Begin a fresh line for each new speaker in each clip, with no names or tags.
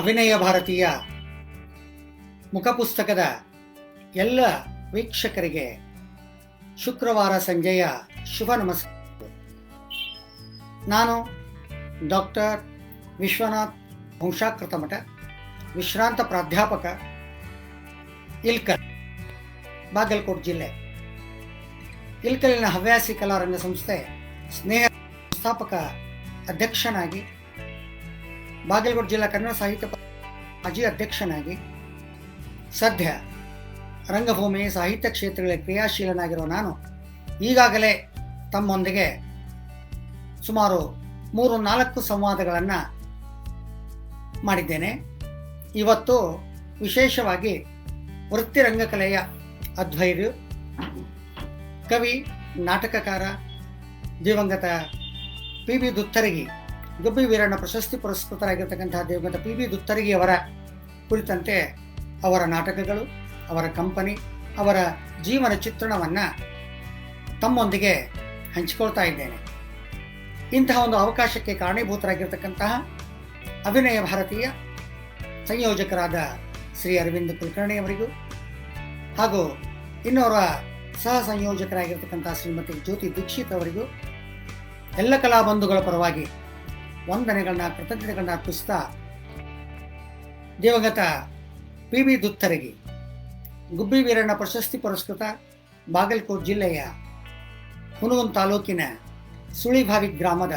ಅಭಿನಯ ಭಾರತೀಯ ಮುಖಪುಸ್ತಕದ ಎಲ್ಲ ವೀಕ್ಷಕರಿಗೆ ಶುಕ್ರವಾರ ಸಂಜೆಯ ಶುಭ ನಮಸ್ಕಾರ. ನಾನು ಡಾಕ್ಟರ್ ವಿಶ್ವನಾಥ್ ವಂಶಾಕೃತ ಮಠ, ವಿಶ್ರಾಂತ ಪ್ರಾಧ್ಯಾಪಕ, ಇಲ್ಕಲ್, ಬಾಗಲಕೋಟೆ ಜಿಲ್ಲೆ. ಇಲ್ಕಲಿನ ಹವ್ಯಾಸಿ ಕಲಾರಂಗ ಸಂಸ್ಥೆ ಸ್ನೇಹ ಸಂಸ್ಥಾಪಕ ಅಧ್ಯಕ್ಷನಾಗಿ, ಬಾಗಲಕೋಟೆ ಜಿಲ್ಲಾ ಕನ್ನಡ ಸಾಹಿತ್ಯ ಮಾಜಿ ಅಧ್ಯಕ್ಷನಾಗಿ, ಸದ್ಯ ರಂಗಭೂಮಿ ಸಾಹಿತ್ಯ ಕ್ಷೇತ್ರಗಳಲ್ಲಿ ಕ್ರಿಯಾಶೀಲನಾಗಿರುವ ನಾನು ಈಗಾಗಲೇ ತಮ್ಮೊಂದಿಗೆ ಸುಮಾರು 3-4 ಸಂವಾದಗಳನ್ನು ಮಾಡಿದ್ದೇನೆ. ಇವತ್ತು ವಿಶೇಷವಾಗಿ ವೃತ್ತಿ ರಂಗಕಲೆಯ ಅಧ್ವೈರ್ಯ, ಕವಿ, ನಾಟಕಕಾರ, ದಿವಂಗತ ಪಿ.ಬಿ. ದುತ್ತರಗಿ, ಗುಬ್ಬಿ ವೀರಣ್ಣ ಪ್ರಶಸ್ತಿ ಪುರಸ್ಕೃತರಾಗಿರ್ತಕ್ಕಂತಹ ದಿವಂಗತ ಪಿ.ಬಿ. ದುತ್ತರಗಿಯವರ ಕುರಿತಂತೆ ಅವರ ನಾಟಕಗಳು, ಅವರ ಕಂಪನಿ, ಅವರ ಜೀವನ ಚಿತ್ರಣವನ್ನು ತಮ್ಮೊಂದಿಗೆ ಹಂಚಿಕೊಳ್ತಾ ಇದ್ದೇನೆ. ಇಂತಹ ಒಂದು ಅವಕಾಶಕ್ಕೆ ಕಾರಣೀಭೂತರಾಗಿರ್ತಕ್ಕಂತಹ ಅಭಿನಯ ಭಾರತೀಯ ಸಂಯೋಜಕರಾದ ಶ್ರೀ ಅರವಿಂದ್ ಕುಲಕರ್ಣಿ ಅವರಿಗೂ ಹಾಗೂ ಇನ್ನೋರ್ವ ಸಹ ಸಂಯೋಜಕರಾಗಿರ್ತಕ್ಕಂತಹ ಶ್ರೀಮತಿ ಜ್ಯೋತಿ ದೀಕ್ಷಿತ್ ಅವರಿಗೂ ಎಲ್ಲ ಕಲಾಬಂಧುಗಳ ಪರವಾಗಿ ವಂದನೆಗಳನ್ನ, ಕೃತಜ್ಞತೆಗಳನ್ನ ಅರ್ಪಿಸ್ತಾ, ದಿವಂಗತ ಪಿ.ಬಿ. ದುತ್ತರಗಿ, ಗುಬ್ಬಿ ವೀರಣ್ಣ ಪ್ರಶಸ್ತಿ ಪುರಸ್ಕೃತ, ಬಾಗಲಕೋಟೆ ಜಿಲ್ಲೆಯ ಹುನಗುಂದ ತಾಲೂಕಿನ ಸುಳಿಭಾವಿ ಗ್ರಾಮದ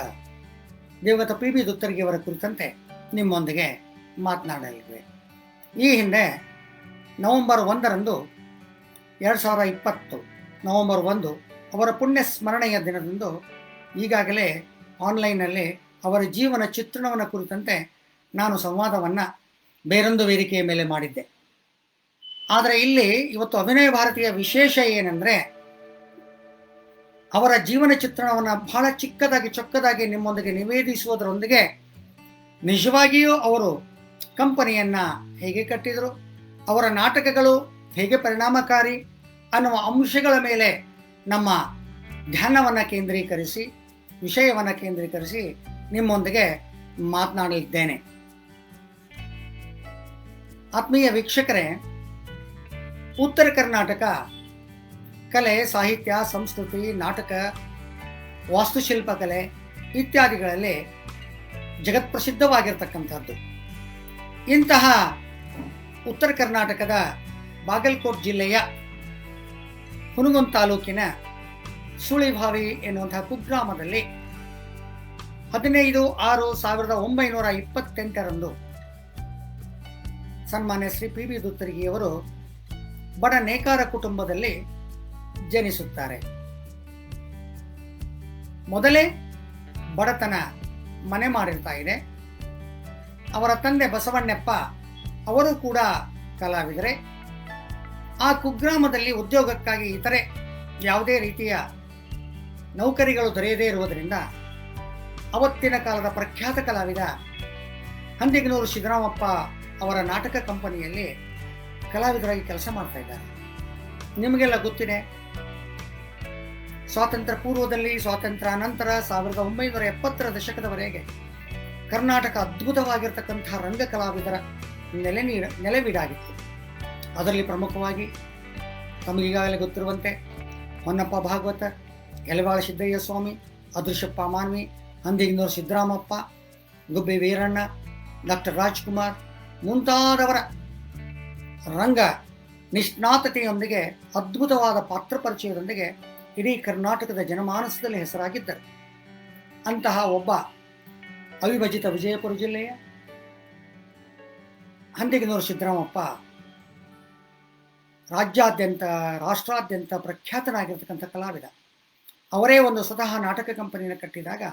ದಿವಂಗತ ಪಿ.ಬಿ. ದುತ್ತರಗಿಯವರ ಕುರಿತಂತೆ ನಿಮ್ಮೊಂದಿಗೆ ಮಾತನಾಡಲಿವೆ. ಈ ಹಿಂದೆ ನವೆಂಬರ್ 1 2020 ನವೆಂಬರ್ 1 ಅವರ ಪುಣ್ಯ ಸ್ಮರಣೆಯ ದಿನದಂದು ಈಗಾಗಲೇ ಆನ್ಲೈನ್ನಲ್ಲಿ ಅವರ ಜೀವನ ಚಿತ್ರಣವನ್ನು ಕುರಿತಂತೆ ನಾನು ಸಂವಾದವನ್ನು ಬೇರೊಂದು ವೇದಿಕೆಯ ಮೇಲೆ ಮಾಡಿದ್ದೆ. ಆದರೆ ಇಲ್ಲಿ ಇವತ್ತು ಅಭಿನಯ ಭಾರತೀಯ ವಿಶೇಷ ಏನಂದರೆ, ಅವರ ಜೀವನ ಚಿತ್ರಣವನ್ನು ಬಹಳ ಚಿಕ್ಕದಾಗಿ ಚೊಕ್ಕದಾಗಿ ನಿಮ್ಮೊಂದಿಗೆ ನಿವೇದಿಸುವುದರೊಂದಿಗೆ ನಿಜವಾಗಿಯೂ ಅವರು ಕಂಪನಿಯನ್ನು ಹೇಗೆ ಕಟ್ಟಿದರು, ಅವರ ನಾಟಕಗಳು ಹೇಗೆ ಪರಿಣಾಮಕಾರಿ ಅನ್ನುವ ಅಂಶಗಳ ಮೇಲೆ ನಮ್ಮ ಧ್ಯಾನವನ್ನು ಕೇಂದ್ರೀಕರಿಸಿ, ವಿಷಯವನ್ನು ಕೇಂದ್ರೀಕರಿಸಿ ನಿಮ್ಮೊಂದಿಗೆ ಮಾತನಾಡಲಿದ್ದೇನೆ. ಆತ್ಮೀಯ ವೀಕ್ಷಕರೇ, ಉತ್ತರ ಕರ್ನಾಟಕ ಕಲೆ, ಸಾಹಿತ್ಯ, ಸಂಸ್ಕೃತಿ, ನಾಟಕ, ವಾಸ್ತುಶಿಲ್ಪ ಕಲೆ ಇತ್ಯಾದಿಗಳಲ್ಲಿ ಜಗತ್ಪ್ರಸಿದ್ಧವಾಗಿರ್ತಕ್ಕಂಥದ್ದು. ಇಂತಹ ಉತ್ತರ ಕರ್ನಾಟಕದ ಬಾಗಲಕೋಟೆ ಜಿಲ್ಲೆಯ ಹುನಗುಂದ ತಾಲೂಕಿನ ಸುಳಿಭಾವಿ ಎನ್ನುವಂತಹ ಕುಗ್ರಾಮದಲ್ಲಿ 15/6/1928 ಸನ್ಮಾನ್ಯ ಶ್ರೀ ಪಿ.ಬಿ. ದುತ್ತರಗಿಯವರು ಬಡ ನೇಕಾರ ಕುಟುಂಬದಲ್ಲಿ ಜನಿಸುತ್ತಾರೆ. ಮೊದಲೇ ಬಡತನ ಮನೆ ಮಾಡಿರ್ತಾ ಇದೆ. ಅವರ ತಂದೆ ಬಸವಣ್ಣಪ್ಪ ಅವರು ಕೂಡ ಕಲಾವಿದರೆ. ಆ ಕುಗ್ರಾಮದಲ್ಲಿ ಉದ್ಯೋಗಕ್ಕಾಗಿ ಇತರೆ ಯಾವುದೇ ರೀತಿಯ ನೌಕರಿಗಳು ದೊರೆಯದೇ ಇರುವುದರಿಂದ ಅವತ್ತಿನ ಕಾಲದ ಪ್ರಖ್ಯಾತ ಕಲಾವಿದ ಹಂದಿಗನೂರು ಸಿದ್ದರಾಮಪ್ಪ ಅವರ ನಾಟಕ ಕಂಪನಿಯಲ್ಲಿ ಕಲಾವಿದರಾಗಿ ಕೆಲಸ ಮಾಡ್ತಾ ಇದ್ದಾರೆ. ನಿಮಗೆಲ್ಲ ಗೊತ್ತಿದೆ, ಸ್ವಾತಂತ್ರ್ಯ ಪೂರ್ವದಲ್ಲಿ, ಸ್ವಾತಂತ್ರ್ಯ ನಂತರ 1970ರ ದಶಕದವರೆಗೆ ಕರ್ನಾಟಕ ಅದ್ಭುತವಾಗಿರ್ತಕ್ಕಂತಹ ರಂಗ ಕಲಾವಿದರ ನೆಲೆವೀಡಾಗಿತ್ತು. ಅದರಲ್ಲಿ ಪ್ರಮುಖವಾಗಿ ತಮಗೀಗಾಗಲೇ ಗೊತ್ತಿರುವಂತೆ ಹೊನ್ನಪ್ಪ ಭಾಗವತ, ಎಲೆವಾಳ ಸಿದ್ದಯ್ಯ ಸ್ವಾಮಿ, ಅದೃಶ್ಯಪ್ಪ ಮಾನ್ವಿ, ಹಂದಿಗನೂರು ಸಿದ್ದರಾಮಪ್ಪ, ಗುಬ್ಬಿ ವೀರಣ್ಣ, ಡಾಕ್ಟರ್ ರಾಜ್ಕುಮಾರ್ ಮುಂತಾದವರ ರಂಗ ನಿಷ್ಣಾತತೆಯೊಂದಿಗೆ, ಅದ್ಭುತವಾದ ಪಾತ್ರ ಪರಿಚಯದೊಂದಿಗೆ ಇಡೀ ಕರ್ನಾಟಕದ ಜನಮಾನಸದಲ್ಲಿ ಹೆಸರಾಗಿದ್ದರು. ಅಂತಹ ಒಬ್ಬ ಅವಿಭಜಿತ ವಿಜಯಪುರ ಜಿಲ್ಲೆಯ ಹಂದಿಗನೂರು ಸಿದ್ದರಾಮಪ್ಪ ರಾಜ್ಯಾದ್ಯಂತ, ರಾಷ್ಟ್ರಾದ್ಯಂತ ಪ್ರಖ್ಯಾತನಾಗಿರ್ತಕ್ಕಂಥ ಕಲಾವಿದ. ಅವರೇ ಒಂದು ಸ್ವತಃ ನಾಟಕ ಕಂಪನಿಯನ್ನು ಕಟ್ಟಿದಾಗ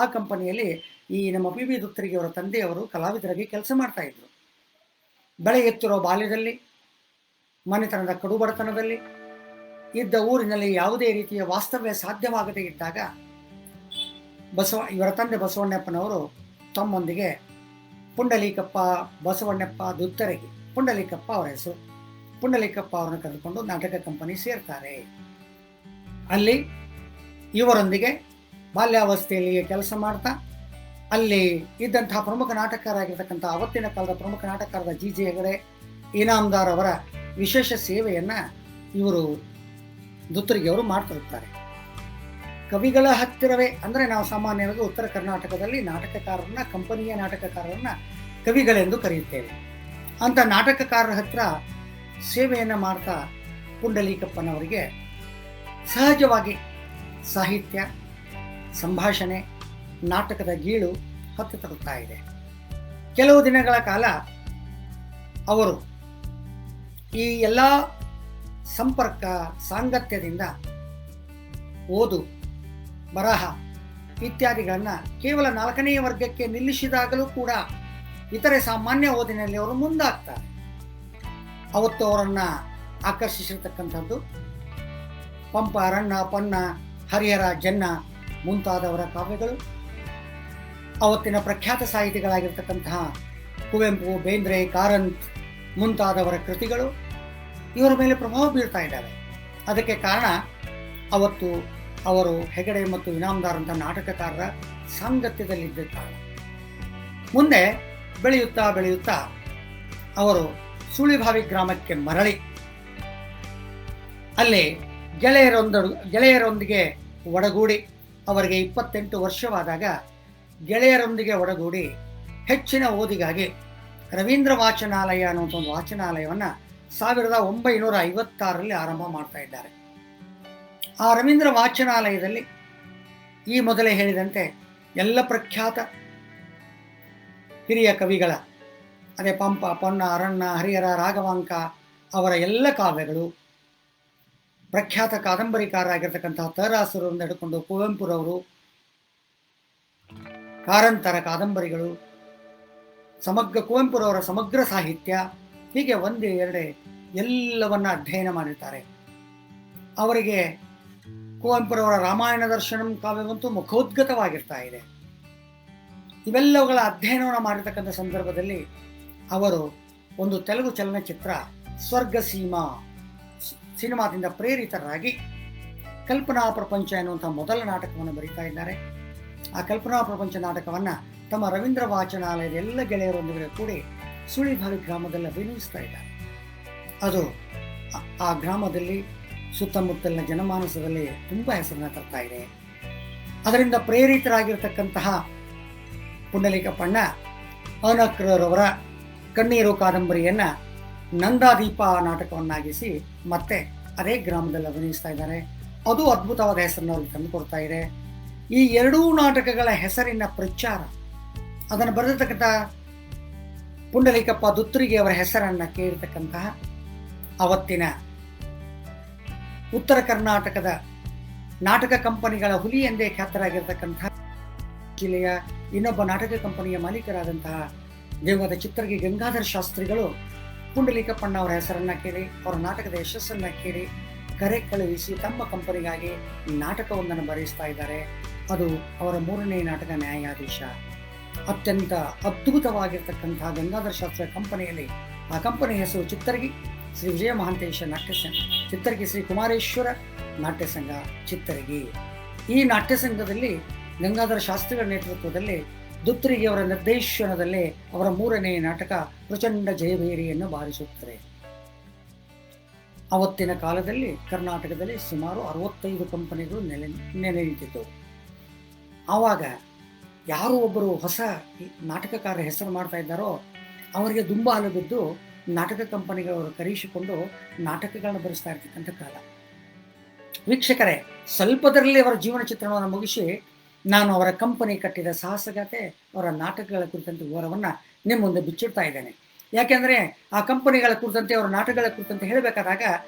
ಆ ಕಂಪನಿಯಲ್ಲಿ ಈ ನಮ್ಮ ಪಿ.ಬಿ. ದುತ್ತರಗಿಯವರ ತಂದೆಯವರು ಕಲಾವಿದರಾಗಿ ಕೆಲಸ ಮಾಡ್ತಾ ಇದ್ರು. ಬೆಳೆಯುತ್ತಿರೋ ಬಾಲ್ಯದಲ್ಲಿ, ಮನೆತನದ ಕಡುಬಡತನದಲ್ಲಿ ಇದ್ದ ಊರಿನಲ್ಲಿ ಯಾವುದೇ ರೀತಿಯ ವಾಸ್ತವ್ಯ ಸಾಧ್ಯವಾಗದೇ ಇದ್ದಾಗ ಇವರ ತಂದೆ ಬಸವಣ್ಣಪ್ಪನವರು ತಮ್ಮೊಂದಿಗೆ ಪುಂಡಲೀಕಪ್ಪ ಬಸವಣ್ಣಪ್ಪ ದುತ್ತರಗಿ, ಪುಂಡಲೀಕಪ್ಪ ಅವರ ಹೆಸರು, ಪುಂಡಲೀಕಪ್ಪ ಅವರನ್ನು ಕರೆದುಕೊಂಡು ನಾಟಕ ಕಂಪನಿ ಸೇರ್ತಾರೆ. ಅಲ್ಲಿ ಇವರೊಂದಿಗೆ ಬಾಲ್ಯಾವಸ್ಥೆಯಲ್ಲಿ ಕೆಲಸ ಮಾಡ್ತಾ ಅಲ್ಲಿ ಇದ್ದಂತಹ ಪ್ರಮುಖ ನಾಟಕರಾಗಿರ್ತಕ್ಕಂಥ ಅವತ್ತಿನ ಕಾಲದ ಪ್ರಮುಖ ನಾಟಕರಾದ ಜಿ ಹೆಗಡೆ, ಇನಾಮದಾರ್ ಅವರ ವಿಶೇಷ ಸೇವೆಯನ್ನು ಇವರು ದುತ್ತರಿಗೆ ಅವರು ಮಾಡ್ತಿರ್ತಾರೆ. ಕವಿಗಳ ಹತ್ತಿರವೇ ಅಂದರೆ ನಾವು ಸಾಮಾನ್ಯವಾಗಿ ಉತ್ತರ ಕರ್ನಾಟಕದಲ್ಲಿ ನಾಟಕಕಾರರನ್ನ, ಕಂಪನಿಯ ನಾಟಕಕಾರರನ್ನ ಕವಿಗಳೆಂದು ಕರೆಯುತ್ತೇವೆ. ಅಂತ ನಾಟಕಕಾರರ ಹತ್ರ ಸೇವೆಯನ್ನು ಮಾಡ್ತಾ ಪುಂಡಲೀಕಪ್ಪನವರಿಗೆ ಸಹಜವಾಗಿ ಸಾಹಿತ್ಯ, ಸಂಭಾಷಣೆ, ನಾಟಕದ ಗೀಳು ಹತ್ತು ತರುತ್ತಾ ಇದೆ. ಕೆಲವು ದಿನಗಳ ಕಾಲ ಅವರು ಈ ಎಲ್ಲ ಸಂಪರ್ಕ ಸಾಂಗತ್ಯದಿಂದ ಓದು, ಬರಹ ಇತ್ಯಾದಿಗಳನ್ನು ಕೇವಲ 4ನೇ ವರ್ಗಕ್ಕೆ ನಿಲ್ಲಿಸಿದಾಗಲೂ ಕೂಡ ಇತರೆ ಸಾಮಾನ್ಯ ಓದಿನಲ್ಲಿ ಅವರು ಮುಂದಾಗ್ತಾರೆ. ಅವತ್ತು ಅವರನ್ನು ಆಕರ್ಷಿಸಿರ್ತಕ್ಕಂಥದ್ದು ಪಂಪ, ರನ್ನ, ಪೊನ್ನ, ಹರಿಹರ, ಜನ್ನ ಮುಂತಾದವರ ಕಾವ್ಯಗಳು, ಅವತ್ತಿನ ಪ್ರಖ್ಯಾತ ಸಾಹಿತಿಗಳಾಗಿರ್ತಕ್ಕಂತಹ ಕುವೆಂಪು, ಬೇಂದ್ರೆ, ಕಾರಂತ್ ಮುಂತಾದವರ ಕೃತಿಗಳು ಇವರ ಮೇಲೆ ಪ್ರಭಾವ ಬೀಳ್ತಾ ಇದ್ದಾವೆ. ಅದಕ್ಕೆ ಕಾರಣ ಅವತ್ತು ಅವರು ಹೆಗಡೆ ಮತ್ತು ಇನಾಮದಾರ್ ಅಂತ ನಾಟಕಕಾರರ ಸಾಂಗತ್ಯದಲ್ಲಿದ್ದ ಕಾರಣ. ಮುಂದೆ ಬೆಳೆಯುತ್ತಾ ಬೆಳೆಯುತ್ತಾ ಅವರು ಸುಳಿಭಾವಿ ಗ್ರಾಮಕ್ಕೆ ಮರಳಿ ಅಲ್ಲಿ ಗೆಳೆಯರೊಂದಿಗೆ ಒಡಗೂಡಿ, ಅವರಿಗೆ 28 ವರ್ಷವಾದಾಗ ಗೆಳೆಯರೊಂದಿಗೆ ಒಡಗೂಡಿ ಹೆಚ್ಚಿನ ಓದಿಗಾಗಿ ರವೀಂದ್ರ ವಾಚನಾಲಯ ಅನ್ನುವಂಥ ಒಂದು ವಾಚನಾಲಯವನ್ನು 1956ರಲ್ಲಿ ಆರಂಭ ಮಾಡ್ತಾ ಇದ್ದಾರೆ. ಆ ರವೀಂದ್ರ ವಾಚನಾಲಯದಲ್ಲಿ ಈ ಮೊದಲೇ ಹೇಳಿದಂತೆ ಎಲ್ಲ ಪ್ರಖ್ಯಾತ ಹಿರಿಯ ಕವಿಗಳ, ಅದೇ ಪಂಪ, ಪೊನ್ನ, ಅರಣ್ಣ, ಹರಿಹರ, ರಾಘವಾಂಕ ಅವರ ಎಲ್ಲ ಕಾವ್ಯಗಳು, ಪ್ರಖ್ಯಾತ ಕಾದಂಬರಿಕಾರರಾಗಿರ್ತಕ್ಕಂತಹ ತರಾಸರನ್ನು ಹಿಡ್ಕೊಂಡು ಕುವೆಂಪುರವರು ಕಾರಂತರ ಕಾದಂಬರಿಗಳು, ಕುವೆಂಪುರವರ ಸಮಗ್ರ ಸಾಹಿತ್ಯ, ಹೀಗೆ ಒಂದೇ ಎರಡೇ ಎಲ್ಲವನ್ನ ಅಧ್ಯಯನ ಮಾಡಿರ್ತಾರೆ. ಅವರಿಗೆ ಕುವೆಂಪುರವರ ರಾಮಾಯಣ ದರ್ಶನಂ ಕಾವ್ಯವಂತೂ ಮುಖೋದ್ಗತವಾಗಿರ್ತಾ ಇದೆ. ಇವೆಲ್ಲವುಗಳ ಅಧ್ಯಯನವನ್ನು ಮಾಡಿರ್ತಕ್ಕಂಥ ಸಂದರ್ಭದಲ್ಲಿ ಅವರು ಒಂದು ತೆಲುಗು ಚಲನಚಿತ್ರ ಸ್ವರ್ಗ ಸೀಮಾ ಸಿನಿಮಾದಿಂದ ಪ್ರೇರಿತರಾಗಿ ಕಲ್ಪನಾ ಪ್ರಪಂಚ ಎನ್ನುವಂಥ ಮೊದಲ ನಾಟಕವನ್ನು ಬರೀತಾ ಇದ್ದಾರೆ. ಆ ಕಲ್ಪನಾ ಪ್ರಪಂಚ ನಾಟಕವನ್ನು ತಮ್ಮ ರವೀಂದ್ರ ವಾಚನಾಲಯದ ಎಲ್ಲ ಗೆಳೆಯರೊಂದಿಗೆ ಕೂಡಿ ಸುಳಿಭಾವಿ ಗ್ರಾಮದಲ್ಲಿ ಅಭಿನಯಿಸ್ತಾ ಇದ್ದಾರೆ. ಅದು ಆ ಗ್ರಾಮದಲ್ಲಿ ಸುತ್ತಮುತ್ತಲಿನ ಜನಮಾನಸದಲ್ಲಿ ತುಂಬ ಹೆಸರನ್ನ ತರ್ತಾ ಇದೆ. ಅದರಿಂದ ಪ್ರೇರಿತರಾಗಿರ್ತಕ್ಕಂತಹ ಪುಂಡಲೀಕಪ್ಪಣ್ಣ ಅನಕ್ರರವರ ಕಣ್ಣೀರು ಕಾದಂಬರಿಯನ್ನು ನಂದಾದೀಪ ನಾಟಕವನ್ನಾಗಿಸಿ ಮತ್ತೆ ಅದೇ ಗ್ರಾಮದಲ್ಲಿ ಅಭಿನಯಿಸ್ತಾ ಇದ್ದಾರೆ. ಅದು ಅದ್ಭುತವಾದ ಹೆಸರನ್ನು ಅವ್ರಿಗೆ ತಂದು ಕೊಡ್ತಾ ಇದೆ. ಈ ಎರಡೂ ನಾಟಕಗಳ ಹೆಸರಿನ ಪ್ರಚಾರ, ಅದನ್ನು ಬರೆದಿರ್ತಕ್ಕಂಥ ಪುಂಡಲೀಕಪ್ಪ ದುತ್ತರಿಗೆ ಅವರ ಹೆಸರನ್ನು ಕೇಳಿರ್ತಕ್ಕಂತಹ ಅವತ್ತಿನ ಉತ್ತರ ಕರ್ನಾಟಕದ ನಾಟಕ ಕಂಪನಿಗಳ ಹುಲಿ ಎಂದೇ ಖ್ಯಾತರಾಗಿರ್ತಕ್ಕಂತಹ ಜಿಲ್ಲೆಯ ಇನ್ನೊಬ್ಬ ನಾಟಕ ಕಂಪನಿಯ ಮಾಲೀಕರಾದಂತಹ ದೇವದ ಚಿತ್ರಗಿ ಗಂಗಾಧರ ಶಾಸ್ತ್ರಿಗಳು ಪುಂಡಲೀಕಪ್ಪಣ್ಣ ಅವರ ಹೆಸರನ್ನ ಕೇಳಿ, ಅವರ ನಾಟಕದ ಯಶಸ್ಸನ್ನ ಕೇಳಿ ಕರೆ ಕಳುಹಿಸಿ ತಮ್ಮ ಕಂಪನಿಗಾಗಿ ನಾಟಕವೊಂದನ್ನು ಬರೆಸ್ತಾ ಇದ್ದಾರೆ. ಅದು ಅವರ 3ನೇ ನಾಟಕ ನ್ಯಾಯಾಧೀಶ. ಅತ್ಯಂತ ಅದ್ಭುತವಾಗಿರ್ತಕ್ಕಂತಹ ಗಂಗಾಧರ ಶಾಸ್ತ್ರ ಕಂಪನಿಯಲ್ಲಿ, ಆ ಕಂಪನಿ ಹೆಸರು ಚಿತ್ತರಗಿ ಶ್ರೀ ವಿಜಯ ಮಹಾಂತೇಶ ನಾಟ್ಯ ಸಂಘ, ಚಿತ್ತರಗಿ ಶ್ರೀ ಕುಮಾರೇಶ್ವರ ನಾಟ್ಯ ಸಂಘ ಚಿತ್ತರಗಿ. ಈ ನಾಟ್ಯ ಸಂಘದಲ್ಲಿ ಗಂಗಾಧರ ಶಾಸ್ತ್ರಿಗಳ ನೇತೃತ್ವದಲ್ಲಿ ದುತ್ತರಿಗೆಯವರ ನಿರ್ದೇಶನದಲ್ಲಿ ಅವರ 3ನೇ ನಾಟಕ ಪ್ರಚಂಡ ಜಯಭೇರಿಯನ್ನು ಬಾರಿಸುತ್ತದೆ. ಅವತ್ತಿನ ಕಾಲದಲ್ಲಿ ಕರ್ನಾಟಕದಲ್ಲಿ ಸುಮಾರು 65 ಕಂಪನಿಗಳು ನೆಲೆ ನಿಂತಿದ್ದವು. ಆವಾಗ ಯಾರು ಒಬ್ಬರು ಹೊಸ ನಾಟಕಕಾರರ ಹೆಸರು ಮಾಡ್ತಾ ಇದ್ದಾರೋ ಅವರಿಗೆ ದುಂಬಾಲು ಬಿದ್ದು ನಾಟಕ ಕಂಪನಿಗಳವರು ಕರೆಯಿಸಿಕೊಂಡು ನಾಟಕಗಳನ್ನು ಬರೆಸ್ತಾ ಇರ್ತಕ್ಕಂಥ ಕಾಲ. ವೀಕ್ಷಕರೇ, ಸ್ವಲ್ಪದರಲ್ಲಿ ಅವರ ಜೀವನ ಚಿತ್ರಣವನ್ನು ಮುಗಿಸಿ ನಾನು ಅವರ ಕಂಪನಿ ಕಟ್ಟಿದ ಸಾಹಸಗಾಥೆ, ಅವರ ನಾಟಕಗಳ ಕುರಿತಂತೆ ವಿವರವನ್ನು ನಿಮ್ಮ ಮುಂದೆ ಬಿಚ್ಚಿಡ್ತಾ ಇದ್ದೇನೆ. ಯಾಕೆಂದರೆ ಆ ಕಂಪನಿಗಳ ಕುರಿತಂತೆ, ಅವರ ನಾಟಕಗಳ ಕುರಿತಂತೆ ಹೇಳಬೇಕಾದಾಗ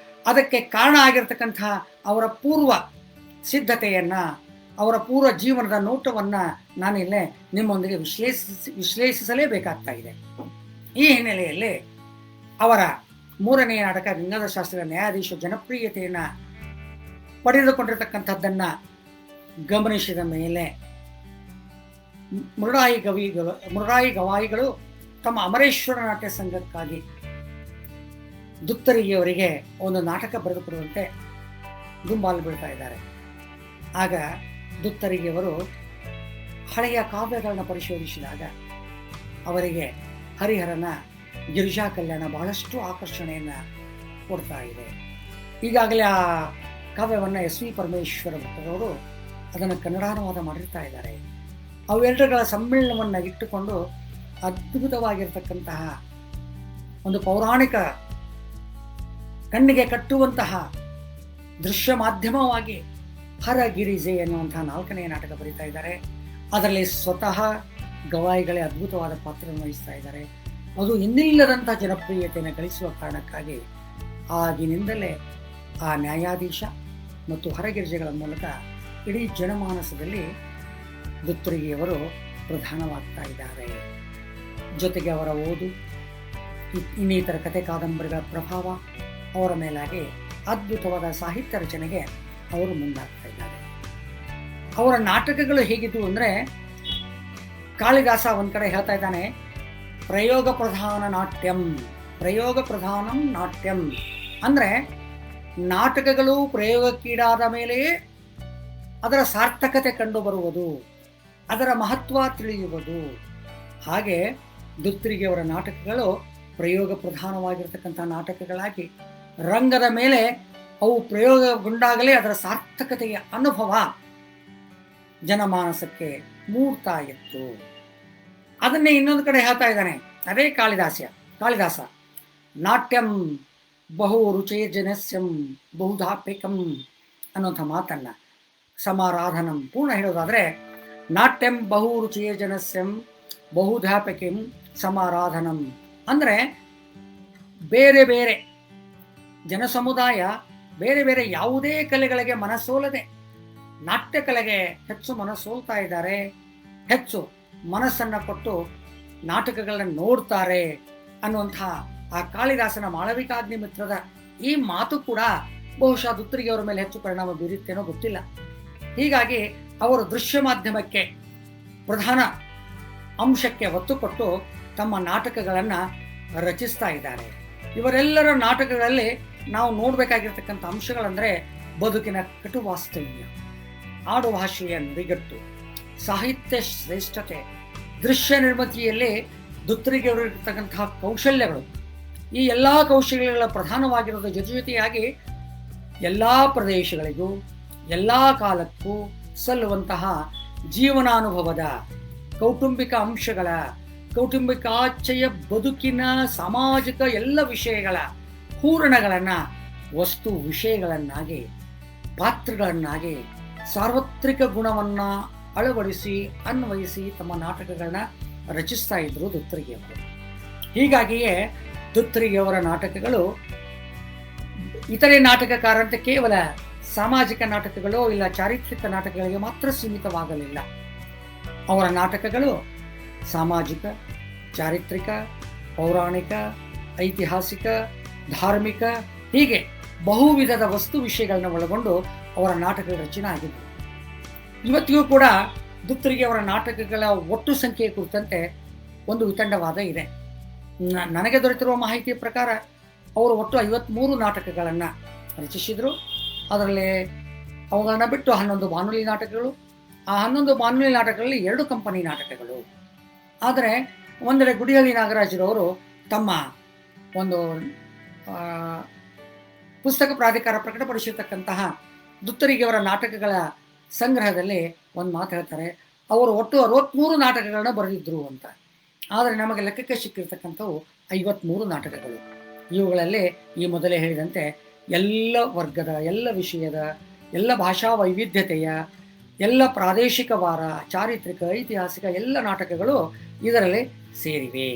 ಅದಕ್ಕೆ ಕಾರಣ ಆಗಿರ್ತಕ್ಕಂತಹ ಅವರ ಪೂರ್ವ ಸಿದ್ಧತೆಯನ್ನು, ಅವರ ಪೂರ್ವ ಜೀವನದ ನೋಟವನ್ನು ನಾನಿಲ್ಲೇ ನಿಮ್ಮೊಂದಿಗೆ ವಿಶ್ಲೇಷಿಸಲೇಬೇಕಾಗ್ತಾ ಇದೆ. ಈ ಹಿನ್ನೆಲೆಯಲ್ಲಿ ಅವರ 3ನೇ ನಾಟಕ ಗಂಗಾಧರ ಶಾಸ್ತ್ರಿಗಳ ನ್ಯಾಯಾಧೀಶ ಜನಪ್ರಿಯತೆಯನ್ನು ಪಡೆದುಕೊಂಡಿರ್ತಕ್ಕಂಥದ್ದನ್ನು ಗಮನಿಸಿದ ಮೇಲೆ ಮುರಾಯಿ ಗವಾಯಿಗಳು ತಮ್ಮ ಅಮರೇಶ್ವರ ನಾಟ್ಯ ಸಂಘಕ್ಕಾಗಿ ದುತ್ತರಿಗೆಯವರಿಗೆ ಒಂದು ನಾಟಕ ಬರೆದುಕೊಡುವಂತೆ ದುಂಬಾಲು ಬೀಳ್ತಾ ಇದ್ದಾರೆ. ಆಗ ದುತ್ತರಿಗೆಯವರು ಹಳೆಯ ಕಾವ್ಯಗಳನ್ನ ಪರಿಶೋಧಿಸಿದಾಗ ಅವರಿಗೆ ಹರಿಹರನ ಗಿರಿಜಾ ಕಲ್ಯಾಣ ಬಹಳಷ್ಟು ಆಕರ್ಷಣೆಯನ್ನು ಕೊಡ್ತಾ ಇದೆ. ಈಗಾಗಲೇ ಆ ಕಾವ್ಯವನ್ನು ಎಸ್ ವಿ ಪರಮೇಶ್ವರ ಭಟ್ಟರವರು ಅದನ್ನು ಕನ್ನಡಾನುವಾದ ಮಾಡಿರ್ತಾ ಇದ್ದಾರೆ. ಅವೆರಡುಗಳ ಸಮ್ಮಿಳನವನ್ನು ಇಟ್ಟುಕೊಂಡು ಅದ್ಭುತವಾಗಿರ್ತಕ್ಕಂತಹ ಒಂದು ಪೌರಾಣಿಕ ಕಣ್ಣಿಗೆ ಕಟ್ಟುವಂತಹ ದೃಶ್ಯ ಮಾಧ್ಯಮವಾಗಿ ಹರಗಿರಿಜೆ ಎನ್ನುವಂತಹ 4ನೇ ನಾಟಕ ಬರೀತಾ ಇದ್ದಾರೆ. ಅದರಲ್ಲಿ ಸ್ವತಃ ಗವಾಯಿಗಳೇ ಅದ್ಭುತವಾದ ಪಾತ್ರವನ್ನು ವಹಿಸ್ತಾ ಇದ್ದಾರೆ. ಅದು ಇನ್ನಿಲ್ಲದಂಥ ಜನಪ್ರಿಯತೆಯನ್ನು ಗಳಿಸುವ ಕಾರಣಕ್ಕಾಗಿ ಆಗಿನಿಂದಲೇ ಆ ನ್ಯಾಯಾಧೀಶ ಮತ್ತು ಹರಗಿರಿಜೆಗಳ ಮೂಲಕ ಇಡೀ ಜನಮಾನಸದಲ್ಲಿ ದುತ್ತುರಿಗೆಯವರು ಪ್ರಧಾನವಾಗ್ತಾ ಇದ್ದಾರೆ. ಜೊತೆಗೆ ಅವರ ಓದು, ಇನ್ನಿತರ ಕಥೆ ಕಾದಂಬರಿಗಳ ಪ್ರಭಾವ ಅವರ ಮೇಲಾಗಿ ಅದ್ಭುತವಾದ ಸಾಹಿತ್ಯ ರಚನೆಗೆ ಅವರು ಮುಂದಾಗ್ತಾ ಇದ್ದಾರೆ. ಅವರ ನಾಟಕಗಳು ಹೇಗಿದ್ದು ಅಂದರೆ, ಕಾಳಿದಾಸ ಒಂದ್ ಕಡೆ ಹೇಳ್ತಾ ಇದ್ದಾನೆ, ಪ್ರಯೋಗ ಪ್ರಧಾನ ನಾಟ್ಯಂ, ಪ್ರಯೋಗ ಪ್ರಧಾನಂ ನಾಟ್ಯಂ. ಅಂದರೆ ನಾಟಕಗಳು ಪ್ರಯೋಗಕ್ಕೀಡಾದ ಮೇಲೆಯೇ ಅದರ ಸಾರ್ಥಕತೆ ಕಂಡು ಬರುವುದು, ಅದರ ಮಹತ್ವ ತಿಳಿಯುವುದು. ಹಾಗೆ ದುತ್ತುರಿಗೆಯವರ ನಾಟಕಗಳು ಪ್ರಯೋಗ ಪ್ರಧಾನವಾಗಿರ್ತಕ್ಕಂಥ ನಾಟಕಗಳಾಗಿ ರಂಗದ ಮೇಲೆ ಅವು ಪ್ರಯೋಗಗೊಂಡಾಗಲೇ ಅದರ ಸಾರ್ಥಕತೆಯ ಅನುಭವ ಜನಮಾನಸಕ್ಕೆ ಮೂಡ್ತಾ ಇತ್ತು. ಅದನ್ನೇ ಇನ್ನೊಂದು ಕಡೆ ಹೇಳ್ತಾ ಇದ್ದಾನೆ, ಅದೇ ಕಾಳಿದಾಸ ನಾಟ್ಯಂ ಬಹು ರುಚೇರ್ಜನಸ್ಯಂ ಬಹುಧಾಪಿಕಂ ಅನ್ನುವಂಥ ಮಾತನ್ನ ಸಮಾರಾಧನಂ ಪೂರ್ಣ ಹೇಳೋದಾದ್ರೆ, ನಾಟ್ಯಂ ಬಹು ರುಚೇರ್ಜನಸ್ಯಂ ಬಹುಧಾಪಿಕಂ ಸಮಾರಾಧನಂ ಅಂದರೆ ಬೇರೆ ಬೇರೆ ಜನಸಮುದಾಯ ಬೇರೆ ಬೇರೆ ಯಾವುದೇ ಕಲೆಗಳಿಗೆ ಮನಸೋಲದೆ ನಾಟ್ಯ ಕಲೆಗೆ ಹೆಚ್ಚು ಮನಸೋಲ್ತಾ ಇದ್ದಾರೆ, ಹೆಚ್ಚು ಮನಸ್ಸನ್ನು ಕೊಟ್ಟು ನಾಟಕಗಳನ್ನ ನೋಡ್ತಾರೆ ಅನ್ನುವಂತಹ ಆ ಕಾಳಿದಾಸನ ಮಾಳವಿಕಾಗ್ನಿಮಿತ್ರದ ಈ ಮಾತು ಕೂಡ ಬಹುಶಃ ದುತ್ತುರಿಗೆಯವರ ಮೇಲೆ ಹೆಚ್ಚು ಪರಿಣಾಮ ಬೀರುತ್ತೇನೋ ಗೊತ್ತಿಲ್ಲ. ಹೀಗಾಗಿ ಅವರು ದೃಶ್ಯ ಮಾಧ್ಯಮಕ್ಕೆ ಪ್ರಧಾನ ಅಂಶಕ್ಕೆ ಒತ್ತು ಕೊಟ್ಟು ತಮ್ಮ ನಾಟಕಗಳನ್ನು ರಚಿಸ್ತಾ ಇದ್ದಾರೆ. ಇವರೆಲ್ಲರ ನಾಟಕಗಳಲ್ಲಿ ನಾವು ನೋಡಬೇಕಾಗಿರ್ತಕ್ಕಂಥ ಅಂಶಗಳಂದ್ರೆ ಬದುಕಿನ ಕಟು ವಾಸ್ತವ್ಯ, ಆಡು ಭಾಷೆಯ ನುಡಿಗಟ್ಟು, ಸಾಹಿತ್ಯ ಶ್ರೇಷ್ಠತೆ, ದೃಶ್ಯ ನಿರ್ಮಿತಿಯಲ್ಲಿ ದುತ್ತುರಿಗೆಯವರಿರ್ತಕ್ಕಂತಹ ಕೌಶಲ್ಯಗಳು, ಈ ಎಲ್ಲ ಕೌಶಲ್ಯಗಳ ಪ್ರಧಾನವಾಗಿರೋದ್ರ ಜೊತೆಯಾಗಿ ಎಲ್ಲ ಪ್ರದೇಶಗಳಿಗೂ ಎಲ್ಲ ಕಾಲಕ್ಕೂ ಸಲ್ಲುವಂತಹ ಜೀವನಾನುಭವದ ಕೌಟುಂಬಿಕ ಅಂಶಗಳ, ಕೌಟುಂಬಿಕಾಚೆಯ ಬದುಕಿನ ಸಾಮಾಜಿಕ ಎಲ್ಲ ವಿಷಯಗಳ ಪೂರಣಗಳನ್ನು ವಸ್ತು ವಿಷಯಗಳನ್ನಾಗಿ ಪಾತ್ರಗಳನ್ನಾಗಿ ಸಾರ್ವತ್ರಿಕ ಗುಣವನ್ನು ಅಳವಡಿಸಿ ಅನ್ವಯಿಸಿ ತಮ್ಮ ನಾಟಕಗಳನ್ನ ರಚಿಸ್ತಾ ಇದ್ರು ದುತ್ತುರಿಗೆಯವರು. ಹೀಗಾಗಿಯೇ ದುತ್ತುರಿಗೆಯವರ ನಾಟಕಗಳು ಇತರೆ ನಾಟಕಕಾರಂತೆ ಕೇವಲ ಸಾಮಾಜಿಕ ನಾಟಕಗಳು ಇಲ್ಲ ಚಾರಿತ್ರಿಕ ನಾಟಕಗಳಿಗೆ ಮಾತ್ರ ಸೀಮಿತವಾಗಲಿಲ್ಲ. ಅವರ ನಾಟಕಗಳು ಸಾಮಾಜಿಕ, ಚಾರಿತ್ರಿಕ, ಪೌರಾಣಿಕ, ಐತಿಹಾಸಿಕ, ಧಾರ್ಮಿಕ ಹೀಗೆ ಬಹುವಿಧದ ವಸ್ತು ವಿಷಯಗಳನ್ನ ಒಳಗೊಂಡು ಅವರ ನಾಟಕಗಳ ರಚನೆ ಆಗಿದ್ದವು. ಇವತ್ತಿಗೂ ಕೂಡ ದುತ್ತುರಿಗೆಯವರ ನಾಟಕಗಳ ಒಟ್ಟು ಸಂಖ್ಯೆಯ ಕುರಿತಂತೆ ಒಂದು ವಿತಂಡವಾದ ಇದೆ. ನನಗೆ ದೊರೆತಿರುವ ಮಾಹಿತಿಯ ಪ್ರಕಾರ ಅವರು ಒಟ್ಟು 53 ನಾಟಕಗಳನ್ನು ರಚಿಸಿದರು. ಅದರಲ್ಲಿ ಅವುಗಳನ್ನ ಬಿಟ್ಟು 11 ಬಾನುಲಿ ನಾಟಕಗಳು, ಆ 11 ಬಾನುಲಿ ನಾಟಕಗಳಲ್ಲಿ 2 ಕಂಪನಿ ನಾಟಕಗಳು. ಆದರೆ ಒಂದೆಡೆ ಗುಡಿಹಳ್ಳಿ ನಾಗರಾಜರವರು ತಮ್ಮ ಒಂದು ಪುಸ್ತಕ ಪ್ರಾಧಿಕಾರ ಪ್ರಕಟಪಡಿಸಿರ್ತಕ್ಕಂತಹ ದುತ್ತುರಿಗೆಯವರ ನಾಟಕಗಳ ಸಂಗ್ರಹದಲ್ಲಿ ಒಂದು ಮಾತು ಹೇಳ್ತಾರೆ, ಅವರು ಒಟ್ಟು 63 ನಾಟಕಗಳನ್ನ ಬರೆದಿದ್ರು ಅಂತ. ಆದರೆ ನಮಗೆ ಲೆಕ್ಕಕ್ಕೆ ಸಿಕ್ಕಿರ್ತಕ್ಕಂಥವು 53 ನಾಟಕಗಳು. ಇವುಗಳಲ್ಲಿ ಈ ಮೊದಲೇ ಹೇಳಿದಂತೆ ಎಲ್ಲ ವರ್ಗದ, ಎಲ್ಲ ವಿಷಯದ, ಎಲ್ಲ ಭಾಷಾ ವೈವಿಧ್ಯತೆಯ, ಎಲ್ಲ ಪ್ರಾದೇಶಿಕವಾರ, ಚಾರಿತ್ರಿಕ, ಐತಿಹಾಸಿಕ ಎಲ್ಲ ನಾಟಕಗಳು ಇದರಲ್ಲಿ ಸೇರಿವೆ.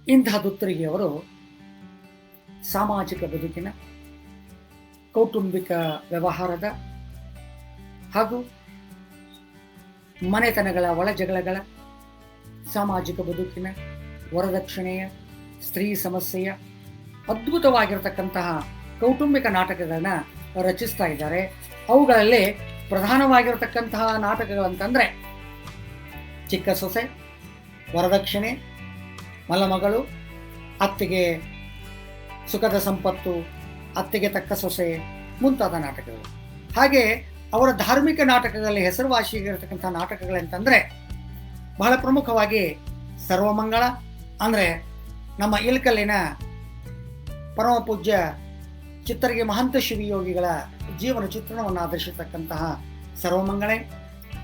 ಇಂತಹ ದುತ್ತುರಿಗೆಯವರು ಸಾಮಾಜಿಕ ಬದುಕಿನ, ಕೌಟುಂಬಿಕ ವ್ಯವಹಾರದ ಹಾಗೂ ಮನೆತನಗಳ ಒಳಜಗಳಗಳ, ಸಾಮಾಜಿಕ ಬದುಕಿನ, ವರದಕ್ಷಿಣೆಯ, ಸ್ತ್ರೀ ಸಮಸ್ಯೆಯ ಅದ್ಭುತವಾಗಿರತಕ್ಕಂತಹ ಕೌಟುಂಬಿಕ ನಾಟಕಗಳನ್ನ ರಚಿಸ್ತಾ ಇದ್ದಾರೆ. ಅವುಗಳಲ್ಲಿ ಪ್ರಧಾನವಾಗಿರತಕ್ಕಂತಹ ನಾಟಕಗಳಂತಂದ್ರೆ ಚಿಕ್ಕ ಸೊಸೆ, ವರದಕ್ಷಿಣೆ, ಮಲಮಗಳು, ಅತ್ತಿಗೆ ಸುಖದ ಸಂಪತ್ತು, ಅತ್ತಿಗೆ ತಕ್ಕ ಸೊಸೆ ಮುಂತಾದ ನಾಟಕಗಳು. ಹಾಗೆ ಅವರ ಧಾರ್ಮಿಕ ನಾಟಕಗಳಲ್ಲಿ ಹೆಸರುವಾಸಿಯಾಗಿರ್ತಕ್ಕಂಥ ನಾಟಕಗಳಂತಂದರೆ ಬಹಳ ಪ್ರಮುಖವಾಗಿ ಸರ್ವಮಂಗಳ, ಅಂದರೆ ನಮ್ಮ ಇಲ್ಕಲ್ಲಿನ ಪರಮ ಪೂಜ್ಯ ಚಿತ್ತರಿಗೆ ಮಹಂತ ಶಿವಯೋಗಿಗಳ ಜೀವನ ಚಿತ್ರಣವನ್ನು ಆಧರಿಸಿರ್ತಕ್ಕಂತಹ ಸರ್ವಮಂಗಳೆ,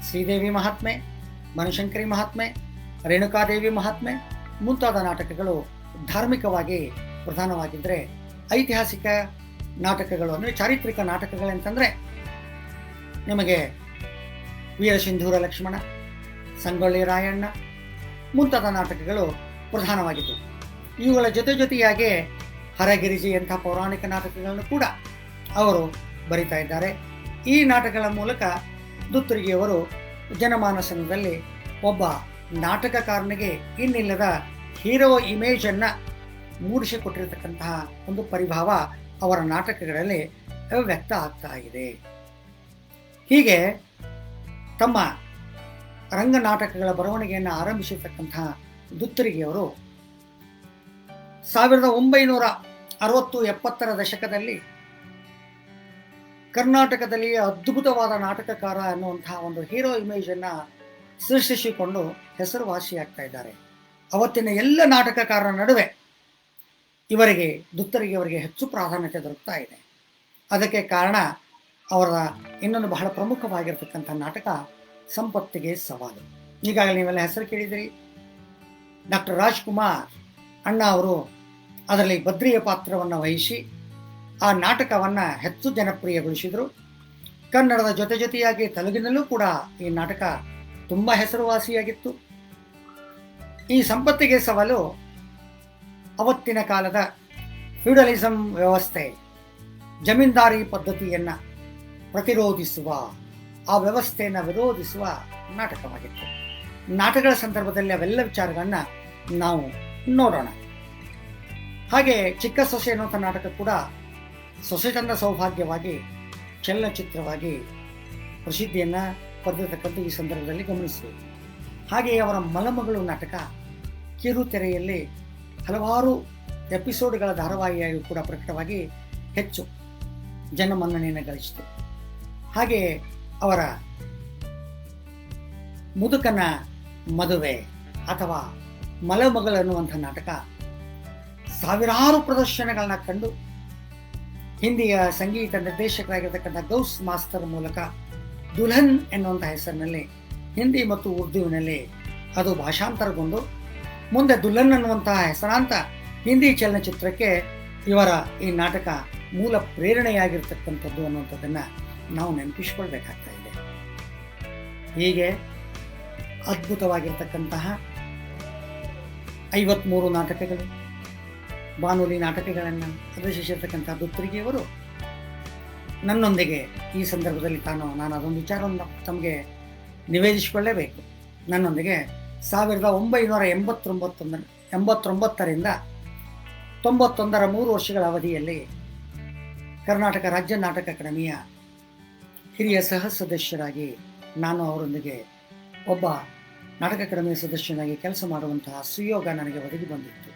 ಶ್ರೀದೇವಿ ಮಹಾತ್ಮೆ, ಬನಶಂಕರಿ ಮಹಾತ್ಮೆ, ರೇಣುಕಾದೇವಿ ಮಹಾತ್ಮೆ ಮುಂತಾದ ನಾಟಕಗಳು ಧಾರ್ಮಿಕವಾಗಿ ಪ್ರಧಾನವಾಗಿದ್ದರೆ, ಐತಿಹಾಸಿಕ ನಾಟಕಗಳು ಅಂದರೆ ಚಾರಿತ್ರಿಕ ನಾಟಕಗಳಂತಂದರೆ ನಿಮಗೆ ವೀರಸಿಂಧೂರ ಲಕ್ಷ್ಮಣ, ಸಂಗೊಳ್ಳಿ ರಾಯಣ್ಣ ಮುಂತಾದ ನಾಟಕಗಳು ಪ್ರಧಾನವಾಗಿದ್ದವು. ಇವುಗಳ ಜೊತೆಯಾಗಿ ಹರಗಿರಿಜಿ ಅಂಥ ಪೌರಾಣಿಕ ನಾಟಕಗಳನ್ನು ಕೂಡ ಅವರು ಬರಿತಾ ಇದ್ದಾರೆ. ಈ ನಾಟಕಗಳ ಮೂಲಕ ದುತ್ತರಿಗೆಯವರು ಜನಮಾನಸದಲ್ಲಿ ಒಬ್ಬ ನಾಟಕಕಾರನಿಗೆ ಇನ್ನಿಲ್ಲದ ಹೀರೋ ಇಮೇಜನ್ನು ಮೂಡಿಸಿಕೊಟ್ಟಿರತಕ್ಕಂತಹ ಒಂದು ಪರಿಭಾವ ಅವರ ನಾಟಕಗಳಲ್ಲಿ ವ್ಯಕ್ತ ಆಗ್ತಾ ಇದೆ. ಹೀಗೆ ತಮ್ಮ ರಂಗನಾಟಕಗಳ ಬರವಣಿಗೆಯನ್ನು ಆರಂಭಿಸಿರ್ತಕ್ಕಂತಹ ದುತ್ತರಿಗೆಯವರು 1960-70 ದಶಕದಲ್ಲಿ ಕರ್ನಾಟಕದಲ್ಲಿ ಅದ್ಭುತವಾದ ನಾಟಕಕಾರ ಅನ್ನುವಂತಹ ಒಂದು ಹೀರೋ ಇಮೇಜನ್ನು ಸೃಷ್ಟಿಸಿಕೊಂಡು ಹೆಸರುವಾಸಿಯಾಗ್ತಾ ಇದ್ದಾರೆ. ಅವತ್ತಿನ ಎಲ್ಲ ನಾಟಕಕಾರರ ನಡುವೆ ದುತ್ತರಿಗೆಯವರಿಗೆ ಹೆಚ್ಚು ಪ್ರಾಧಾನ್ಯತೆ ದೊರಕ್ತಾ ಇದೆ. ಅದಕ್ಕೆ ಕಾರಣ ಅವರ ಇನ್ನೊಂದು ಬಹಳ ಪ್ರಮುಖವಾಗಿರ್ತಕ್ಕಂಥ ನಾಟಕ ಸಂಪತ್ತಿಗೆ ಸವಾಲು. ಈಗಾಗಲೇ ನೀವೆಲ್ಲ ಹೆಸರು ಕೇಳಿದಿರಿ. ಡಾಕ್ಟರ್ ರಾಜ್ಕುಮಾರ್ ಅಣ್ಣ ಅವರು ಅದರಲ್ಲಿ ಬದ್ರಿಯ ಪಾತ್ರವನ್ನು ವಹಿಸಿ ಆ ನಾಟಕವನ್ನು ಹೆಚ್ಚು ಜನಪ್ರಿಯಗೊಳಿಸಿದರು. ಕನ್ನಡದ ಜೊತೆಯಾಗಿ ತೆಲುಗಿನಲ್ಲೂ ಕೂಡ ಈ ನಾಟಕ ತುಂಬ ಹೆಸರುವಾಸಿಯಾಗಿತ್ತು. ಈ ಸಂಪತ್ತಿಗೆ ಸವಾಲು ಅವತ್ತಿನ ಕಾಲದ ಫ್ಯೂಡಲಿಸಂ ವ್ಯವಸ್ಥೆ, ಜಮೀನ್ದಾರಿ ಪದ್ಧತಿಯನ್ನು ಪ್ರತಿರೋಧಿಸುವ, ಆ ವ್ಯವಸ್ಥೆಯನ್ನು ವಿರೋಧಿಸುವ ನಾಟಕವಾಗಿತ್ತು. ನಾಟಕಗಳ ಸಂದರ್ಭದಲ್ಲಿ ಅವೆಲ್ಲ ವಿಚಾರಗಳನ್ನ ನಾವು ನೋಡೋಣ. ಹಾಗೆ ಚಿಕ್ಕ ಸೊಸೆ ಅನ್ನುವಂಥ ನಾಟಕ ಕೂಡ ಸೊಸೆ ತಂದ ಸೌಭಾಗ್ಯವಾಗಿ ಚಲನಚಿತ್ರವಾಗಿ ಪ್ರಸಿದ್ಧಿಯನ್ನು ಪಡೆದಿರತಕ್ಕಂಥ ಈ ಸಂದರ್ಭದಲ್ಲಿ ಗಮನಿಸಬೇಕು. ಹಾಗೆಯೇ ಅವರ ಮಲಮಗಳು ನಾಟಕ ಕಿರುತೆರೆಯಲ್ಲಿ ಹಲವಾರು ಎಪಿಸೋಡ್ಗಳ ಧಾರಾವಾಹಿಯಾಗಿ ಕೂಡ ಪ್ರಕಟವಾಗಿ ಹೆಚ್ಚು ಜನಮನ್ನಣೆಯನ್ನು ಗಳಿಸಿತು. ಹಾಗೆಯೇ ಅವರ ಮುದುಕನ ಮದುವೆ ಅಥವಾ ಮಲಮಗಳು ಅನ್ನುವಂಥ ನಾಟಕ ಸಾವಿರಾರು ಪ್ರದರ್ಶನಗಳನ್ನ ಕಂಡು ಹಿಂದಿಯ ಸಂಗೀತ ನಿರ್ದೇಶಕರಾಗಿರ್ತಕ್ಕಂಥ ಗೌಸ್ ಮಾಸ್ತರ್ ಮೂಲಕ ದುಲ್ಹನ್ ಎನ್ನುವಂಥ ಹೆಸರಿನಲ್ಲಿ ಹಿಂದಿ ಮತ್ತು ಉರ್ದುವಿನಲ್ಲಿ ಅದು ಭಾಷಾಂತರಗೊಂಡು ಮುಂದೆ ದುಲ್ಹನ್ ಅನ್ನುವಂತಹ ಹೆಸರಾಂತ ಹಿಂದಿ ಚಲನಚಿತ್ರಕ್ಕೆ ಇವರ ಈ ನಾಟಕ ಮೂಲ ಪ್ರೇರಣೆಯಾಗಿರ್ತಕ್ಕಂಥದ್ದು ಅನ್ನುವಂಥದ್ದನ್ನು ನಾವು ನೆನಪಿಸಿಕೊಳ್ಬೇಕಾಗ್ತಾ ಇದೆ. ಹೀಗೆ ಅದ್ಭುತವಾಗಿರ್ತಕ್ಕಂತಹ 53 ನಾಟಕಗಳು, ಬಾನುಲಿ ನಾಟಕಗಳನ್ನು ಪ್ರದರ್ಶಿಸಿರ್ತಕ್ಕಂಥ ದುತ್ತರಿಗೆಯವರು ನನ್ನೊಂದಿಗೆ ಈ ಸಂದರ್ಭದಲ್ಲಿ ನಾನು ಅದೊಂದು ವಿಚಾರವನ್ನು ತಮಗೆ ನಿವೇದಿಸಿಕೊಳ್ಳಲೇಬೇಕು. ನನ್ನೊಂದಿಗೆ 1989ರಿಂದ 91 3 ವರ್ಷಗಳ ಅವಧಿಯಲ್ಲಿ ಕರ್ನಾಟಕ ರಾಜ್ಯ ನಾಟಕ ಅಕಾಡೆಮಿಯ ಹಿರಿಯ ಸಹ ಸದಸ್ಯರಾಗಿ ನಾನು ಅವರೊಂದಿಗೆ ಒಬ್ಬ ನಾಟಕ ಅಕಾಡೆಮಿಯ ಸದಸ್ಯನಾಗಿ ಕೆಲಸ ಮಾಡುವಂತಹ ಸುಯೋಗ ನನಗೆ ಒದಗಿ ಬಂದಿತ್ತು.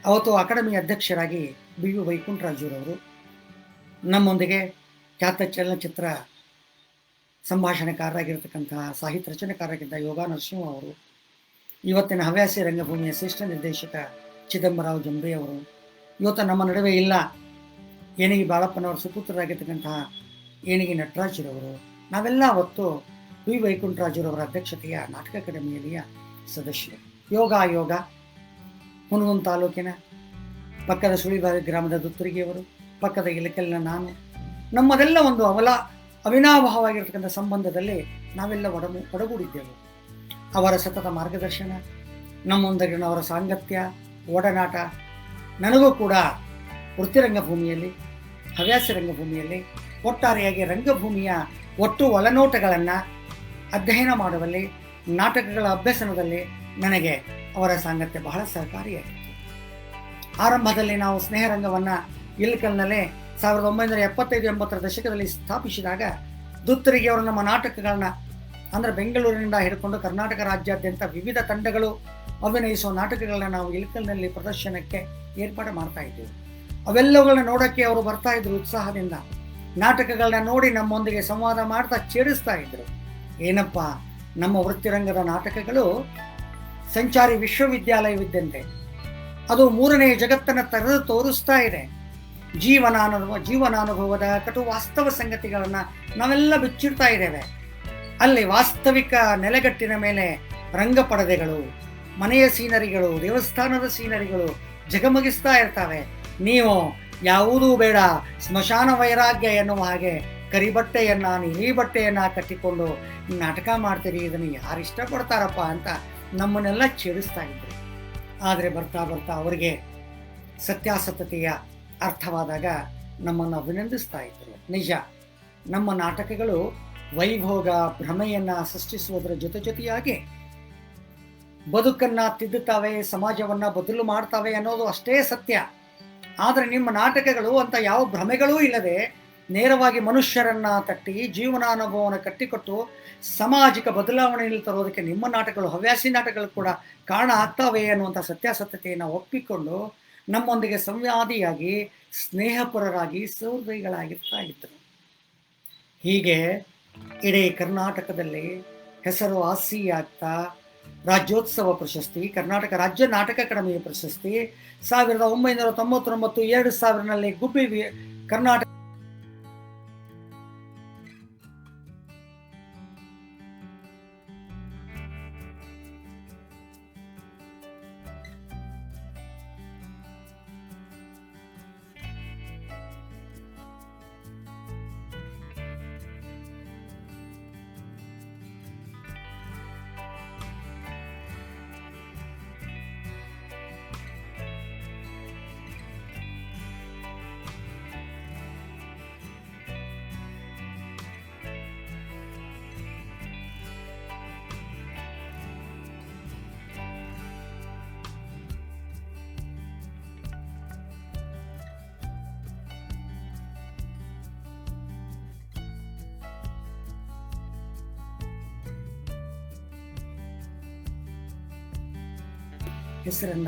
ಅವತ್ತು ಅಕಾಡೆಮಿಯ ಅಧ್ಯಕ್ಷರಾಗಿ ಬಿ ಯು ವೈಕುಂಠರಾಜುರವರು, ನಮ್ಮೊಂದಿಗೆ ಖ್ಯಾತ ಚಲನಚಿತ್ರ ಸಂಭಾಷಣೆಕಾರರಾಗಿರ್ತಕ್ಕಂತಹ ಸಾಹಿತ್ಯ ರಚನೆಕಾರರಾಗಿದ್ದ ಯೋಗ ನರಸಿಂಹ ಅವರು, ಇವತ್ತಿನ ಹವ್ಯಾಸಿ ರಂಗಭೂಮಿಯ ಶ್ರೇಷ್ಠ ನಿರ್ದೇಶಕ ಚಿದಂಬರಾವ್ ಜಂಬೆ ಅವರು, ಇವತ್ತು ನಮ್ಮ ನಡುವೆ ಇಲ್ಲ ಏಣಿಗೆ ಬಾಳಪ್ಪನವರ ಸುಪುತ್ರರಾಗಿರ್ತಕ್ಕಂತಹ ಏಣಿಗೆ ನಟರಾಜರವರು, ನಾವೆಲ್ಲ ಅವತ್ತು ವಿ ವೈಕುಂಠರಾಜುರವರ ಅಧ್ಯಕ್ಷತೆಯ ನಾಟಕ ಅಕಾಡೆಮಿಯಲ್ಲಿಯ ಸದಸ್ಯರು. ಯೋಗ ಹುನಗುಂದ ತಾಲೂಕಿನ ಪಕ್ಕದ ಸುಳಿಬಾರಿ ಗ್ರಾಮದ ದುತ್ತರಿಗೆಯವರು, ಪಕ್ಕದ ಇಲಕಲ್ಲಿನ ನಾನು, ನಮ್ಮದೆಲ್ಲ ಒಂದು ಅವಿನಾಭಾವವಾಗಿರ್ತಕ್ಕಂಥ ಸಂಬಂಧದಲ್ಲಿ ನಾವೆಲ್ಲ ಒಡಗೂಡಿದ್ದೆವು. ಅವರ ಸತತ ಮಾರ್ಗದರ್ಶನ, ನಮ್ಮೊಂದಿಗಿನ ಅವರ ಸಾಂಗತ್ಯ, ಒಡನಾಟ ನನಗೂ ಕೂಡ ವೃತ್ತಿರಂಗಭೂಮಿಯಲ್ಲಿ, ಹವ್ಯಾಸ ರಂಗಭೂಮಿಯಲ್ಲಿ, ಒಟ್ಟಾರೆಯಾಗಿ ರಂಗಭೂಮಿಯ ಒಟ್ಟು ಒಳನೋಟಗಳನ್ನು ಅಧ್ಯಯನ ಮಾಡುವಲ್ಲಿ, ನಾಟಕಗಳ ಅಭ್ಯಸನದಲ್ಲಿ ನನಗೆ ಅವರ ಸಾಂಗತ್ಯ ಬಹಳ ಸಹಕಾರಿಯಾಗಿತ್ತು. ಆರಂಭದಲ್ಲಿ ನಾವು ಸ್ನೇಹರಂಗವನ್ನು ಇಲ್ಕಲ್ನಲ್ಲೇ 1975-80 ದಶಕದಲ್ಲಿ ಸ್ಥಾಪಿಸಿದಾಗ ದುತ್ತರಿಗೆಯವರು ನಮ್ಮ ನಾಟಕಗಳನ್ನ ಅಂದರೆ ಬೆಂಗಳೂರಿನಿಂದ ಹಿಡ್ಕೊಂಡು ಕರ್ನಾಟಕ ರಾಜ್ಯಾದ್ಯಂತ ವಿವಿಧ ತಂಡಗಳು ಅಭಿನಯಿಸುವ ನಾಟಕಗಳನ್ನ ನಾವು ಇಲ್ಕಲ್ನಲ್ಲಿ ಪ್ರದರ್ಶನಕ್ಕೆ ಏರ್ಪಾಡು ಮಾಡ್ತಾ ಇದ್ದೆವು. ಅವೆಲ್ಲವುಗಳನ್ನ ನೋಡೋಕ್ಕೆ ಅವರು ಬರ್ತಾ ಇದ್ರು ಉತ್ಸಾಹದಿಂದ. ನಾಟಕಗಳನ್ನ ನೋಡಿ ನಮ್ಮೊಂದಿಗೆ ಸಂವಾದ ಮಾಡ್ತಾ ಛೇಡಿಸ್ತಾ ಇದ್ರು. ಏನಪ್ಪ, ನಮ್ಮ ವೃತ್ತಿರಂಗದ ನಾಟಕಗಳು ಸಂಚಾರಿ ವಿಶ್ವವಿದ್ಯಾಲಯವಿದ್ದಂತೆ. ಅದು ಮೂರನೇ ಜಗತ್ತನ್ನು ತೆರೆದು ತೋರಿಸ್ತಾ ಇದೆ. ಜೀವನಾನುಭವದ ಕಟು ವಾಸ್ತವ ಸಂಗತಿಗಳನ್ನು ನಾವೆಲ್ಲ ಬಿಚ್ಚಿಡ್ತಾ ಇದ್ದೇವೆ. ಅಲ್ಲಿ ವಾಸ್ತವಿಕ ನೆಲೆಗಟ್ಟಿನ ಮೇಲೆ ರಂಗಪರದೆಗಳು, ಮನೆಯ ಸೀನರಿಗಳು, ದೇವಸ್ಥಾನದ ಸೀನರಿಗಳು ಜಗಮಗಿಸ್ತಾ ಇರ್ತವೆ. ನೀವು ಯಾವುದೂ ಬೇಡ, ಸ್ಮಶಾನ ವೈರಾಗ್ಯ ಎನ್ನುವ ಹಾಗೆ ಕರಿಬಟ್ಟೆಯನ್ನ ನೀಲಿ ಬಟ್ಟೆಯನ್ನ ಕಟ್ಟಿಕೊಂಡು ನಾಟಕ ಮಾಡ್ತೀರಿ, ಇದನ್ನು ಯಾರು ಇಷ್ಟಪಡ್ತಾರಪ್ಪ ಅಂತ ನಮ್ಮನ್ನೆಲ್ಲ ಛೇಡಿಸ್ತಾ ಇದ್ರು. ಆದರೆ ಬರ್ತಾ ಬರ್ತಾ ಅವರಿಗೆ ಸತ್ಯಾಸತ್ಯತೆಯ ಅರ್ಥವಾದಾಗ ನಮ್ಮನ್ನು ಅಭಿನಂದಿಸ್ತಾ ಇದ್ರು. ನಿಜ, ನಮ್ಮ ನಾಟಕಗಳು ವೈಭೋಗ ಭ್ರಮೆಯನ್ನ ಸೃಷ್ಟಿಸುವುದರ ಜೊತೆಯಾಗಿ ಬದುಕನ್ನ ತಿದ್ದುತ್ತವೆ, ಸಮಾಜವನ್ನ ಬದಲು ಮಾಡ್ತವೆ ಅನ್ನೋದು ಅಷ್ಟೇ ಸತ್ಯ. ಆದರೆ ನಿಮ್ಮ ನಾಟಕಗಳು ಅಂತ ಯಾವ ಭ್ರಮೆಗಳೂ ಇಲ್ಲದೆ ನೇರವಾಗಿ ಮನುಷ್ಯರನ್ನ ತಟ್ಟಿ ಜೀವನಾನುಭವವನ್ನು ಕಟ್ಟಿಕೊಟ್ಟು ಸಾಮಾಜಿಕ ಬದಲಾವಣೆಯಲ್ಲಿ ತರೋದಕ್ಕೆ ನಿಮ್ಮ ನಾಟಕಗಳು, ಹವ್ಯಾಸಿ ನಾಟಕಗಳು ಕೂಡ ಕಾರಣ ಆಗ್ತವೆ ಅನ್ನುವಂಥ ಸತ್ಯಾಸತ್ಯತೆಯನ್ನು ಒಪ್ಪಿಕೊಂಡು ನಮ್ಮೊಂದಿಗೆ ಸಂವಾದಿಯಾಗಿ ಸ್ನೇಹಪರರಾಗಿ ಸಹೃದಯಿಗಳಾಗಿರ್ತಾ ಇದ್ದರು. ಹೀಗೆ ಇಡೀ ಕರ್ನಾಟಕದಲ್ಲಿ ಹೆಸರು ಆಸಿಯಾಗ್ತಾ ರಾಜ್ಯೋತ್ಸವ ಪ್ರಶಸ್ತಿ, ಕರ್ನಾಟಕ ರಾಜ್ಯ ನಾಟಕ ಅಕಾಡೆಮಿ ಪ್ರಶಸ್ತಿ 1999 2000ನಲ್ಲಿ ಗುಬ್ಬಿ ಕರ್ನಾಟಕ ಹೆಸರನ್ನ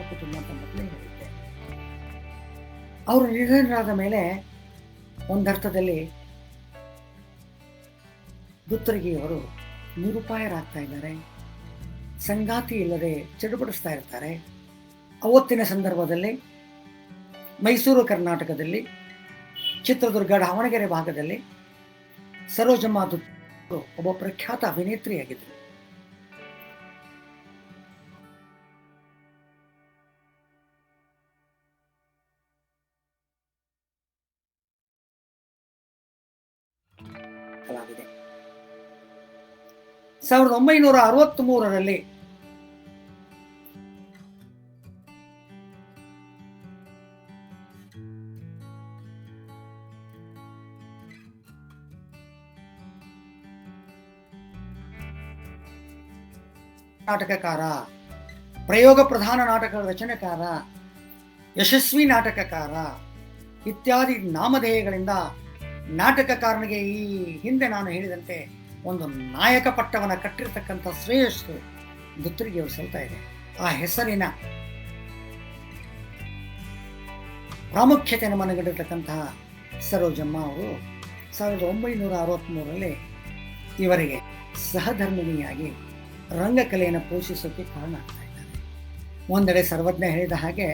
ಕುಟುಂಬ ಅಂತ ಮೊದಲೇ ಹೇಳಿದ್ದೆ. ಅವರು ನಿಧನರಾದ ಮೇಲೆ ಒಂದರ್ಥದಲ್ಲಿ ದುತ್ತರಿಗೆಯವರು ನಿರುಪಾಯರಾಗ್ತಾ ಇದ್ದಾರೆ, ಸಂಗಾತಿ ಇಲ್ಲದೆ ಚಡುಪಡಿಸ್ತಾ ಇರ್ತಾರೆ. ಅವತ್ತಿನ ಸಂದರ್ಭದಲ್ಲಿ ಮೈಸೂರು ಕರ್ನಾಟಕದಲ್ಲಿ ಚಿತ್ರದುರ್ಗ ದಾವಣಗೆರೆ ಭಾಗದಲ್ಲಿ ಸರೋಜಮ್ಮ ದುತ್ತರು ಒಬ್ಬ ಪ್ರಖ್ಯಾತ ಅಭಿನೇತ್ರಿಯಾಗಿದ್ದರು. ಕಲಾವಿದೆ 1963ರಲ್ಲಿ ನಾಟಕಕಾರ, ಪ್ರಯೋಗ ಪ್ರಧಾನ ನಾಟಕಗಳ ರಚನೆಕಾರ, ಯಶಸ್ವಿ ನಾಟಕಕಾರ ಇತ್ಯಾದಿ ನಾಮಧೇಯಗಳಿಂದ ನಾಟಕಕಾರನಿಗೆ ಈ ಹಿಂದೆ ನಾನು ಹೇಳಿದಂತೆ ಒಂದು ನಾಯಕ ಪಟ್ಟವನ್ನು ಕಟ್ಟಿರ್ತಕ್ಕಂಥ ಶ್ರೇಯಸ್ಸು ದುತ್ತರಿಗೆ ಅವರು ಸಲ್ತಾ ಇದೆ. ಆ ಹೆಸರಿನ ಪ್ರಾಮುಖ್ಯತೆಯನ್ನು ಮನಗಂಡಿರ್ತಕ್ಕಂತಹ ಸರೋಜಮ್ಮ ಅವರು 1963ರಲ್ಲಿ ಇವರಿಗೆ ಸಹಧರ್ಮಿಣಿಯಾಗಿ ರಂಗಕಲೆಯನ್ನು ಪೋಷಿಸೋಕೆ ಕಾರಣ ಆಗ್ತಾ ಇದ್ದಾರೆ. ಒಂದೆಡೆ ಸರ್ವಜ್ಞ ಹೇಳಿದ ಹಾಗೆ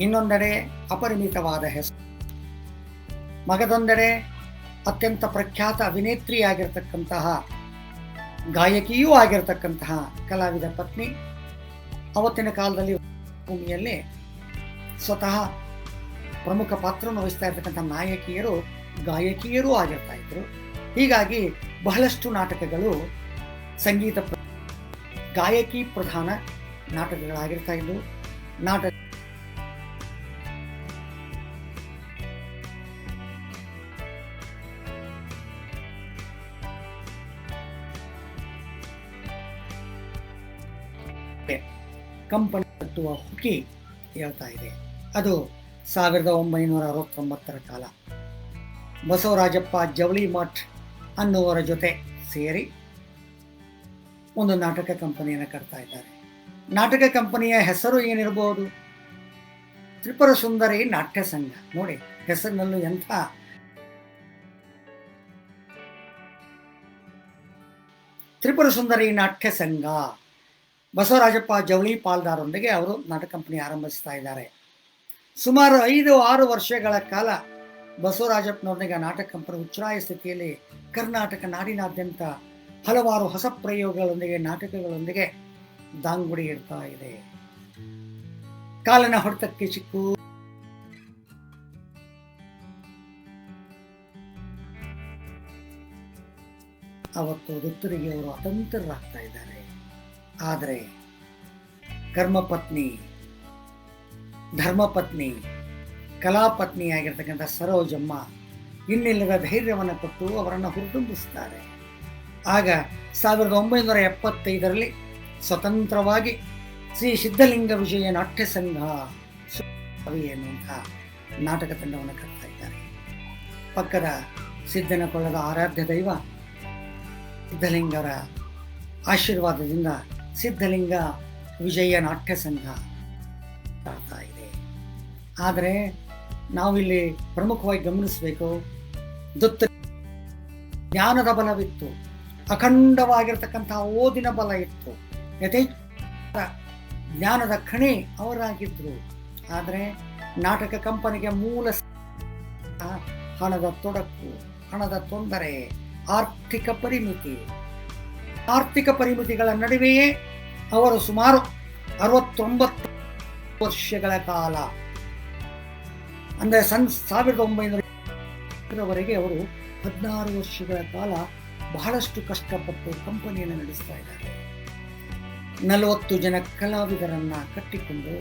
ಇನ್ನೊಂದೆಡೆ ಅಪರಿಮಿತವಾದ ಹೆಸರು, ಮಗದೊಂದೆಡೆ ಅತ್ಯಂತ ಪ್ರಖ್ಯಾತ ಅಭಿನೇತ್ರಿಯಾಗಿರ್ತಕ್ಕಂತಹ ಗಾಯಕಿಯೂ ಆಗಿರತಕ್ಕಂತಹ ಕಲಾವಿದ ಪತ್ನಿ. ಅವತ್ತಿನ ಕಾಲದಲ್ಲಿ ಭೂಮಿಯಲ್ಲಿ ಸ್ವತಃ ಪ್ರಮುಖ ಪಾತ್ರವನ್ನು ವಹಿಸ್ತಾ ಇರ್ತಕ್ಕಂಥ ನಾಯಕಿಯರು ಗಾಯಕಿಯರೂ ಆಗಿರ್ತಾ ಇದ್ರು. ಹೀಗಾಗಿ ಬಹಳಷ್ಟು ನಾಟಕಗಳು ಸಂಗೀತ ಗಾಯಕಿ ಪ್ರಧಾನ ನಾಟಕಗಳಾಗಿರ್ತಾ ಇದ್ವು. ನಾಟಕ ಕಂಪನಿ ಕಟ್ಟುವ ಹುಕಿ ಹೇಳ್ತಾ ಇದೆ. ಅದು 1969 ಕಾಲ. ಬಸವರಾಜಪ್ಪ ಜವಳಿ ಮಠ್ ಅನ್ನುವರ ಜೊತೆ ಸೇರಿ ಒಂದು ನಾಟಕ ಕಂಪನಿಯನ್ನು ಕಟ್ತಾ ಇದ್ದಾರೆ. ನಾಟಕ ಕಂಪನಿಯ ಹೆಸರು ಏನಿರಬಹುದು? ತ್ರಿಪುರ ಸುಂದರಿ ನಾಟ್ಯ ಸಂಘ. ನೋಡಿ, ಹೆಸರಿನಲ್ಲೂ ಎಂಥ ತ್ರಿಪುರ ಸುಂದರಿ ನಾಟ್ಯ ಸಂಘ. ಬಸವರಾಜಪ್ಪ ಜವಳಿ ಪಾಲ್ದಾರೊಂದಿಗೆ ಅವರು ನಾಟಕ ಕಂಪನಿ ಆರಂಭಿಸ್ತಾ ಇದ್ದಾರೆ. ಸುಮಾರು 5-6 ವರ್ಷಗಳ ಕಾಲ ಬಸವರಾಜಪ್ಪನವ್ರನಿಗೆ ನಾಟಕ ಕಂಪನಿ ಉಚ್ಛ್ರಾಯ ಸ್ಥಿತಿಯಲ್ಲಿ ಕರ್ನಾಟಕ ನಾಡಿನಾದ್ಯಂತ ಹಲವಾರು ಹೊಸ ಪ್ರಯೋಗಗಳೊಂದಿಗೆ ನಾಟಕಗಳೊಂದಿಗೆ ದಾಂಗುಡಿ ಇಡ್ತಾ ಇದೆ. ಕಾಲನ ಹೊಡೆತಕ್ಕೆ ಚಿಕ್ಕು ಅವತ್ತು ಋತುರಿಗೆ ಅವರು ಅತಂತ್ರರಾಗ್ತಾ ಇದ್ದಾರೆ. ಆದರೆ ಕರ್ಮಪತ್ನಿ, ಧರ್ಮಪತ್ನಿ, ಕಲಾಪತ್ನಿ ಆಗಿರ್ತಕ್ಕಂಥ ಸರೋಜಮ್ಮ ಇನ್ನಿಲ್ಲದ ಧೈರ್ಯವನ್ನು ಕೊಟ್ಟು ಅವರನ್ನು ಹುರಿದುಂಬಿಸ್ತಾರೆ. ಆಗ 1975ರಲ್ಲಿ ಸ್ವತಂತ್ರವಾಗಿ ಶ್ರೀ ಸಿದ್ಧಲಿಂಗ ವಿಜಯ ನಾಟ್ಯ ಸಂಘ ಎನ್ನುವಂಥ ನಾಟಕ ತಂಡವನ್ನು ಕಟ್ತಾ ಇದ್ದಾರೆ. ಪಕ್ಕದ ಸಿದ್ಧನ ಕೊಳ್ಳದ ಆರಾಧ್ಯ ದೈವ ಸಿದ್ಧಲಿಂಗರ ಆಶೀರ್ವಾದದಿಂದ ಸಿದ್ಧಲಿಂಗ ವಿಜಯ ನಾಟ್ಯ ಸಂಘ ಆಗ್ತಾ ಇದೆ. ಆದರೆ ನಾವಿಲ್ಲಿ ಪ್ರಮುಖವಾಗಿ ಗಮನಿಸಬೇಕು, ಜ್ಞಾನದ ಬಲವಿತ್ತು, ಅಖಂಡವಾಗಿರ್ತಕ್ಕಂತಹ ಓದಿನ ಬಲ ಇತ್ತು, ಯಥೇಚ್ಛ ಜ್ಞಾನದ ಖಣಿ ಅವರಾಗಿದ್ರು. ಆದರೆ ನಾಟಕ ಕಂಪನಿಗೆ ಮೂಲ ಹಣದ ತೊಡಕು, ಹಣದ ತೊಂದರೆ, ಆರ್ಥಿಕ ಪರಿಮಿತಿಗಳ ನಡುವೆಯೇ ಅವರು ಸುಮಾರು 69 ವರ್ಷಗಳ ಕಾಲ, ಅಂದರೆ 1900 ಅವರು 16 ವರ್ಷಗಳ ಕಾಲ ಬಹಳಷ್ಟು ಕಷ್ಟಪಟ್ಟು ಕಂಪನಿಯನ್ನು ನಡೆಸ್ತಾ ಇದ್ದಾರೆ. 40 ಜನ ಕಲಾವಿದರನ್ನ ಕಟ್ಟಿಕೊಂಡು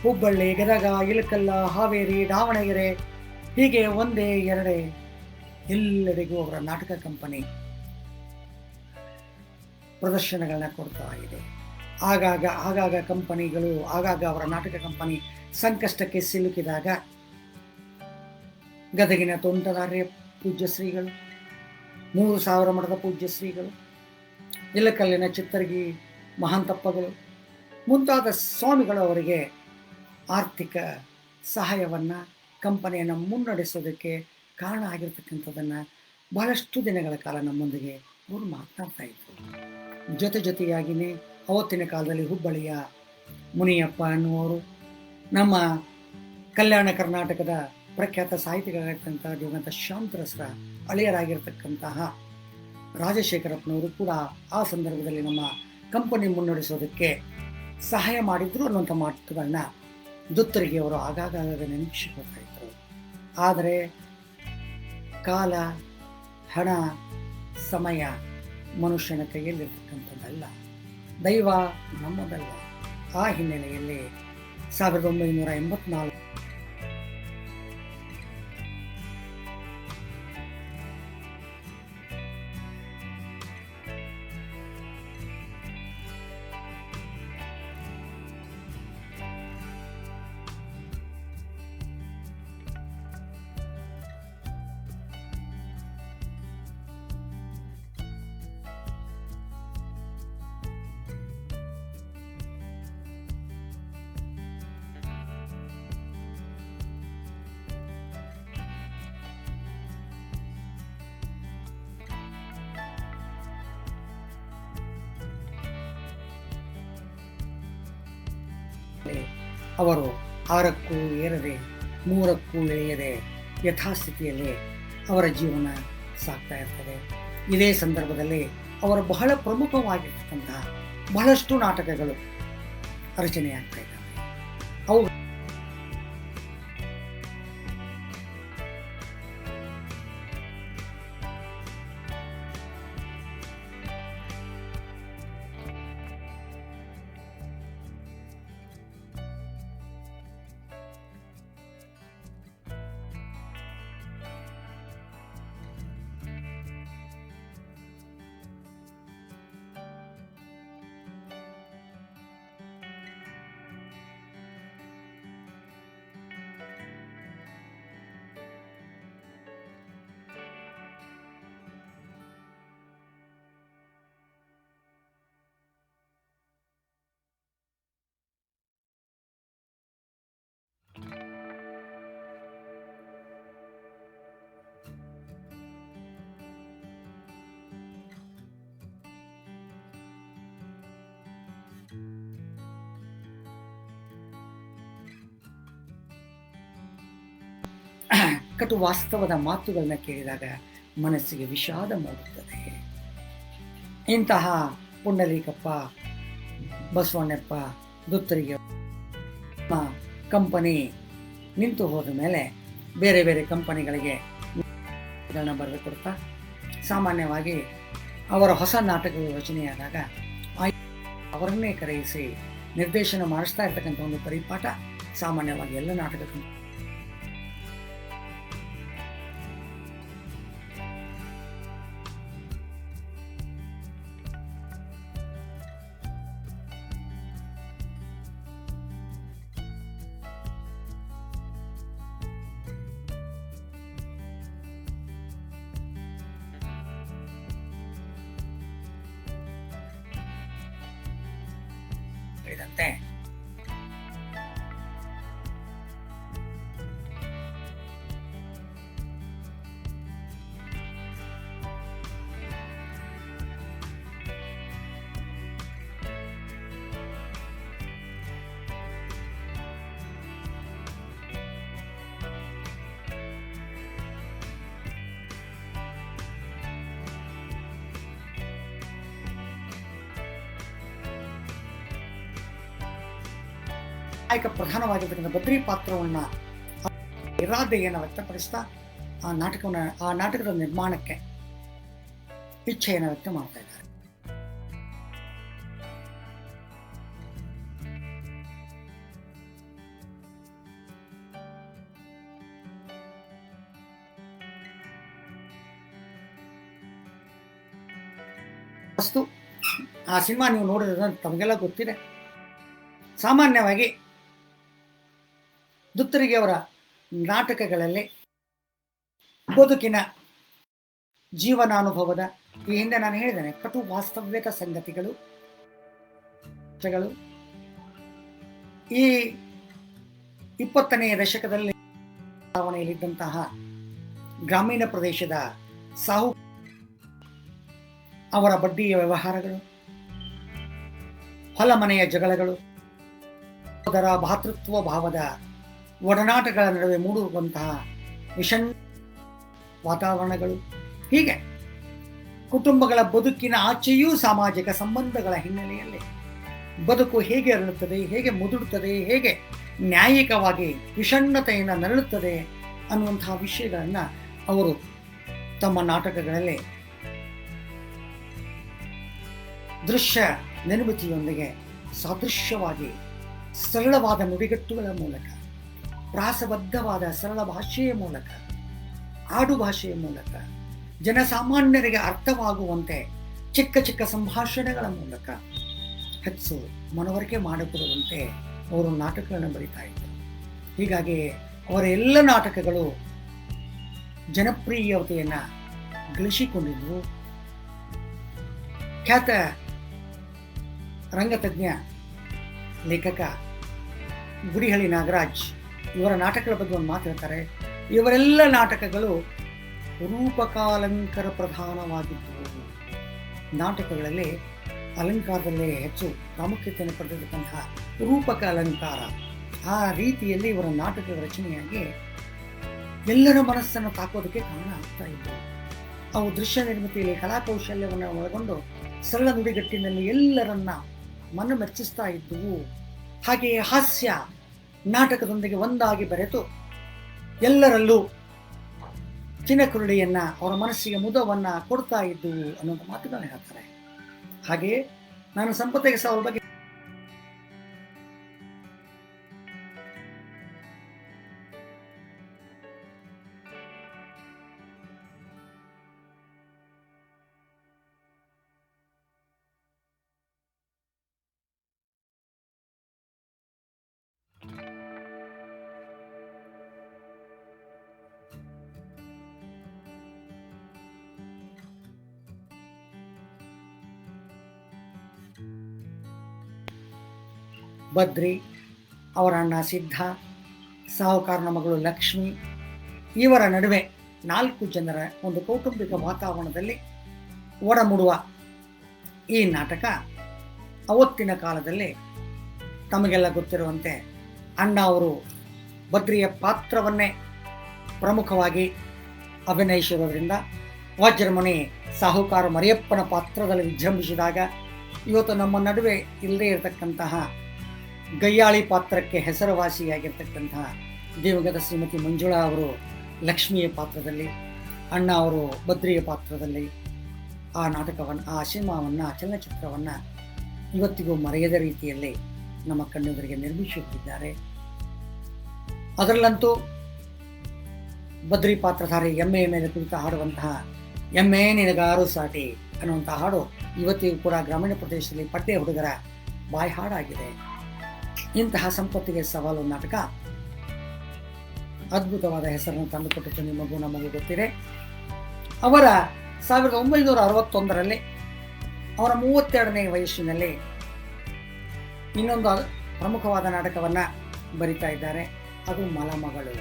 ಹುಬ್ಬಳ್ಳಿ, ಗದಗ, ಇಳಕಲ್ಲ, ಹಾವೇರಿ, ದಾವಣಗೆರೆ ಹೀಗೆ ಒಂದೇ ಎರಡೇ ಎಲ್ಲರಿಗೂ ಅವರ ನಾಟಕ ಕಂಪನಿ ಪ್ರದರ್ಶನಗಳನ್ನ ಕೊಡ್ತಾ ಇದೆ. ಆಗಾಗ ಕಂಪನಿಗಳು, ಆಗಾಗ ಅವರ ನಾಟಕ ಕಂಪನಿ ಸಂಕಷ್ಟಕ್ಕೆ ಸಿಲುಕಿದಾಗ ಗದಗಿನ ತೋಂಟದಾರ್ಯ ಪೂಜ್ಯ ಶ್ರೀಗಳು, 3000 ಮಠದ ಪೂಜ್ಯ ಶ್ರೀಗಳು, ಇಳಕಲ್ಲಿನ ಚಿತ್ತರ್ಗಿ ಮಹಾಂತಪ್ಪಗಳು ಮುಂತಾದ ಸ್ವಾಮಿಗಳು ಅವರಿಗೆ ಆರ್ಥಿಕ ಸಹಾಯವನ್ನು, ಕಂಪನಿಯನ್ನು ಮುನ್ನಡೆಸೋದಕ್ಕೆ ಕಾರಣ ಆಗಿರ್ತಕ್ಕಂಥದ್ದನ್ನು ಬಹಳಷ್ಟು ದಿನಗಳ ಕಾಲ ನಮ್ಮೊಂದಿಗೆ ಅವರು ಮಾತನಾಡ್ತಾ ಇದ್ರು. ಜೊತೆಯಾಗಿಯೇ ಅವತ್ತಿನ ಕಾಲದಲ್ಲಿ ಹುಬ್ಬಳ್ಳಿಯ ಮುನಿಯಪ್ಪ ಅನ್ನುವರು, ನಮ್ಮ ಕಲ್ಯಾಣ ಕರ್ನಾಟಕದ ಪ್ರಖ್ಯಾತ ಸಾಹಿತಿಗಳಾಗಿರ್ತಕ್ಕಂಥ ದಿವಂಗತ ಶಾಂತರಸರ ಅಳಿಯರಾಗಿರ್ತಕ್ಕಂತಹ ರಾಜಶೇಖರಪ್ಪನವರು ಕೂಡ ಆ ಸಂದರ್ಭದಲ್ಲಿ ನಮ್ಮ ಕಂಪನಿ ಮುನ್ನಡೆಸೋದಕ್ಕೆ ಸಹಾಯ ಮಾಡಿದ್ರು ಅನ್ನುವಂಥ ಮಾತುಗಳನ್ನ ದುತ್ತರಿಗೆ ಅವರು ಆಗಾಗ ನೆನಪಿಸಿಕೊಳ್ತಾ ಇದ್ರು. ಆದರೆ ಕಾಲ, ಹಣ, ಸಮಯ ಮನುಷ್ಯನ ಕೈಯಲ್ಲಿರ್ತಕ್ಕಂಥದ್ದಲ್ಲ, ದೈವ ನಮ್ಮದಲ್ಲ. ಆ ಹಿನ್ನೆಲೆಯಲ್ಲಿ 1984 ಅವರು 6ಕ್ಕೂ ಏರದೆ 3ಕ್ಕೂ ಇಳಿಯದೆ ಯಥಾಸ್ಥಿತಿಯಲ್ಲಿ ಅವರ ಜೀವನ ಸಾಗ್ತಾ ಇರ್ತದೆ. ಇದೇ ಸಂದರ್ಭದಲ್ಲಿ ಅವರು ಬಹಳ ಪ್ರಮುಖವಾಗಿರ್ತಕ್ಕಂತಹ ಬಹಳಷ್ಟು ನಾಟಕಗಳು ರಚನೆಯಾಗ್ತಾ ಇದ್ದಾವೆ. ಅವು ಕಟು ವಾಸ್ತವದ ಮಾತುಗಳನ್ನ ಕೇಳಿದಾಗ ಮನಸ್ಸಿಗೆ ವಿಷಾದ ಮೂಡುತ್ತದೆ. ಇಂತಹ ಪುಂಡಲೀಕಪ್ಪ, ಬಸವಣ್ಣಪ್ಪ ದುತ್ತರಿಗೆ ಕಂಪನಿ ನಿಂತು ಹೋದ ಮೇಲೆ ಬೇರೆ ಬೇರೆ ಕಂಪನಿಗಳಿಗೆ ಬರೆದು ಕೊಡ್ತಾ, ಸಾಮಾನ್ಯವಾಗಿ ಅವರ ಹೊಸ ನಾಟಕಗಳು ರಚನೆಯಾದಾಗ ಅವರನ್ನೇ ಕರೆಯಿಸಿ ನಿರ್ದೇಶನ ಮಾಡಿಸ್ತಾ ಇರ್ತಕ್ಕಂಥ ಒಂದು ಪರಿಪಾಠ ಸಾಮಾನ್ಯವಾಗಿ ಎಲ್ಲ ನಾಟಕಕ್ಕೂ ಹೇಳಿದಂತೆ ನಾಯಕ ಪ್ರಧಾನವಾಗಿರ್ತಕ್ಕಂಥ ಬದ್ರಿ ಪಾತ್ರವನ್ನ ಇರಾದೆಯನ್ನು ವ್ಯಕ್ತಪಡಿಸ್ತಾ ಆ ನಾಟಕದ ನಿರ್ಮಾಣಕ್ಕೆ ಇಚ್ಛೆಯನ್ನು ವ್ಯಕ್ತ ಮಾಡ್ತಾ ಇದ್ದಾರೆ. ವಸ್ತು ಆ ಸಿನಿಮಾ ನೀವು ನೋಡಿದ್ರೆ ತಮಗೆಲ್ಲ ಗೊತ್ತಿದೆ. ಸಾಮಾನ್ಯವಾಗಿ ದುತ್ತರಿಗೆ ಅವರ ನಾಟಕಗಳಲ್ಲಿ ಬದುಕಿನ ಜೀವನಾನುಭವದ ಈ ಹಿಂದೆ ನಾನು ಹೇಳಿದ್ದೇನೆ ಕಟು ವಾಸ್ತವ್ಯದ ಸಂಗತಿಗಳು ಈ 20ನೇ ದಶಕದಲ್ಲಿ ಬದಲಾವಣೆಯಲ್ಲಿದ್ದಂತಹ ಗ್ರಾಮೀಣ ಪ್ರದೇಶದ ಸಾಹು ಅವರ ಬಡ್ಡಿಯ ವ್ಯವಹಾರಗಳು, ಹೊಲಮನೆಯ ಜಗಳಗಳು, ಅದರ ಭಾತೃತ್ವ ಭಾವದ ಒಡನಾಟಗಳ ನಡುವೆ ಮೂಡುವಂತಹ ವಿಷಣ್ಣ ವಾತಾವರಣಗಳು, ಹೀಗೆ ಕುಟುಂಬಗಳ ಬದುಕಿನ ಆಚೆಯೂ ಸಾಮಾಜಿಕ ಸಂಬಂಧಗಳ ಹಿನ್ನೆಲೆಯಲ್ಲಿ ಬದುಕು ಹೇಗೆ ಅರಳುತ್ತದೆ, ಹೇಗೆ ಮುದುಡುತ್ತದೆ, ಹೇಗೆ ನ್ಯಾಯಿಕವಾಗಿ ವಿಷಣ್ಣತೆಯಿಂದ ನರಳುತ್ತದೆ ಅನ್ನುವಂತಹ ವಿಷಯಗಳನ್ನು ಅವರು ತಮ್ಮ ನಾಟಕಗಳಲ್ಲಿ ದೃಶ್ಯ ನಿರ್ಮಿತಿಯೊಂದಿಗೆ ಸಾದೃಶ್ಯವಾಗಿ ಸರಳವಾದ ನುಡಿಗಟ್ಟುಗಳ ಮೂಲಕ, ಪ್ರಾಸಬದ್ಧವಾದ ಸರಳ ಭಾಷೆಯ ಮೂಲಕ, ಆಡು ಭಾಷೆಯ ಮೂಲಕ, ಜನಸಾಮಾನ್ಯರಿಗೆ ಅರ್ಥವಾಗುವಂತೆ ಚಿಕ್ಕ ಚಿಕ್ಕ ಸಂಭಾಷಣೆಗಳ ಮೂಲಕ ಹೆಚ್ಚು ಮನವರಿಕೆ ಮಾಡಿಕೊಡುವಂತೆ ಅವರು ನಾಟಕಗಳನ್ನು ಬರೀತಾ ಇದ್ದರು. ಹೀಗಾಗಿ ಅವರ ಎಲ್ಲ ನಾಟಕಗಳು ಜನಪ್ರಿಯತೆಯನ್ನು ಗಳಿಸಿಕೊಂಡಿದ್ವು. ಖ್ಯಾತ ರಂಗತಜ್ಞ ಲೇಖಕ ಗುಡಿಹಳ್ಳಿ ನಾಗರಾಜ್ ಇವರ ನಾಟಕಗಳ ಬಗ್ಗೆ ಒಂದು ಮಾತು ಹೇಳ್ತಾರೆ. ಇವರೆಲ್ಲ ನಾಟಕಗಳು ರೂಪಕಾಲಂಕಾರ ಪ್ರಧಾನವಾಗಿದ್ದವು. ನಾಟಕಗಳಲ್ಲಿ ಅಲಂಕಾರದಲ್ಲೇ ಹೆಚ್ಚು ಪ್ರಾಮುಖ್ಯತೆಯನ್ನು ಪಡೆದಿರತಕ್ಕಂತಹ ರೂಪಕ ಅಲಂಕಾರ, ಆ ರೀತಿಯಲ್ಲಿ ಇವರ ನಾಟಕದ ರಚನೆಯಾಗಿ ಎಲ್ಲರ ಮನಸ್ಸನ್ನು ತಾಕೋದಕ್ಕೆ ಕಾರಣ ಆಗ್ತಾ ಇದ್ದವು. ಅವು ದೃಶ್ಯ ನಿರ್ಮಿತಿಯಲ್ಲಿ ಕಲಾಕೌಶಲ್ಯವನ್ನು ಒಳಗೊಂಡು ಸರಳ ನುಡಿಗಟ್ಟಿನಲ್ಲಿ ಎಲ್ಲರನ್ನ ಮನ ಮೆಚ್ಚಿಸ್ತಾ ಇದ್ದುವು. ಹಾಗೆಯೇ ಹಾಸ್ಯ ನಾಟಕದೊಂದಿಗೆ ಒಂದಾಗಿ ಬೆರೆತು ಎಲ್ಲರಲ್ಲೂ ಚಿನಕುರುಳಿಯನ್ನ ಅವರ ಮನಸ್ಸಿಗೆ ಮುದವನ್ನ ಕೊಡ್ತಾ ಇದ್ದುವು ಅನ್ನೋ ಮಾತುಗಳನ್ನ ಹೇಳ್ತಾರೆ. ಹಾಗೆಯೇ ನಾನು ಸಂಪತ್ತಿಗೆ ಅವರ ಬಗ್ಗೆ ಬದ್ರಿ, ಅವರ ಅಣ್ಣ ಸಿದ್ಧ, ಸಾಹುಕಾರನ ಮಗಳು ಲಕ್ಷ್ಮಿ, ಇವರ ನಡುವೆ 4 ಜನರ ಒಂದು ಕೌಟುಂಬಿಕ ವಾತಾವರಣದಲ್ಲಿ ಒಡಮೂಡುವ ಈ ನಾಟಕ ಅವತ್ತಿನ ಕಾಲದಲ್ಲಿ ತಮಗೆಲ್ಲ ಗೊತ್ತಿರುವಂತೆ ಅಣ್ಣ ಅವರು ಬದ್ರಿಯ ಪಾತ್ರವನ್ನೇ ಪ್ರಮುಖವಾಗಿ ಅಭಿನಯಿಸಿರೋದ್ರಿಂದ ವಜ್ರಮುನಿ ಸಾಹುಕಾರ ಮರಿಯಪ್ಪನ ಪಾತ್ರದಲ್ಲಿ ವಿಜೃಂಭಿಸಿದಾಗ ಇವತ್ತು ನಮ್ಮ ನಡುವೆ ಇಲ್ಲದೇ ಇರತಕ್ಕಂತಹ ಗಯ್ಯಾಳಿ ಪಾತ್ರಕ್ಕೆ ಹೆಸರುವಾಸಿಯಾಗಿರ್ತಕ್ಕಂತಹ ದಿವಂಗತ ಶ್ರೀಮತಿ ಮಂಜುಳಾ ಅವರು ಲಕ್ಷ್ಮಿಯ ಪಾತ್ರದಲ್ಲಿ, ಅಣ್ಣ ಅವರು ಬದ್ರಿಯ ಪಾತ್ರದಲ್ಲಿ ಆ ನಾಟಕವನ್ನು, ಆ ಸಿನಿಮಾವನ್ನು, ಚಲನಚಿತ್ರವನ್ನು ಇವತ್ತಿಗೂ ಮರೆಯದ ರೀತಿಯಲ್ಲಿ ನಮ್ಮ ಕಣ್ಣೆದುರಿಗೆ ನಿರ್ಮಿಸುತ್ತಿದ್ದಾರೆ. ಅದರಲ್ಲಂತೂ ಬದ್ರಿ ಪಾತ್ರಧಾರಿ ಎಮ್ಮೆಯ ಮೇಲೆ ಕುರಿತು ಹಾಡುವಂತಹ ಎಮ್ಮೆ ನಿನಗಾರು ಸಾಟಿ ಅನ್ನುವಂತಹ ಹಾಡು ಇವತ್ತಿಗೂ ಕೂಡ ಗ್ರಾಮೀಣ ಪ್ರದೇಶದಲ್ಲಿ ಪಟ್ಟೆ ಹುಡುಗರ ಬಾಯಿ ಹಾಡಾಗಿದೆ. ಇಂತಹ ಸಂಪತ್ತಿಗೆ ಸವಾಲು ನಾಟಕ ಅದ್ಭುತವಾದ ಹೆಸರನ್ನು ತಂದುಕೊಟ್ಟಿತ್ತು. ನಿಮಗೂ ನಮಗೂ ಗೊತ್ತಿದೆ. ಅವರ 1961ರಲ್ಲಿ ಅವರ 32ನೇ ವಯಸ್ಸಿನಲ್ಲಿ ಇನ್ನೊಂದು ಪ್ರಮುಖವಾದ ನಾಟಕವನ್ನು ಬರಿತಾ ಇದ್ದಾರೆ. ಅದು ಮಲಮಗಳು,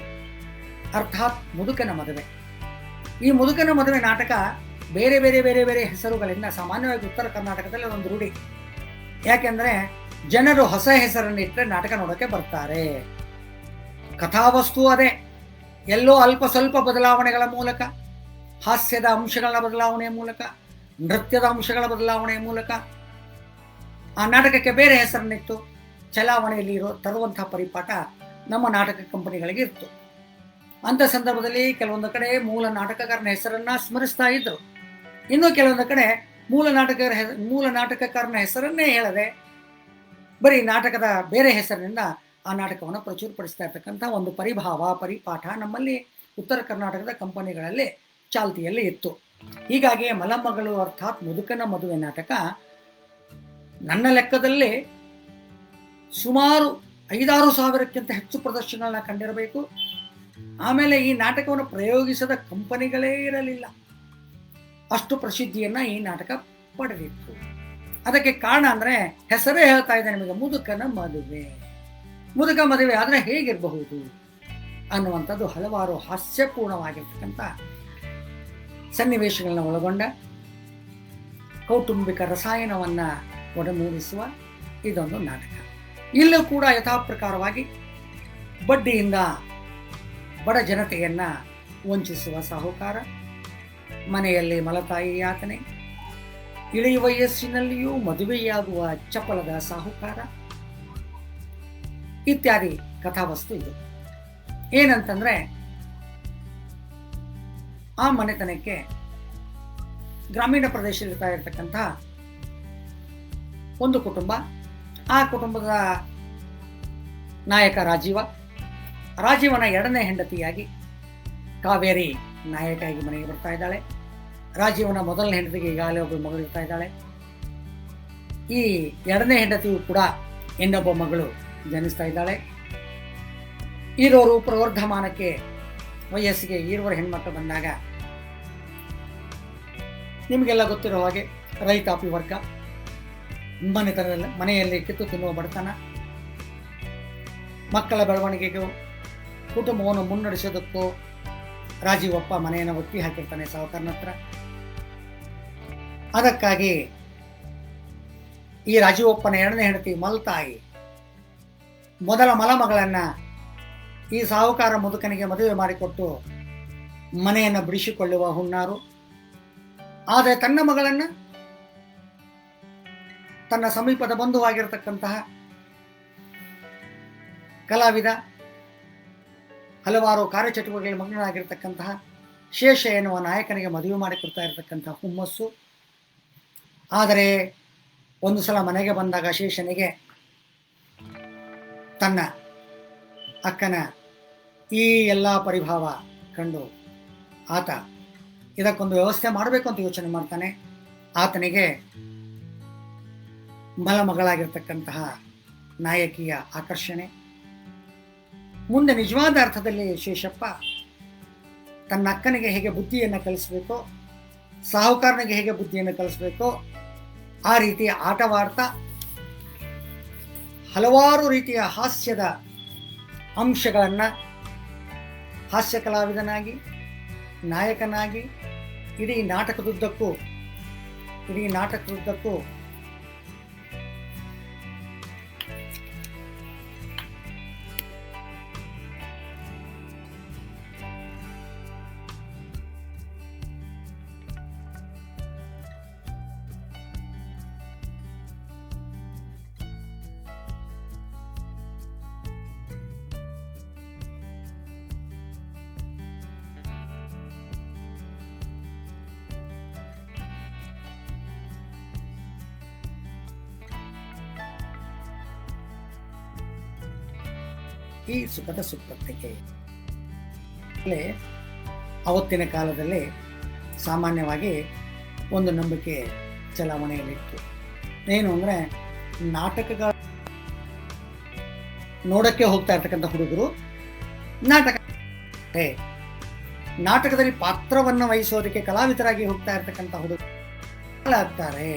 ಅರ್ಥಾತ್ ಮುದುಕನ ಮದುವೆ. ಈ ಮುದುಕನ ಮದುವೆ ನಾಟಕ ಬೇರೆ ಬೇರೆ ಬೇರೆ ಬೇರೆ ಹೆಸರುಗಳಿಂದ, ಸಾಮಾನ್ಯವಾಗಿ ಉತ್ತರ ಕರ್ನಾಟಕದಲ್ಲಿ ಒಂದು ರೂಢಿ. ಯಾಕೆಂದರೆ ಜನರು ಹೊಸ ಹೆಸರನ್ನು ಇಟ್ಟರೆ ನಾಟಕ ನೋಡೋಕ್ಕೆ ಬರ್ತಾರೆ. ಕಥಾವಸ್ತು ಅದೇ, ಎಲ್ಲೋ ಅಲ್ಪ ಸ್ವಲ್ಪ ಬದಲಾವಣೆಗಳ ಮೂಲಕ, ಹಾಸ್ಯದ ಅಂಶಗಳ ಬದಲಾವಣೆಯ ಮೂಲಕ, ನೃತ್ಯದ ಅಂಶಗಳ ಬದಲಾವಣೆಯ ಮೂಲಕ ಆ ನಾಟಕಕ್ಕೆ ಬೇರೆ ಹೆಸರನ್ನಿತ್ತು ಚಲಾವಣೆಯಲ್ಲಿ ತರುವಂತಹ ಪರಿಪಾಠ ನಮ್ಮ ನಾಟಕ ಕಂಪನಿಗಳಿಗೆ ಇತ್ತು. ಅಂಥ ಸಂದರ್ಭದಲ್ಲಿ ಕೆಲವೊಂದು ಕಡೆ ಮೂಲ ನಾಟಕಕಾರನ ಹೆಸರನ್ನು ಸ್ಮರಿಸ್ತಾ ಇದ್ರು. ಇನ್ನು ಕೆಲವೊಂದು ಕಡೆ ಮೂಲ ನಾಟಕಕಾರನ ಹೆಸರನ್ನೇ ಹೇಳದೆ ಬರೀ ನಾಟಕದ ಬೇರೆ ಹೆಸರಿನಿಂದ ಆ ನಾಟಕವನ್ನು ಪ್ರಚುರಪಡಿಸ್ತಾ ಇರ್ತಕ್ಕಂಥ ಒಂದು ಪರಿಪಾಠ ನಮ್ಮಲ್ಲಿ ಉತ್ತರ ಕರ್ನಾಟಕದ ಕಂಪನಿಗಳಲ್ಲಿ ಚಾಲ್ತಿಯಲ್ಲಿ ಇತ್ತು. ಹೀಗಾಗಿ ಮಲಮಗಳು ಅರ್ಥಾತ್ ಮುದುಕನ ಮದುವೆ ನಾಟಕ ನನ್ನ ಲೆಕ್ಕದಲ್ಲಿ ಸುಮಾರು 5-6 ಸಾವಿರಕ್ಕಿಂತ ಹೆಚ್ಚು ಪ್ರದರ್ಶನಗಳನ್ನ ಕಂಡಿರಬೇಕು. ಆಮೇಲೆ ಈ ನಾಟಕವನ್ನು ಪ್ರಯೋಗಿಸದ ಕಂಪನಿಗಳೇ ಇರಲಿಲ್ಲ, ಅಷ್ಟು ಪ್ರಸಿದ್ಧಿಯನ್ನು ಈ ನಾಟಕ ಪಡೆದಿತ್ತು. ಅದಕ್ಕೆ ಕಾರಣ ಅಂದರೆ ಹೆಸರೇ ಹೇಳ್ತಾ ಇದೆ ನಿಮಗೆ, ಮುದುಕನ ಮದುವೆ. ಮುದುಕ ಮದುವೆ ಆದರೆ ಹೇಗಿರಬಹುದು ಅನ್ನುವಂಥದ್ದು ಹಲವಾರು ಹಾಸ್ಯಪೂರ್ಣವಾಗಿರ್ತಕ್ಕಂಥ ಸನ್ನಿವೇಶಗಳನ್ನ ಒಳಗೊಂಡ ಕೌಟುಂಬಿಕ ರಸಾಯನವನ್ನು ಒಡಮೂಡಿಸುವ ಇದೊಂದು ನಾಟಕ. ಇಲ್ಲೂ ಕೂಡ ಯಥಾಪ್ರಕಾರವಾಗಿ ಬಡ್ಡಿಯಿಂದ ಬಡ ಜನತೆಯನ್ನು ವಂಚಿಸುವ ಸಾಹುಕಾರ, ಮನೆಯಲ್ಲಿ ಮಲತಾಯಿ ಯಾತನೆ, ಇಳಿಯ ವಯಸ್ಸಿನಲ್ಲಿಯೂ ಮದುವೆಯಾಗುವ ಚಪಲದ ಸಾಹುಕಾರ ಇತ್ಯಾದಿ ಕಥಾವಸ್ತು ಇದು. ಏನಂತಂದ್ರೆ ಆ ಮನೆತನಕ್ಕೆ ಗ್ರಾಮೀಣ ಪ್ರದೇಶದಲ್ಲಿರ್ತಾ ಇರತಕ್ಕಂಥ ಒಂದು ಕುಟುಂಬ, ಆ ಕುಟುಂಬದ ನಾಯಕ ರಾಜೀವನ 2ನೇ ಹೆಂಡತಿಯಾಗಿ ಕಾವೇರಿ ನಾಯಕಿಯಾಗಿ ಮನೆಗೆ ಬರ್ತಾ ಇದ್ದಾಳೆ. ರಾಜೀವನ ಮೊದಲನೇ ಹೆಂಡತಿಗೆ ಈಗಾಗಲೇ ಒಬ್ಬ ಮಗಳು ಇರ್ತಾ ಇದ್ದಾಳೆ. ಈ 2ನೇ ಹೆಂಡತಿಯು ಕೂಡ ಇನ್ನೊಬ್ಬ ಮಗಳು ಜನಿಸ್ತಾ ಇದ್ದಾಳೆ. ಇರೋರು ಪ್ರವರ್ಧಮಾನಕ್ಕೆ ವಯಸ್ಸಿಗೆ ಇರುವರು ಹೆಣ್ಮಕ್ಳು ಬಂದಾಗ ನಿಮಗೆಲ್ಲ ಗೊತ್ತಿರೋ ಹಾಗೆ ರೈತಾಪಿ ವರ್ಗ, ಮನೆಯಲ್ಲಿ ಕಿತ್ತು ತಿನ್ನುವ ಬಡತನ, ಮಕ್ಕಳ ಬೆಳವಣಿಗೆಗೂ ಕುಟುಂಬವನ್ನು ಮುನ್ನಡೆಸೋದಕ್ಕೂ ರಾಜೀವಪ್ಪ ಮನೆಯನ್ನು ಒತ್ತಿ ಹಾಕಿರ್ತಾನೆ ಸಾಹುಕಾರನ ಹತ್ರ. ಅದಕ್ಕಾಗಿ ಈ ರಾಜೀವಪ್ಪನ 2ನೇ ಹೆಂಡತಿ ಮಲ್ತಾಯಿ ಮೊದಲ ಮಲಮಗಳನ್ನ ಈ ಸಾಹುಕಾರ ಮುದುಕನಿಗೆ ಮದುವೆ ಮಾಡಿಕೊಟ್ಟು ಮನೆಯನ್ನು ಬಿಡಿಸಿಕೊಳ್ಳುವ ಹುನ್ನಾರು. ಆದರೆ ತನ್ನ ಮಗಳನ್ನ ತನ್ನ ಸಮೀಪದ ಬಂಧುವಾಗಿರತಕ್ಕಂತಹ ಕಲಾವಿದ, ಹಲವಾರು ಕಾರ್ಯಚಟುವಟಿಕೆಗಳ ಮಗ್ನನಾಗಿರ್ತಕ್ಕಂತಹ ಶೇಷ ಎನ್ನುವ ನಾಯಕನಿಗೆ ಮದುವೆ ಮಾಡಿಕೊಡ್ತಾ ಇರತಕ್ಕಂತಹ ಹುಮ್ಮಸ್ಸು. ಆದರೆ ಒಂದು ಸಲ ಮನೆಗೆ ಬಂದಾಗ ಶೇಷನಿಗೆ ತನ್ನ ಅಕ್ಕನ ಈ ಎಲ್ಲ ಪರಿಭಾವ ಕಂಡು ಆತ ಇದಕ್ಕೊಂದು ವ್ಯವಸ್ಥೆ ಮಾಡಬೇಕು ಅಂತ ಯೋಚನೆ ಮಾಡ್ತಾನೆ. ಆತನಿಗೆ ಮಲಮಗಳಾಗಿರ್ತಕ್ಕಂತಹ ನಾಯಕಿಯ ಆಕರ್ಷಣೆ. ಮುಂದೆ ನಿಜವಾದ ಅರ್ಥದಲ್ಲಿ ಶೇಷಪ್ಪ ತನ್ನ ಅಕ್ಕನಿಗೆ ಹೇಗೆ ಬುದ್ಧಿಯನ್ನು ಕಲಿಸಬೇಕೋ, ಸಾಹುಕಾರನಿಗೆ ಹೇಗೆ ಬುದ್ಧಿಯನ್ನು ಕಲಿಸಬೇಕೋ ಆ ರೀತಿ ಆಟವಾಡ್ತಾ ಹಲವಾರು ರೀತಿಯ ಹಾಸ್ಯದ ಅಂಶಗಳನ್ನು ಹಾಸ್ಯ ಕಲಾವಿದನಾಗಿ, ನಾಯಕನಾಗಿ ಇಡೀ ನಾಟಕದುದ್ದಕ್ಕೂ ಈ ಸುಖದ ಸುಪ್ಪತ್ತಿಗೆ. ಅವತ್ತಿನ ಕಾಲದಲ್ಲಿ ಸಾಮಾನ್ಯವಾಗಿ ಒಂದು ನಂಬಿಕೆ ಚಲಾವಣೆಯಲ್ಲಿತ್ತು. ಏನು ಅಂದರೆ, ನಾಟಕಗಳ ನೋಡಕ್ಕೆ ಹೋಗ್ತಾ ಇರ್ತಕ್ಕಂಥ ಹುಡುಗರು ನಾಟಕದಲ್ಲಿ ಪಾತ್ರವನ್ನು ವಹಿಸೋದಕ್ಕೆ ಕಲಾವಿದರಾಗಿ ಹೋಗ್ತಾ ಇರ್ತಕ್ಕಂಥ ಹುಡುಗರು ಆಗ್ತಾರೆ.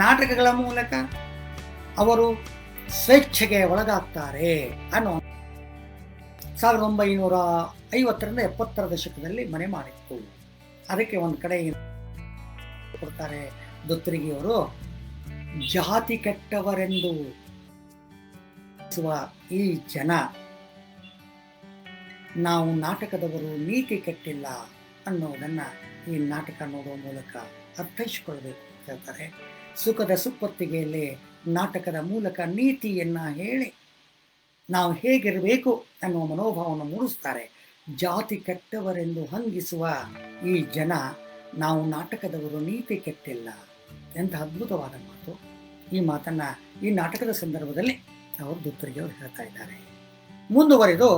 ನಾಟಕಗಳ ಮೂಲಕ ಅವರು ಸ್ವೇಚ್ಛೆಗೆ ಒಳಗಾಗ್ತಾರೆ ಅನ್ನೋ 1950ರಿಂದ 70ರ ದಶಕದಲ್ಲಿ ಮನೆ ಮಾಡಿತ್ತು. ಅದಕ್ಕೆ ಒಂದು ಕಡೆ ಕೊಡ್ತಾರೆ ದೊತ್ತರಿಗಿಯವರು, ಜಾತಿ ಕೆಟ್ಟವರೆಂದು ಈ ಜನ, ನಾವು ನಾಟಕದವರು ನೀತಿ ಕೆಟ್ಟಿಲ್ಲ ಅನ್ನೋದನ್ನ ಈ ನಾಟಕ ನೋಡುವ ಮೂಲಕ ಅರ್ಥೈಸಿಕೊಳ್ಳಬೇಕು ಅಂತ ಹೇಳ್ತಾರೆ. ಸುಖದ ಸುಪ್ಪತ್ತಿಗೆಯಲ್ಲಿ ನಾಟಕದ ಮೂಲಕ ನೀತಿಯನ್ನ ಹೇಳಿ ನಾವು ಹೇಗಿರಬೇಕು ಅನ್ನುವ ಮನೋಭಾವವನ್ನು ಮೂಡಿಸ್ತಾರೆ. ಜಾತಿ ಕೆಟ್ಟವರೆಂದು ಹಂಗಿಸುವ ಈ ಜನ, ನಾವು ನಾಟಕದವರು ನೀತಿ ಕೆಟ್ಟಿಲ್ಲ. ಎಂಥ ಅದ್ಭುತವಾದ ಮಾತು. ಈ ಮಾತನ್ನ ಈ ನಾಟಕದ ಸಂದರ್ಭದಲ್ಲಿ ಅವರು ದೊತ್ತರಿಗೆಯವರು ಹೇಳ್ತಾ ಇದ್ದಾರೆ. ಮುಂದುವರೆದು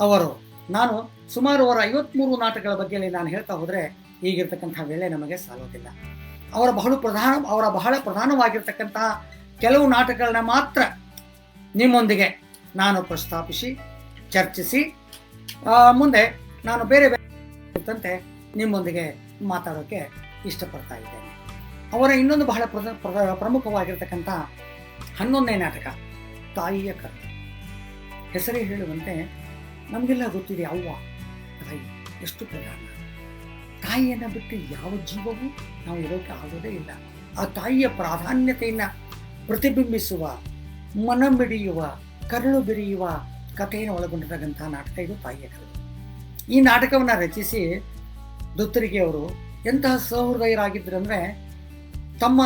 ಅವರು, ನಾನು ಸುಮಾರು ಅವರ 53 ನಾಟಕಗಳ ಬಗ್ಗೆ ನಾನು ಹೇಳ್ತಾ ಹೋದರೆ ಈಗಿರ್ತಕ್ಕಂಥ ವೇಳೆ ನಮಗೆ ಸಾಲೋದಿಲ್ಲ. ಅವರ ಬಹಳ ಪ್ರಧಾನವಾಗಿರ್ತಕ್ಕಂತಹ ಕೆಲವು ನಾಟಕಗಳನ್ನ ಮಾತ್ರ ನಿಮ್ಮೊಂದಿಗೆ ನಾನು ಪ್ರಸ್ತಾಪಿಸಿ ಚರ್ಚಿಸಿ ಮುಂದೆ ನಾನು ಬೇರೆ ಬೇರೆ ನಿಮ್ಮೊಂದಿಗೆ ಮಾತಾಡೋಕ್ಕೆ ಇಷ್ಟಪಡ್ತಾ ಇದ್ದೇನೆ. ಅವರ ಇನ್ನೊಂದು ಬಹಳ ಪ್ರಮುಖವಾಗಿರ್ತಕ್ಕಂಥ 11ನೇ ನಾಟಕ ತಾಯಿಯ ಕರ್ಮ. ಹೆಸರೇ ಹೇಳುವಂತೆ ನಮಗೆಲ್ಲ ಗೊತ್ತಿದೆ, ಅವ್ವ ತಾಯಿ ಎಷ್ಟು ಪ್ರಧಾನ. ತಾಯಿಯನ್ನು ಬಿಟ್ಟು ಯಾವ ಜೀವವೂ ನಾವು ಇರೋಕೆ ಆಗೋದೇ ಇಲ್ಲ. ಆ ತಾಯಿಯ ಪ್ರಾಧಾನ್ಯತೆಯನ್ನು ಪ್ರತಿಬಿಂಬಿಸುವ, ಮನ ಮಿಡಿಯುವ, ಕರುಳು ಬೆರೆಯುವ ಕಥೆಯನ್ನು ಒಳಗೊಂಡಿರತಕ್ಕಂತಹ ನಾಟಕ ಇದು ತಾಯಿಯ ಕರ್ಮ. ಈ ನಾಟಕವನ್ನು ರಚಿಸಿ ದೊತ್ತರಿಗೆಯವರು ಎಂತಹ ಸಹೃದಯರಾಗಿದ್ದರು ಅಂದರೆ, ತಮ್ಮ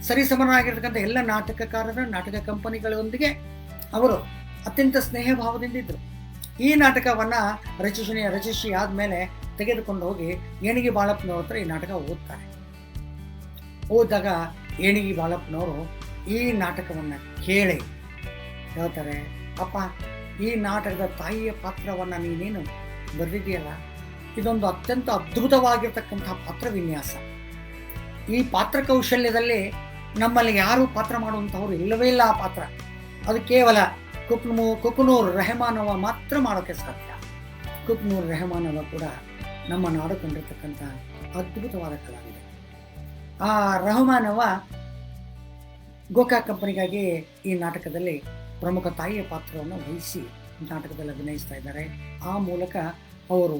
ಸರಿಸಮನಾಗಿರ್ತಕ್ಕಂಥ ಎಲ್ಲ ನಾಟಕಕಾರರ ನಾಟಕ ಕಂಪನಿಗಳೊಂದಿಗೆ ಅವರು ಅತ್ಯಂತ ಸ್ನೇಹ ಭಾವದಿಂದ ಇದ್ದರು. ಈ ನಾಟಕವನ್ನು ರಚಿಸಿ ಆದಮೇಲೆ ತೆಗೆದುಕೊಂಡು ಹೋಗಿ ಏಣಿಗೆ ಬಾಳಪ್ಪನವ್ರ ಹತ್ರ ಈ ನಾಟಕ ಓದ್ತಾರೆ. ಓದಿದಾಗ ಏಣಿಗೆ ಬಾಳಪ್ಪನವರು ಈ ನಾಟಕವನ್ನು ಕೇಳಿ ಹೇಳ್ತಾರೆ, ಅಪ್ಪ, ಈ ನಾಟಕದ ತಾಯಿಯ ಪಾತ್ರವನ್ನು ನೀನೇನು ಬರೆದಿದೆಯಲ್ಲ, ಇದೊಂದು ಅತ್ಯಂತ ಅದ್ಭುತವಾಗಿರ್ತಕ್ಕಂಥ ಪಾತ್ರ ವಿನ್ಯಾಸ. ಈ ಪಾತ್ರ ಕೌಶಲ್ಯದಲ್ಲಿ ನಮ್ಮಲ್ಲಿ ಯಾರೂ ಪಾತ್ರ ಮಾಡುವಂಥವ್ರು ಇಲ್ಲವೇ ಇಲ್ಲ. ಆ ಪಾತ್ರ ಅದು ಕೇವಲ ಕುಕ್ನೂರ್ ರೆಹಮಾನವ ಮಾತ್ರ ಮಾಡೋಕ್ಕೆ ಸಾಧ್ಯ. ಕುಕ್ನೂರ್ ರೆಹಮಾನವ ಕೂಡ ನಮ್ಮ ನಾಡು ಕಂಡಿರ್ತಕ್ಕಂಥ ಅದ್ಭುತವಾದ ಕಲಾವಿದ. ಆ ರೆಹಮಾನವ ಗೋಕಾಕ್ ಕಂಪನಿಗಾಗಿ ಈ ನಾಟಕದಲ್ಲಿ ಪ್ರಮುಖ ತಾಯಿಯ ಪಾತ್ರವನ್ನು ವಹಿಸಿ ನಾಟಕದಲ್ಲಿ ಅಭಿನಯಿಸ್ತಾ ಇದ್ದಾರೆ. ಆ ಮೂಲಕ ಅವರು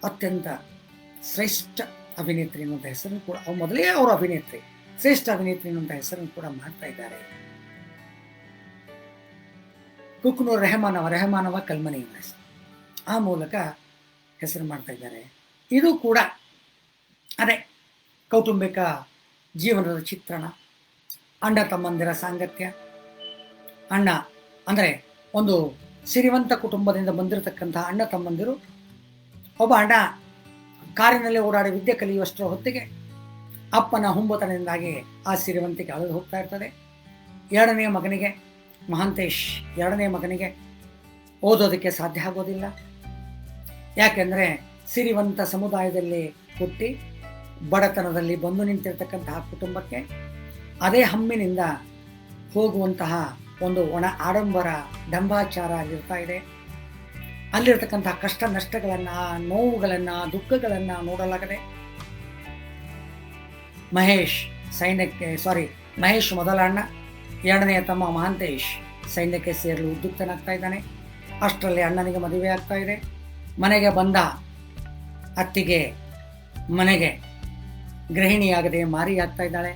ಅತ್ಯಂತ ಶ್ರೇಷ್ಠ ಅಭಿನೇತ್ರಿ ಅನ್ನುವಂಥ ಹೆಸರನ್ನು ಕೂಡ, ಮೊದಲೇ ಅವರು ಅಭಿನೇತ್ರಿ, ಶ್ರೇಷ್ಠ ಅಭಿನೇತ್ರಿ ಅನ್ನುವಂಥ ಹೆಸರನ್ನು ಕೂಡ ಮಾಡ್ತಾ ಇದ್ದಾರೆ. ಕುಕ್ನೂರ್ ರೆಹಮಾನವ ಕಲ್ಮನಿ ಆ ಮೂಲಕ ಹೆಸರು ಮಾಡ್ತಾ ಇದ್ದಾರೆ. ಇದು ಕೂಡ ಅದೇ ಕೌಟುಂಬಿಕ ಜೀವನದ ಚಿತ್ರಣ, ಅಣ್ಣ ತಮ್ಮಂದಿರ ಸಾಂಗತ್ಯ. ಅಣ್ಣ ಅಂದರೆ ಒಂದು ಸಿರಿವಂತ ಕುಟುಂಬದಿಂದ ಬಂದಿರತಕ್ಕಂತಹ ಅಣ್ಣ ತಮ್ಮಂದಿರು. ಒಬ್ಬ ಅಣ್ಣ ಕಾರಿನಲ್ಲಿ ಓಡಾಡಿ ವಿದ್ಯೆ ಕಲಿಯುವಷ್ಟರ ಹೊತ್ತಿಗೆ ಅಪ್ಪನ ಹುಂಬತನದಿಂದಾಗಿ ಆ ಸಿರಿವಂತಿಕೆ ಅಳೆದು ಹೋಗ್ತಾ ಇರ್ತದೆ. ಎರಡನೇ ಮಗನಿಗೆ ಓದೋದಕ್ಕೆ ಸಾಧ್ಯ ಆಗೋದಿಲ್ಲ. ಯಾಕೆಂದರೆ ಸಿರಿವಂತ ಸಮುದಾಯದಲ್ಲಿ ಹುಟ್ಟಿ ಬಡತನದಲ್ಲಿ ಬಂದು ನಿಂತಿರ್ತಕ್ಕಂತಹ ಕುಟುಂಬಕ್ಕೆ ಅದೇ ಹಮ್ಮಿನಿಂದ ಹೋಗುವಂತಹ ಒಂದು ಒಣ ಆಡಂಬರ ಡಂಬಾಚಾರ ಅಲ್ಲಿರ್ತಾ ಇದೆ. ಅಲ್ಲಿರ್ತಕ್ಕಂತಹ ಕಷ್ಟ ನಷ್ಟಗಳನ್ನು, ನೋವುಗಳನ್ನು, ದುಃಖಗಳನ್ನು ನೋಡಲಾಗದೆ ಮಹೇಶ್ ಮೊದಲ ಅಣ್ಣ, ಎರಡನೆಯ ತಮ್ಮ ಮಹಾಂತೇಶ್ ಸೈನ್ಯಕ್ಕೆ ಸೇರಲು ಉದ್ಯುಕ್ತನಾಗ್ತಾ ಇದ್ದಾನೆ. ಅಷ್ಟರಲ್ಲಿ ಅಣ್ಣನಿಗೆ ಮದುವೆ ಆಗ್ತಾ ಇದೆ. ಮನೆಗೆ ಬಂದ ಅತ್ತಿಗೆ ಮನೆಗೆ ಗೃಹಿಣಿಯಾಗದೆ ಮಾರಿ ಆಗ್ತಾ ಇದ್ದಾಳೆ.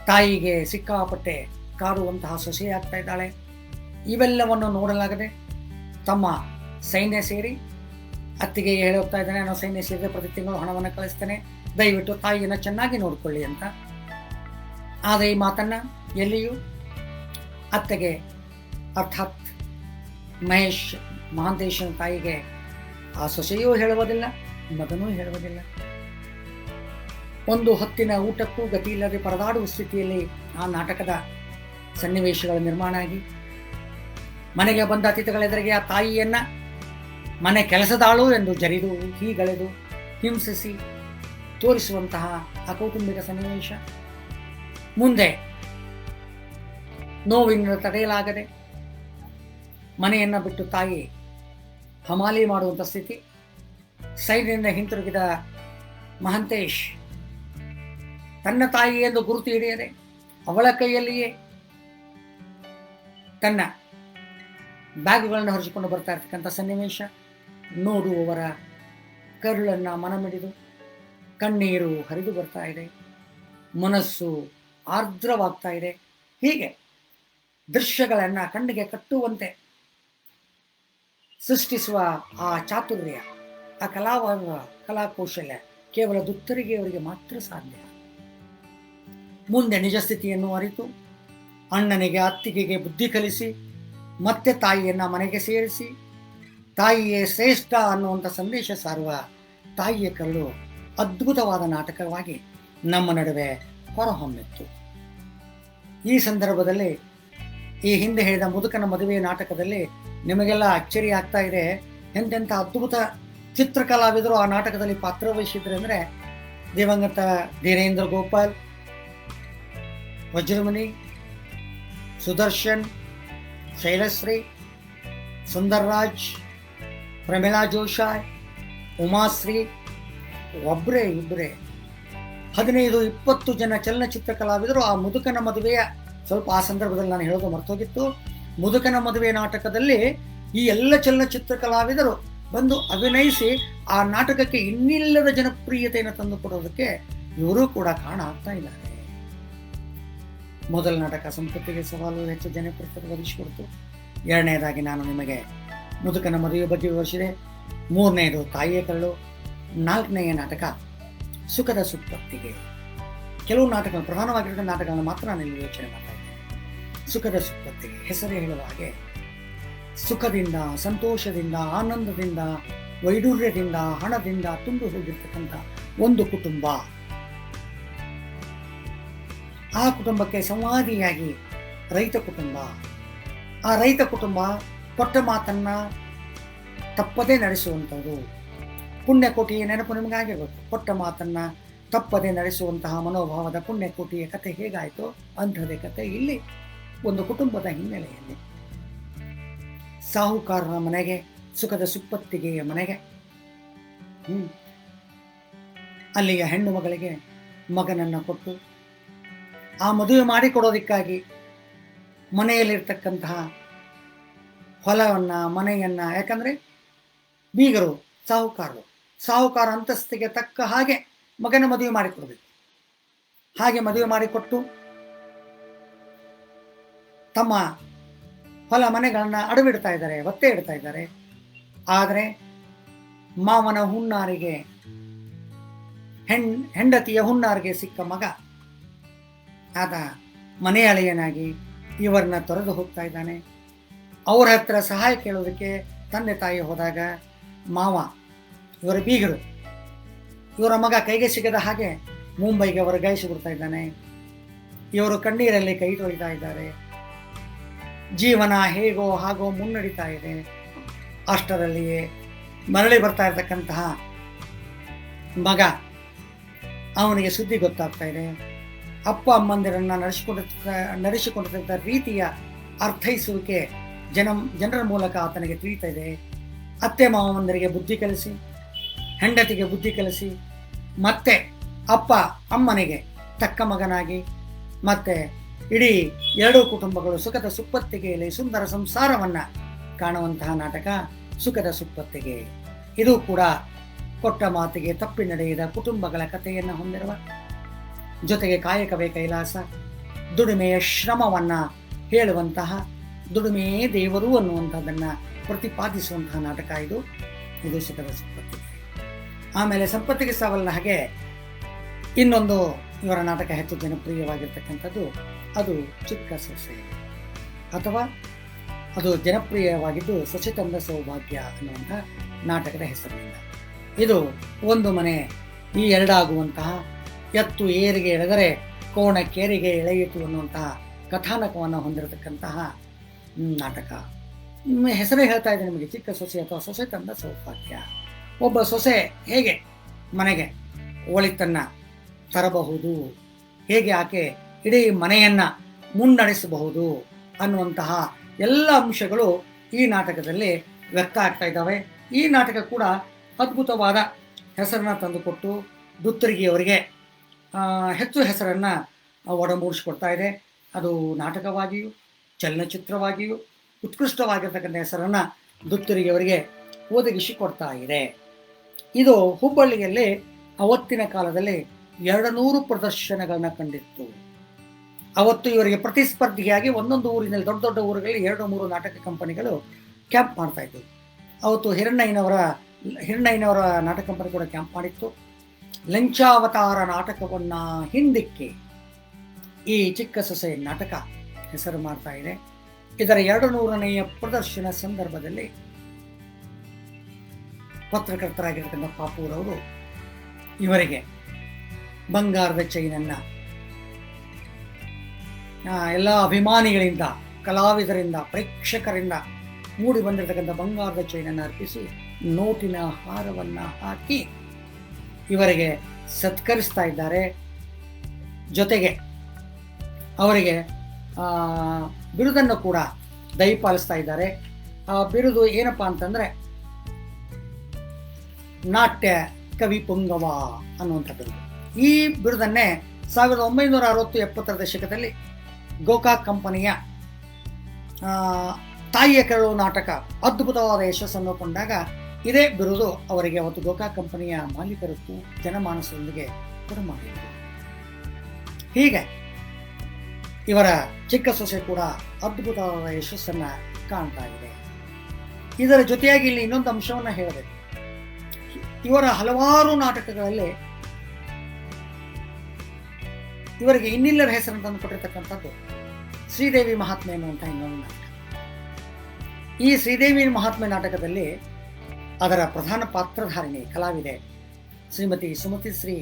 ತಾಯಿಗೆ ಸಿಕ್ಕಾಪಟ್ಟೆ ಕಾಡುವಂತಹ ಸೊಸೆ ಆಗ್ತಾ ಇದ್ದಾಳೆ. ಇವೆಲ್ಲವನ್ನು ನೋಡಲಾಗದೆ ತಮ್ಮ ಸೈನ್ಯ ಸೇರಿ ಅತ್ತಿಗೆ ಹೇಳಿ ಹೋಗ್ತಾ ಇದ್ದಾನೆ, ನಾನು ಸೈನ್ಯ ಸೇರಿದೆ, ಪ್ರತಿ ತಿಂಗಳು ಹಣವನ್ನು ಕಳಿಸ್ತೇನೆ, ದಯವಿಟ್ಟು ತಾಯಿಯನ್ನು ಚೆನ್ನಾಗಿ ನೋಡಿಕೊಳ್ಳಿ ಅಂತ. ಆದರೆ ಈ ಮಾತನ್ನು ಎಲ್ಲಿಯೂ ಅತ್ತೆಗೆ, ಅರ್ಥಾತ್ ಮಹಾಂತೇಶನ ತಾಯಿಗೆ ಆ ಸೊಸೆಯೂ ಹೇಳುವುದಿಲ್ಲ, ಮಗನೂ ಹೇಳುವುದಿಲ್ಲ. ಒಂದು ಹೊತ್ತಿನ ಊಟಕ್ಕೂ ಗತಿ ಇಲ್ಲದೆ ಪರದಾಡುವ ಸ್ಥಿತಿಯಲ್ಲಿ ಆ ನಾಟಕದ ಸನ್ನಿವೇಶಗಳ ನಿರ್ಮಾಣ ಆಗಿ ಮನೆಗೆ ಬಂದ ಅತಿಥಿಗಳೆದುರಿಗೆ ಆ ತಾಯಿಯನ್ನ ಮನೆ ಕೆಲಸದಾಳು ಎಂದು ಜರಿದು ಹೀಗಳೆದು ಹಿಂಸಿಸಿ ತೋರಿಸುವಂತಹ ಆ ಕೌಟುಂಬಿಕ ಸನ್ನಿವೇಶ. ಮುಂದೆ ನೋವಿನಿಂದ ತಡೆಯಲಾಗದೆ ಮನೆಯನ್ನ ಬಿಟ್ಟು ತಾಯಿ ಹಮಾಲಿ ಮಾಡುವಂಥ ಸ್ಥಿತಿ. ಸೈಡಿನಿಂದ ಹಿಂತಿರುಗಿದ ಮಹಂತೇಶ್ ತನ್ನ ತಾಯಿ ಎಂದು ಗುರುತು ಹಿಡಿಯದೆ ಅವಳ ಕೈಯಲ್ಲಿಯೇ ತನ್ನ ಬ್ಯಾಗುಗಳನ್ನು ಹೊರಿಸಿಕೊಂಡು ಬರ್ತಾ ಇರ್ತಕ್ಕಂಥ ಸನ್ನಿವೇಶ. ನೋಡುವವರ ಕರುಳನ್ನು ಮನಮಿಡಿದು ಕಣ್ಣೀರು ಹರಿದು ಬರ್ತಾ ಇದೆ, ಮನಸ್ಸು ಆರ್ದ್ರವಾಗ್ತಾ ಇದೆ. ಹೀಗೆ ದೃಶ್ಯಗಳನ್ನು ಕಣ್ಣಿಗೆ ಕಟ್ಟುವಂತೆ ಸೃಷ್ಟಿಸುವ ಆ ಚಾತುರ್ಯ, ಆ ಕಲಾಕೌಶಲ್ಯ ಕೇವಲ ದುತ್ತರಿಗೆಯವರಿಗೆ ಮಾತ್ರ ಸಾಧ್ಯ. ಮುಂದೆ ನಿಜ ಸ್ಥಿತಿಯನ್ನು ಅರಿತು ಅಣ್ಣನಿಗೆ ಅತ್ತಿಗೆಗೆ ಬುದ್ಧಿ ಕಲಿಸಿ ಮತ್ತೆ ತಾಯಿಯನ್ನ ಮನೆಗೆ ಸೇರಿಸಿ ತಾಯಿಯೇ ಶ್ರೇಷ್ಠ ಅನ್ನುವಂಥ ಸಂದೇಶ ಸಾರುವ ತಾಯಿಯ ಕರುಳು ಅದ್ಭುತವಾದ ನಾಟಕವಾಗಿ ನಮ್ಮ ನಡುವೆ ಹೊರಹೊಮ್ಮಿತ್ತು. ಈ ಸಂದರ್ಭದಲ್ಲಿ ಈ ಹಿಂದೆ ಹೇಳಿದ ಮುದುಕನ ಮದುವೆ ನಾಟಕದಲ್ಲಿ ನಿಮಗೆಲ್ಲ ಅಚ್ಚರಿ ಆಗ್ತಾ ಇದೆ, ಎಂತೆಂಥ ಅದ್ಭುತ ಚಿತ್ರಕಲಾವಿದರು ಆ ನಾಟಕದಲ್ಲಿ ಪಾತ್ರವಹಿಸಿದ್ರು ಅಂದರೆ ದಿವಂಗತ ಧೀರೇಂದ್ರ ಗೋಪಾಲ್, ವಜ್ರಮಣಿ, ಸುದರ್ಶನ್, ಶೈಲಶ್ರೀ, ಸುಂದರ್ರಾಜ್, ಪ್ರಮೀಳಾ ಜೋಶಾಯ್, ಉಮಾಶ್ರೀ, ಒಬ್ಬರೇ ಇಬ್ಬರೇ 15-20 ಜನ ಚಲನಚಿತ್ರ ಕಲಾವಿದರು ಆ ಮುದುಕನ ಮದುವೆಯ, ಸ್ವಲ್ಪ ಆ ಸಂದರ್ಭದಲ್ಲಿ ನಾನು ಹೇಳೋದು ಮರ್ತೋಗಿತ್ತು, ಮುದುಕನ ಮದುವೆ ನಾಟಕದಲ್ಲಿ ಈ ಎಲ್ಲ ಚಲನಚಿತ್ರ ಕಲಾವಿದರು ಬಂದು ಅಭಿನಯಿಸಿ ಆ ನಾಟಕಕ್ಕೆ ಇನ್ನಿಲ್ಲದ ಜನಪ್ರಿಯತೆಯನ್ನು ತಂದುಕೊಡೋದಕ್ಕೆ ಇವರು ಕೂಡ ಕಾರಣ ಆಗ್ತಾ ಇದ್ದಾರೆ. ಮೊದಲ ನಾಟಕ ಸಂಪತ್ತಿಗೆ ಸವಾಲು ಹೆಚ್ಚು ಜನಪ್ರಿಯತೆ ಒದಗಿಸಿಕೊಡ್ತು. ಎರಡನೇದಾಗಿ ನಾನು ನಿಮಗೆ ಮುದುಕನ ಮದುವೆ ಬಗ್ಗೆ ವಿವರಿಸಿದೆ. ಮೂರನೇದು ತಾಯಿಯ ಕರಳು. ನಾಲ್ಕನೆಯ ನಾಟಕ ಸುಖದ ಸುಪ್ಪತ್ತಿಗೆ. ಕೆಲವು ನಾಟಕಗಳು, ಪ್ರಧಾನವಾಗಿರುವ ನಾಟಕಗಳನ್ನು ಮಾತ್ರ ನಾನು ಇಲ್ಲಿ ಯೋಚನೆ ಮಾಡ್ತಾ ಇದ್ದೇನೆ. ಸುಖದ ಸುಪ್ಪತ್ತಿಗೆ ಹೆಸರೇ ಹೇಳುವ ಹಾಗೆ ಸುಖದಿಂದ, ಸಂತೋಷದಿಂದ, ಆನಂದದಿಂದ, ವೈಡೂರ್ಯದಿಂದ, ಹಣದಿಂದ ತುಂಬಿ ಹೋಗಿರ್ತಕ್ಕಂಥ ಒಂದು ಕುಟುಂಬ. ಆ ಕುಟುಂಬಕ್ಕೆ ಸಂವಾದಿಯಾಗಿ ರೈತ ಕುಟುಂಬ. ಆ ರೈತ ಕುಟುಂಬ ಕೊಟ್ಟ ಮಾತನ್ನ ತಪ್ಪದೇ ನಡೆಸುವಂಥದ್ದು. ಪುಣ್ಯಕೋಟಿಯ ನೆನಪು ನಿಮಗಾಗಿರ್ಬೇಕು. ಕೊಟ್ಟ ಮಾತನ್ನ ತಪ್ಪದೆ ನಡೆಸುವಂತಹ ಮನೋಭಾವದ ಪುಣ್ಯಕೋಟಿಯ ಕಥೆ ಹೇಗಾಯಿತು ಅಂಥದೇ ಕಥೆ ಇಲ್ಲಿ ಒಂದು ಕುಟುಂಬದ ಹಿನ್ನೆಲೆಯಲ್ಲಿ. ಸಾಹುಕಾರರ ಮನೆಗೆ, ಸುಖದ ಸುಪ್ಪತ್ತಿಗೆಯ ಮನೆಗೆ, ಅಲ್ಲಿಯ ಹೆಣ್ಣು ಮಗಳಿಗೆ ಮಗನನ್ನು ಕೊಟ್ಟು ಆ ಮದುವೆ ಮಾಡಿಕೊಡೋದಕ್ಕಾಗಿ ಮನೆಯಲ್ಲಿರ್ತಕ್ಕಂತಹ ಹೊಲವನ್ನ, ಮನೆಯನ್ನ, ಯಾಕಂದ್ರೆ ಬೀಗರು ಸಾಹುಕಾರ ಅಂತಸ್ತಿಗೆ ತಕ್ಕ ಹಾಗೆ ಮಗನ ಮದುವೆ ಮಾಡಿಕೊಡ್ಬೇಕು. ಹಾಗೆ ಮದುವೆ ಮಾಡಿಕೊಟ್ಟು ತಮ್ಮ ಹೊಲ ಮನೆಗಳನ್ನ ಅಡವಿಡ್ತಾ ಇದ್ದಾರೆ, ಒತ್ತೆ ಇಡ್ತಾ ಇದ್ದಾರೆ. ಆದರೆ ಮಾವನ ಹುನ್ನಾರಿಗೆ, ಹೆಂಡತಿಯ ಹುನ್ನಾರಿಗೆ ಸಿಕ್ಕ ಮಗ ಆದ ಮನೆ ಅಳಿಯನಾಗಿ ಇವರನ್ನ ತೊರೆದು ಹೋಗ್ತಾ ಇದ್ದಾನೆ. ಅವ್ರ ಹತ್ರ ಸಹಾಯ ಕೇಳೋದಕ್ಕೆ ತಂದೆ ತಾಯಿ ಹೋದಾಗ ಮಾವ, ಇವರ ಬೀಗರು, ಇವರ ಮಗ ಕೈಗೆ ಸಿಗದ ಹಾಗೆ ಮುಂಬೈಗೆ ವರ್ಗಾಯಿಸಿ ಬಿಡ್ತಾ ಇದ್ದಾನೆ. ಇವರು ಕಣ್ಣೀರಲ್ಲಿ ಕೈ ತೊಳಿತಾ ಇದ್ದಾರೆ. ಜೀವನ ಹೇಗೋ ಹಾಗೋ ಮುನ್ನಡೀತಾ ಇದೆ. ಅಷ್ಟರಲ್ಲಿಯೇ ಮರಳಿ ಬರ್ತಾ ಇರತಕ್ಕಂತಹ ಮಗ, ಅವನಿಗೆ ಸುದ್ದಿ ಗೊತ್ತಾಗ್ತಾ ಇದೆ. ಅಪ್ಪ ಅಮ್ಮಂದಿರನ್ನ ನಡೆಸಿಕೊಂಡಿದ್ದ ರೀತಿಯ ಅರ್ಥೈಸುವಿಕೆ ಜನರ ಮೂಲಕ ಆತನಿಗೆ ತಿಳಿತಾ ಇದೆ. ಅತ್ತೆ ಮಾವಂದರಿಗೆ ಬುದ್ಧಿ ಕಲಿಸಿ, ಹೆಂಡತಿಗೆ ಬುದ್ಧಿ ಕಲಿಸಿ, ಮತ್ತೆ ಅಪ್ಪ ಅಮ್ಮನಿಗೆ ತಕ್ಕ ಮಗನಾಗಿ, ಮತ್ತೆ ಇಡೀ ಎರಡೂ ಕುಟುಂಬಗಳು ಸುಖದ ಸುಪ್ಪತ್ತಿಗೆಯಲ್ಲಿ ಸುಂದರ ಸಂಸಾರವನ್ನ ಕಾಣುವಂತಹ ನಾಟಕ ಸುಖದ ಸುಪ್ಪತ್ತಿಗೆ. ಇದು ಕೂಡ ಕೊಟ್ಟ ಮಾತಿಗೆ ತಪ್ಪಿ ನಡೆಯದ ಕುಟುಂಬಗಳ ಕಥೆಯನ್ನು ಹೊಂದಿರುವ, ಜೊತೆಗೆ ಕಾಯಕವೇ ಕೈಲಾಸ, ದುಡಿಮೆಯ ಶ್ರಮವನ್ನ ಹೇಳುವಂತಹ, ದುಡಿಮೆಯೇ ದೇವರು ಅನ್ನುವಂಥದ್ದನ್ನ ಪ್ರತಿಪಾದಿಸುವಂತಹ ನಾಟಕ ಇದು ಸುಖದ ಸುಪ್ಪತ್ತಿಗೆ. ಆಮೇಲೆ ಸಂಪತ್ತಿಗೆ ಸಾವಲ್ಲ ಹಾಗೆ ಇನ್ನೊಂದು ಇವರ ನಾಟಕ ಹೆಚ್ಚು ಜನಪ್ರಿಯವಾಗಿರ್ತಕ್ಕಂಥದ್ದು ಅದು ಚಿಕ್ಕ ಸೊಸೆ, ಅಥವಾ ಅದು ಜನಪ್ರಿಯವಾಗಿದ್ದು ಸೊಸೆ ತಂದ ಸೌಭಾಗ್ಯ ಅನ್ನುವಂಥ ನಾಟಕದ ಹೆಸರಿನಿಂದ. ಇದು ಒಂದು ಮನೆ ಈ ಎರಡಾಗುವಂತಹ, ಎತ್ತು ಏರಿಗೆ ಎಳೆದರೆ ಕೋಣ ಕೇರಿಗೆ ಎಳೆಯಿತು ಅನ್ನುವಂತಹ ಕಥಾನಕವನ್ನು ಹೊಂದಿರತಕ್ಕಂತಹ ನಾಟಕ. ಹೆಸರೇ ಹೇಳ್ತಾ ಇದೆ ನಿಮಗೆ, ಚಿಕ್ಕ ಸೊಸೆ ಅಥವಾ ಸೊಸೆ ತಂದ ಸೌಭಾಗ್ಯ. ಒಬ್ಬ ಸೊಸೆ ಹೇಗೆ ಮನೆಗೆ ಒಳಿತನ್ನು ತರಬಹುದು, ಹೇಗೆ ಆಕೆ ಇಡೀ ಮನೆಯನ್ನು ಮುನ್ನಡೆಸಬಹುದು ಅನ್ನುವಂತಹ ಎಲ್ಲ ಅಂಶಗಳು ಈ ನಾಟಕದಲ್ಲಿ ವ್ಯಕ್ತ ಆಗ್ತಾ ಇದ್ದಾವೆ. ಈ ನಾಟಕ ಕೂಡ ಅದ್ಭುತವಾದ ಹೆಸರನ್ನು ತಂದುಕೊಟ್ಟು ದುತ್ತರಿಗಿಯವರಿಗೆ ಹೆಚ್ಚು ಹೆಸರನ್ನು ಒಡಮೂಡಿಸಿಕೊಡ್ತಾ ಇದೆ. ಅದು ನಾಟಕವಾಗಿಯೂ ಚಲನಚಿತ್ರವಾಗಿಯೂ ಉತ್ಕೃಷ್ಟವಾಗಿರ್ತಕ್ಕಂಥ ಹೆಸರನ್ನು ದುತ್ತರಿಗಿಯವರಿಗೆ ಒದಗಿಸಿಕೊಡ್ತಾ ಇದೆ. ಇದು ಹುಬ್ಬಳ್ಳಿಯಲ್ಲಿ ಅವತ್ತಿನ ಕಾಲದಲ್ಲಿ 200 ಪ್ರದರ್ಶನಗಳನ್ನ ಕಂಡಿತ್ತು. ಅವತ್ತು ಇವರಿಗೆ ಪ್ರತಿಸ್ಪರ್ಧಿಯಾಗಿ ಒಂದೊಂದು ಊರಿನಲ್ಲಿ, ದೊಡ್ಡ ದೊಡ್ಡ ಊರುಗಳಲ್ಲಿ 2-3 ನಾಟಕ ಕಂಪನಿಗಳು ಕ್ಯಾಂಪ್ ಮಾಡ್ತಾ ಇದ್ವು. ಅವತ್ತು ಹಿರಣ್ಣಯ್ಯನವರ ನಾಟಕ ಕಂಪನಿ ಕೂಡ ಕ್ಯಾಂಪ್ ಮಾಡಿತ್ತು. ಲಂಚಾವತಾರ ನಾಟಕವನ್ನು ಹಿಂದಿಕ್ಕಿ ಈ ಚಿಕ್ಕ ಸೊಸೆ ನಾಟಕ ಹೆಸರು ಮಾಡ್ತಾ ಇದೆ. ಇದರ 200ನೇ ಪ್ರದರ್ಶನ ಸಂದರ್ಭದಲ್ಲಿ ಪತ್ರಕರ್ತರಾಗಿರ್ತಕ್ಕಂಥ ಪಾಪೂರವರು ಇವರಿಗೆ ಬಂಗಾರದ ಚೈನನ್ನು ಎಲ್ಲ ಅಭಿಮಾನಿಗಳಿಂದ, ಕಲಾವಿದರಿಂದ, ಪ್ರೇಕ್ಷಕರಿಂದ ಮೂಡಿ ಬಂದಿರತಕ್ಕಂಥ ಬಂಗಾರದ ಚೈನನ್ನು ಅರ್ಪಿಸಿ ನೋಟಿನ ಹಾರವನ್ನು ಹಾಕಿ ಇವರಿಗೆ ಸತ್ಕರಿಸ್ತಾ ಇದ್ದಾರೆ. ಜೊತೆಗೆ ಅವರಿಗೆ ಬಿರುದನ್ನು ಕೂಡ ದಯಪಾಲಿಸ್ತಾ ಇದ್ದಾರೆ. ಆ ಬಿರುದು ಏನಪ್ಪಾ ಅಂತಂದ್ರೆ ನಾಟ್ಯ ಕವಿ ಪುಂಗವ ಅನ್ನುವಂಥ ಬಿರುದು. ಈ ಬಿರುದನ್ನೇ 1960-70 ದಶಕದಲ್ಲಿ ಗೋಕಾಕ್ ಕಂಪನಿಯ ತಾಯಿಯ ಕೆರಳು ನಾಟಕ ಅದ್ಭುತವಾದ ಯಶಸ್ಸನ್ನು ಕೊಂಡಾಗ ಇದೇ ಬಿರುದು ಅವರಿಗೆ ಅವತ್ತು ಗೋಕಾಕ್ ಕಂಪನಿಯ ಮಾಲೀಕರು ಜನಮಾನಸದೊಂದಿಗೆ ಕೊಡಮಾಡಿದರು. ಹೀಗೆ ಇವರ ಚಿಕ್ಕ ಸೊಸೆ ಕೂಡ ಅದ್ಭುತವಾದ ಯಶಸ್ಸನ್ನ ಕಾಣ್ತಾ ಇದೆ. ಇದರ ಜೊತೆಯಾಗಿ ಇಲ್ಲಿ ಇನ್ನೊಂದು ಅಂಶವನ್ನು ಹೇಳಬೇಕು. ಇವರ ಹಲವಾರು ನಾಟಕಗಳಲ್ಲಿ ಇವರಿಗೆ ಇನ್ನಿಲ್ಲರ ಹೆಸರನ್ನು ತಂದು ಕೊಟ್ಟಿರ್ತಕ್ಕಂಥದ್ದು ಶ್ರೀದೇವಿ ಮಹಾತ್ಮೆ ಅನ್ನುವಂಥ ಇನ್ನೊಂದು ನಾಟಕ. ಈ ಶ್ರೀದೇವಿ ಮಹಾತ್ಮೆ ನಾಟಕದಲ್ಲಿ ಅದರ ಪ್ರಧಾನ ಪಾತ್ರಧಾರಿಣಿ ಕಲಾವಿದೆ ಶ್ರೀಮತಿ ಸುಮತಿ ಶ್ರೀ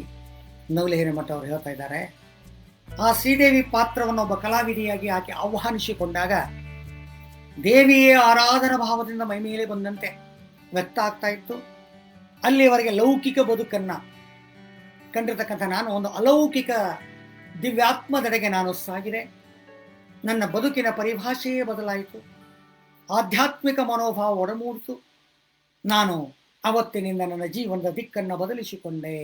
ನವಲೆ ಹಿರೇಮಠ ಅವರು ಹೇಳ್ತಾ ಇದ್ದಾರೆ. ಆ ಶ್ರೀದೇವಿ ಪಾತ್ರವನ್ನು ಒಬ್ಬ ಕಲಾವಿದೆಯಾಗಿ ಆಕೆ ಆಹ್ವಾನಿಸಿಕೊಂಡಾಗ ದೇವಿಯೇ ಆರಾಧನಾ ಭಾವದಿಂದ ಮೈಮೇಲೆ ಬಂದಂತೆ ವ್ಯಕ್ತ ಆಗ್ತಾ ಇತ್ತು. ಅಲ್ಲಿವರೆಗೆ ಲೌಕಿಕ ಬದುಕನ್ನ ಕಂಡಿರ್ತಕ್ಕಂಥ ನಾನು ಒಂದು ಅಲೌಕಿಕ ದಿವ್ಯಾತ್ಮದೆಡೆಗೆ ನಾನು ಸಾಗಿದೆ. ನನ್ನ ಬದುಕಿನ ಪರಿಭಾಷೆಯೇ ಬದಲಾಯಿತು, ಆಧ್ಯಾತ್ಮಿಕ ಮನೋಭಾವ ಒಡಮೂಡಿತು. ನಾನು ಅವತ್ತಿನಿಂದ ನನ್ನ ಜೀವನದ ದಿಕ್ಕನ್ನು ಬದಲಿಸಿಕೊಂಡೆ.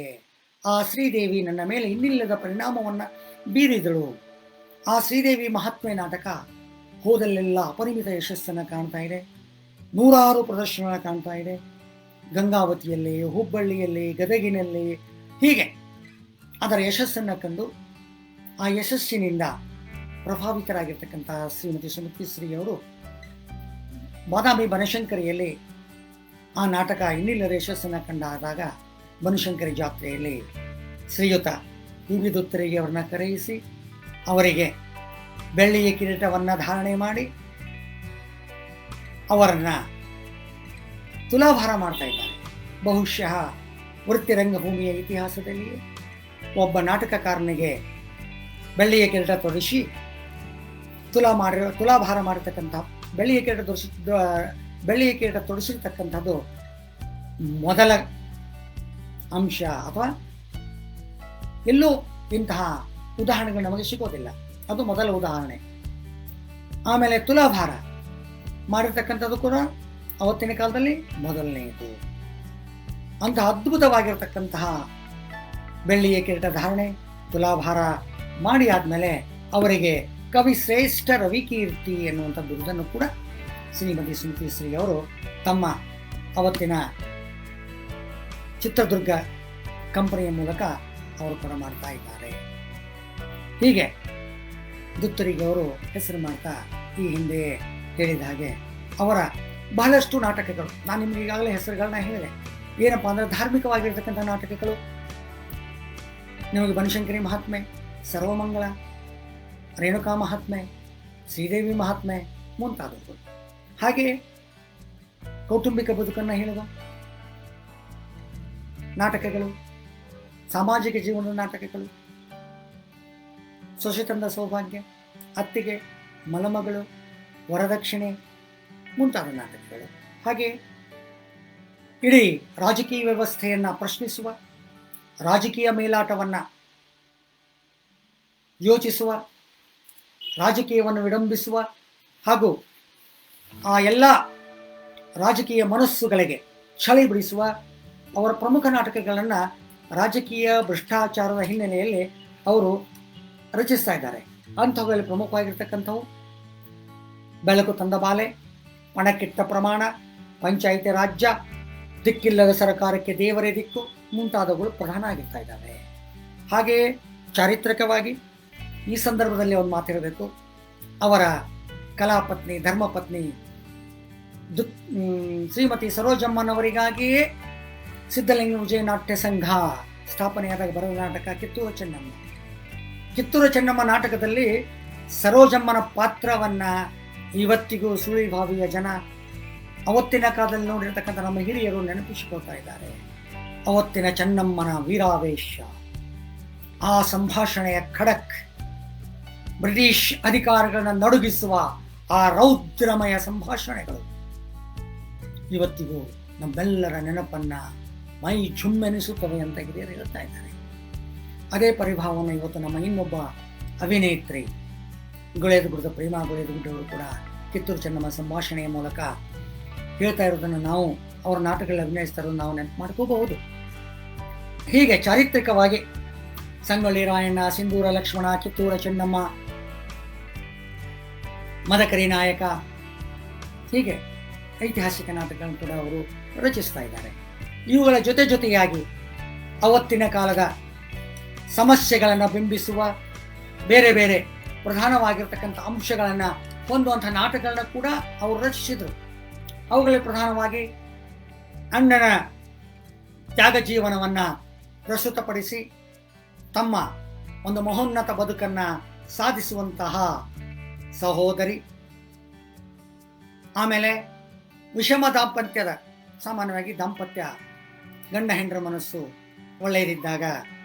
ಆ ಶ್ರೀದೇವಿ ನನ್ನ ಮೇಲೆ ಇನ್ನಿಲ್ಲದ ಪರಿಣಾಮವನ್ನು ಬೀರಿದಳು. ಆ ಶ್ರೀದೇವಿ ಮಹಾತ್ಮೆ ನಾಟಕ ಹೋದಲ್ಲೆಲ್ಲ ಅಪರಿಮಿತ ಯಶಸ್ಸನ್ನು ಕಾಣ್ತಾ ಇದೆ. 100 ಪ್ರದರ್ಶನ ಕಾಣ್ತಾ ಇದೆ. ಗಂಗಾವತಿಯಲ್ಲಿ, ಹುಬ್ಬಳ್ಳಿಯಲ್ಲಿ, ಗದಗಿನಲ್ಲಿ, ಹೀಗೆ ಅದರ ಯಶಸ್ಸನ್ನು ಕಂಡು ಆ ಯಶಸ್ಸಿನಿಂದ ಪ್ರಭಾವಿತರಾಗಿರ್ತಕ್ಕಂಥ ಶ್ರೀಮತಿ ಸುಮತಿ ಶ್ರೀಯವರು ಬಾದಾಮಿ ಬನಶಂಕರಿಯಲ್ಲಿ ಆ ನಾಟಕ ಇನ್ನಿಲ್ಲದ ಯಶಸ್ಸನ್ನು ಕಂಡಾದಾಗ ಬನಶಂಕರಿ ಜಾತ್ರೆಯಲ್ಲಿ ಶ್ರೀಯುತ ವಿ ದುತ್ತರಿಗೆ ಅವರನ್ನ ಕರೆಯಿಸಿ ಅವರಿಗೆ ಬೆಳ್ಳಿಯ ಕಿರೀಟವನ್ನು ಧಾರಣೆ ಮಾಡಿ ಅವರನ್ನು ತುಲಾಭಾರ ಮಾಡ್ತಾ ಇದ್ದಾರೆ. ಬಹುಶಃ ವೃತ್ತಿ ರಂಗಭೂಮಿಯ ಇತಿಹಾಸದಲ್ಲಿ ಒಬ್ಬ ನಾಟಕಕಾರನಿಗೆ ಬೆಳ್ಳಿಯ ಕಿರೀಟ ತೊಡಿಸಿ ತುಲಾಭಾರ ಮಾಡಿರ್ತಕ್ಕಂಥ ಬೆಳ್ಳಿಯ ಕಿರೀಟ ತೊಡಿಸಿರ್ತಕ್ಕಂಥದ್ದು ಮೊದಲ ಅಂಶ, ಅಥವಾ ಎಲ್ಲೂ ಇಂತಹ ಉದಾಹರಣೆಗಳು ನಮಗೆ ಸಿಗೋದಿಲ್ಲ. ಅದು ಮೊದಲ ಉದಾಹರಣೆ. ಆಮೇಲೆ ತುಲಾಭಾರ ಮಾಡಿರ್ತಕ್ಕಂಥದ್ದು ಕೂಡ ಅವತ್ತಿನ ಕಾಲದಲ್ಲಿ ಮೊದಲನೆಯದು. ಅಂತಹ ಅದ್ಭುತವಾಗಿರ್ತಕ್ಕಂತಹ ಬೆಳ್ಳಿಯ ಕಿರೀಟ ಧಾರಣೆ, ತುಲಾಭಾರ ಮಾಡಿ ಆದಮೇಲೆ ಅವರಿಗೆ ಕವಿ ಶ್ರೇಷ್ಠ ರವಿಕೀರ್ತಿ ಎನ್ನುವಂಥ ಬಿರುದನ್ನು ಕೂಡ ಶ್ರೀಮತಿ ಸುಮತಿ ಶ್ರೀ ಅವರು ತಮ್ಮ ಅವತ್ತಿನ ಚಿತ್ರದುರ್ಗ ಕಂಪನಿಯ ಮೂಲಕ ಅವರು ಕೂಡ ಮಾಡ್ತಾ ಇದ್ದಾರೆ. ಹೀಗೆ ದುತ್ತರಿಗೆ ಅವರು ಹೆಸರು ಮಾಡ್ತಾ ಈ ಹಿಂದೆ ಹೇಳಿದ ಹಾಗೆ ಅವರ ಬಹಳಷ್ಟು ನಾಟಕಗಳು, ನಾನು ನಿಮ್ಗೆ ಈಗಾಗಲೇ ಹೆಸರುಗಳನ್ನ ಹೇಳಿದೆ. ಏನಪ್ಪಾ ಅಂದರೆ ಧಾರ್ಮಿಕವಾಗಿರ್ತಕ್ಕಂಥ ನಾಟಕಗಳು, ನಿಮಗೆ ಬನಶಂಕರಿ ಮಹಾತ್ಮೆ, ಸರ್ವಮಂಗಳ, ರೇಣುಕಾ ಮಹಾತ್ಮೆ, ಶ್ರೀದೇವಿ ಮಹಾತ್ಮೆ ಮುಂತಾದವು. ಹಾಗೆ ಕೌಟುಂಬಿಕ ಬದುಕನ್ನು ಹೇಳಿದ ನಾಟಕಗಳು, ಸಾಮಾಜಿಕ ಜೀವನದ ನಾಟಕಗಳು, ಸೊಸೆ ತಂದ ಸೌಭಾಗ್ಯ, ಅತ್ತಿಗೆ, ಮಲಮಗಳು, ವರದಕ್ಷಿಣೆ, ಮುಂತಾದ ನಾಟಕಗಳು. ಹಾಗೆ ಇಡೀ ರಾಜಕೀಯ ವ್ಯವಸ್ಥೆಯನ್ನು ಪ್ರಶ್ನಿಸುವ, ರಾಜಕೀಯ ಮೇಲಾಟವನ್ನು ಯೋಚಿಸುವ, ರಾಜಕೀಯವನ್ನು ವಿಡಂಬಿಸುವ ಹಾಗೂ ಆ ಎಲ್ಲ ರಾಜಕೀಯ ಮನಸ್ಸುಗಳಿಗೆ ಚಳಿ ಬಿಡಿಸುವ ಅವರ ಪ್ರಮುಖ ನಾಟಕಗಳನ್ನು ರಾಜಕೀಯ ಭ್ರಷ್ಟಾಚಾರದ ಹಿನ್ನೆಲೆಯಲ್ಲಿ ಅವರು ರಚಿಸ್ತಾ ಇದ್ದಾರೆ. ಅಂಥವುಗಳಲ್ಲಿ ಪ್ರಮುಖವಾಗಿರ್ತಕ್ಕಂಥವು ಬೆಳಕು ತಂದ ಬಾಲೆ, ಪಣಕ್ಕಿಟ್ಟ ಪ್ರಮಾಣ, ಪಂಚಾಯಿತಿ ರಾಜ್ಯ, ದಿಕ್ಕಿಲ್ಲದ ಸರ್ಕಾರಕ್ಕೆ ದೇವರೇ ದಿಕ್ಕು ಮುಂತಾದವುಗಳು ಪ್ರಧಾನ ಆಗಿರ್ತಾ ಇದ್ದಾವೆ. ಹಾಗೆಯೇ ಚಾರಿತ್ರಿಕವಾಗಿ ಈ ಸಂದರ್ಭದಲ್ಲಿ ಒಂದು ಮಾತಿರಬೇಕು. ಅವರ ಕಲಾಪತ್ನಿ, ಧರ್ಮಪತ್ನಿ ಶ್ರೀಮತಿ ಸರೋಜಮ್ಮನವರಿಗಾಗಿಯೇ ಸಿದ್ಧಲಿಂಗ ವಿಜಯ ನಾಟ್ಯ ಸಂಘ ಸ್ಥಾಪನೆಯಾದಾಗ ಬರೆದ ನಾಟಕ ಕಿತ್ತೂರು ಚೆನ್ನಮ್ಮ. ಕಿತ್ತೂರು ಚೆನ್ನಮ್ಮ ನಾಟಕದಲ್ಲಿ ಸರೋಜಮ್ಮನ ಪಾತ್ರವನ್ನು ಇವತ್ತಿಗೂ ಸುಳಿಭಾವಿಯ ಜನ ಅವತ್ತಿನ ಕಾಲದಲ್ಲಿ ನೋಡಿರ್ತಕ್ಕಂಥ ನಮ್ಮ ಹಿರಿಯರು ನೆನಪಿಸಿಕೊಳ್ತಾ ಇದ್ದಾರೆ. ಅವತ್ತಿನ ಚೆನ್ನಮ್ಮನ ವೀರಾವೇಶ, ಆ ಸಂಭಾಷಣೆಯ ಖಡಕ್, ಬ್ರಿಟಿಷ್ ಅಧಿಕಾರಿಗಳನ್ನು ನಡುಗಿಸುವ ಆ ರೌದ್ರಮಯ ಸಂಭಾಷಣೆಗಳು ಇವತ್ತಿಗೂ ನಮ್ಮೆಲ್ಲರ ನೆನಪನ್ನ ಮೈ ಝುಮ್ಮೆನಿಸುತ್ತವೆ ಅಂತ ಹಿರಿಯರು ಹೇಳ್ತಾ ಇದ್ದಾರೆ. ಅದೇ ಪರಿಭಾವನೆ ಇವತ್ತು ನಮ್ಮ ಇನ್ನೊಬ್ಬ ಅಭಿನೇತ್ರಿ ಗುಳೇದಗುಡ್ಡ ಪ್ರೇಮಾ ಗುಳೇದಗುಡ್ಡವರು ಕೂಡ ಕಿತ್ತೂರು ಚೆನ್ನಮ್ಮ ಸಂಭಾಷಣೆಯ ಮೂಲಕ ಹೇಳ್ತಾ ಇರೋದನ್ನು ನಾವು ಅವರ ನಾಟಕಗಳಲ್ಲಿ ಅಭಿನಯಿಸ್ತಾ ಇರೋದನ್ನು ನಾವು ನೆನಪು ಮಾಡ್ಕೋಬಹುದು. ಹೀಗೆ ಚಾರಿತ್ರಿಕವಾಗಿ ಸಂಗೊಳ್ಳಿ ರಾಯಣ್ಣ, ಸಿಂಧೂರ ಲಕ್ಷ್ಮಣ, ಕಿತ್ತೂರ ಚೆನ್ನಮ್ಮ, ಮದಕರಿ ನಾಯಕ, ಹೀಗೆ ಐತಿಹಾಸಿಕ ನಾಟಕಗಳನ್ನು ಕೂಡ ಅವರು ರಚಿಸ್ತಾ ಇದ್ದಾರೆ. ಇವುಗಳ ಜೊತೆಯಾಗಿ ಅವತ್ತಿನ ಕಾಲದ ಸಮಸ್ಯೆಗಳನ್ನು ಬಿಂಬಿಸುವ ಬೇರೆ ಬೇರೆ ಪ್ರಧಾನವಾಗಿರ್ತಕ್ಕಂಥ ಅಂಶಗಳನ್ನು ಹೊಂದುವಂಥ ನಾಟಕಗಳನ್ನ ಕೂಡ ಅವರು ರಚಿಸಿದರು. ಅವುಗಳಲ್ಲಿ ಪ್ರಧಾನವಾಗಿ ಅಣ್ಣನ ತ್ಯಾಗ ಜೀವನವನ್ನು ಪ್ರಸ್ತುತಪಡಿಸಿ ತಮ್ಮ ಒಂದು ಮಹೋನ್ನತ ಬದುಕನ್ನು ಸಾಧಿಸುವಂತಹ ಸಹೋದರಿ, ಆಮೇಲೆ ವಿಷಮ ದಾಂಪತ್ಯದ, ಸಾಮಾನ್ಯವಾಗಿ ದಾಂಪತ್ಯ ಗಂಡ ಹೆಂಡರ ಮನಸ್ಸು ಒಳ್ಳೆಯದಿದ್ದಾಗ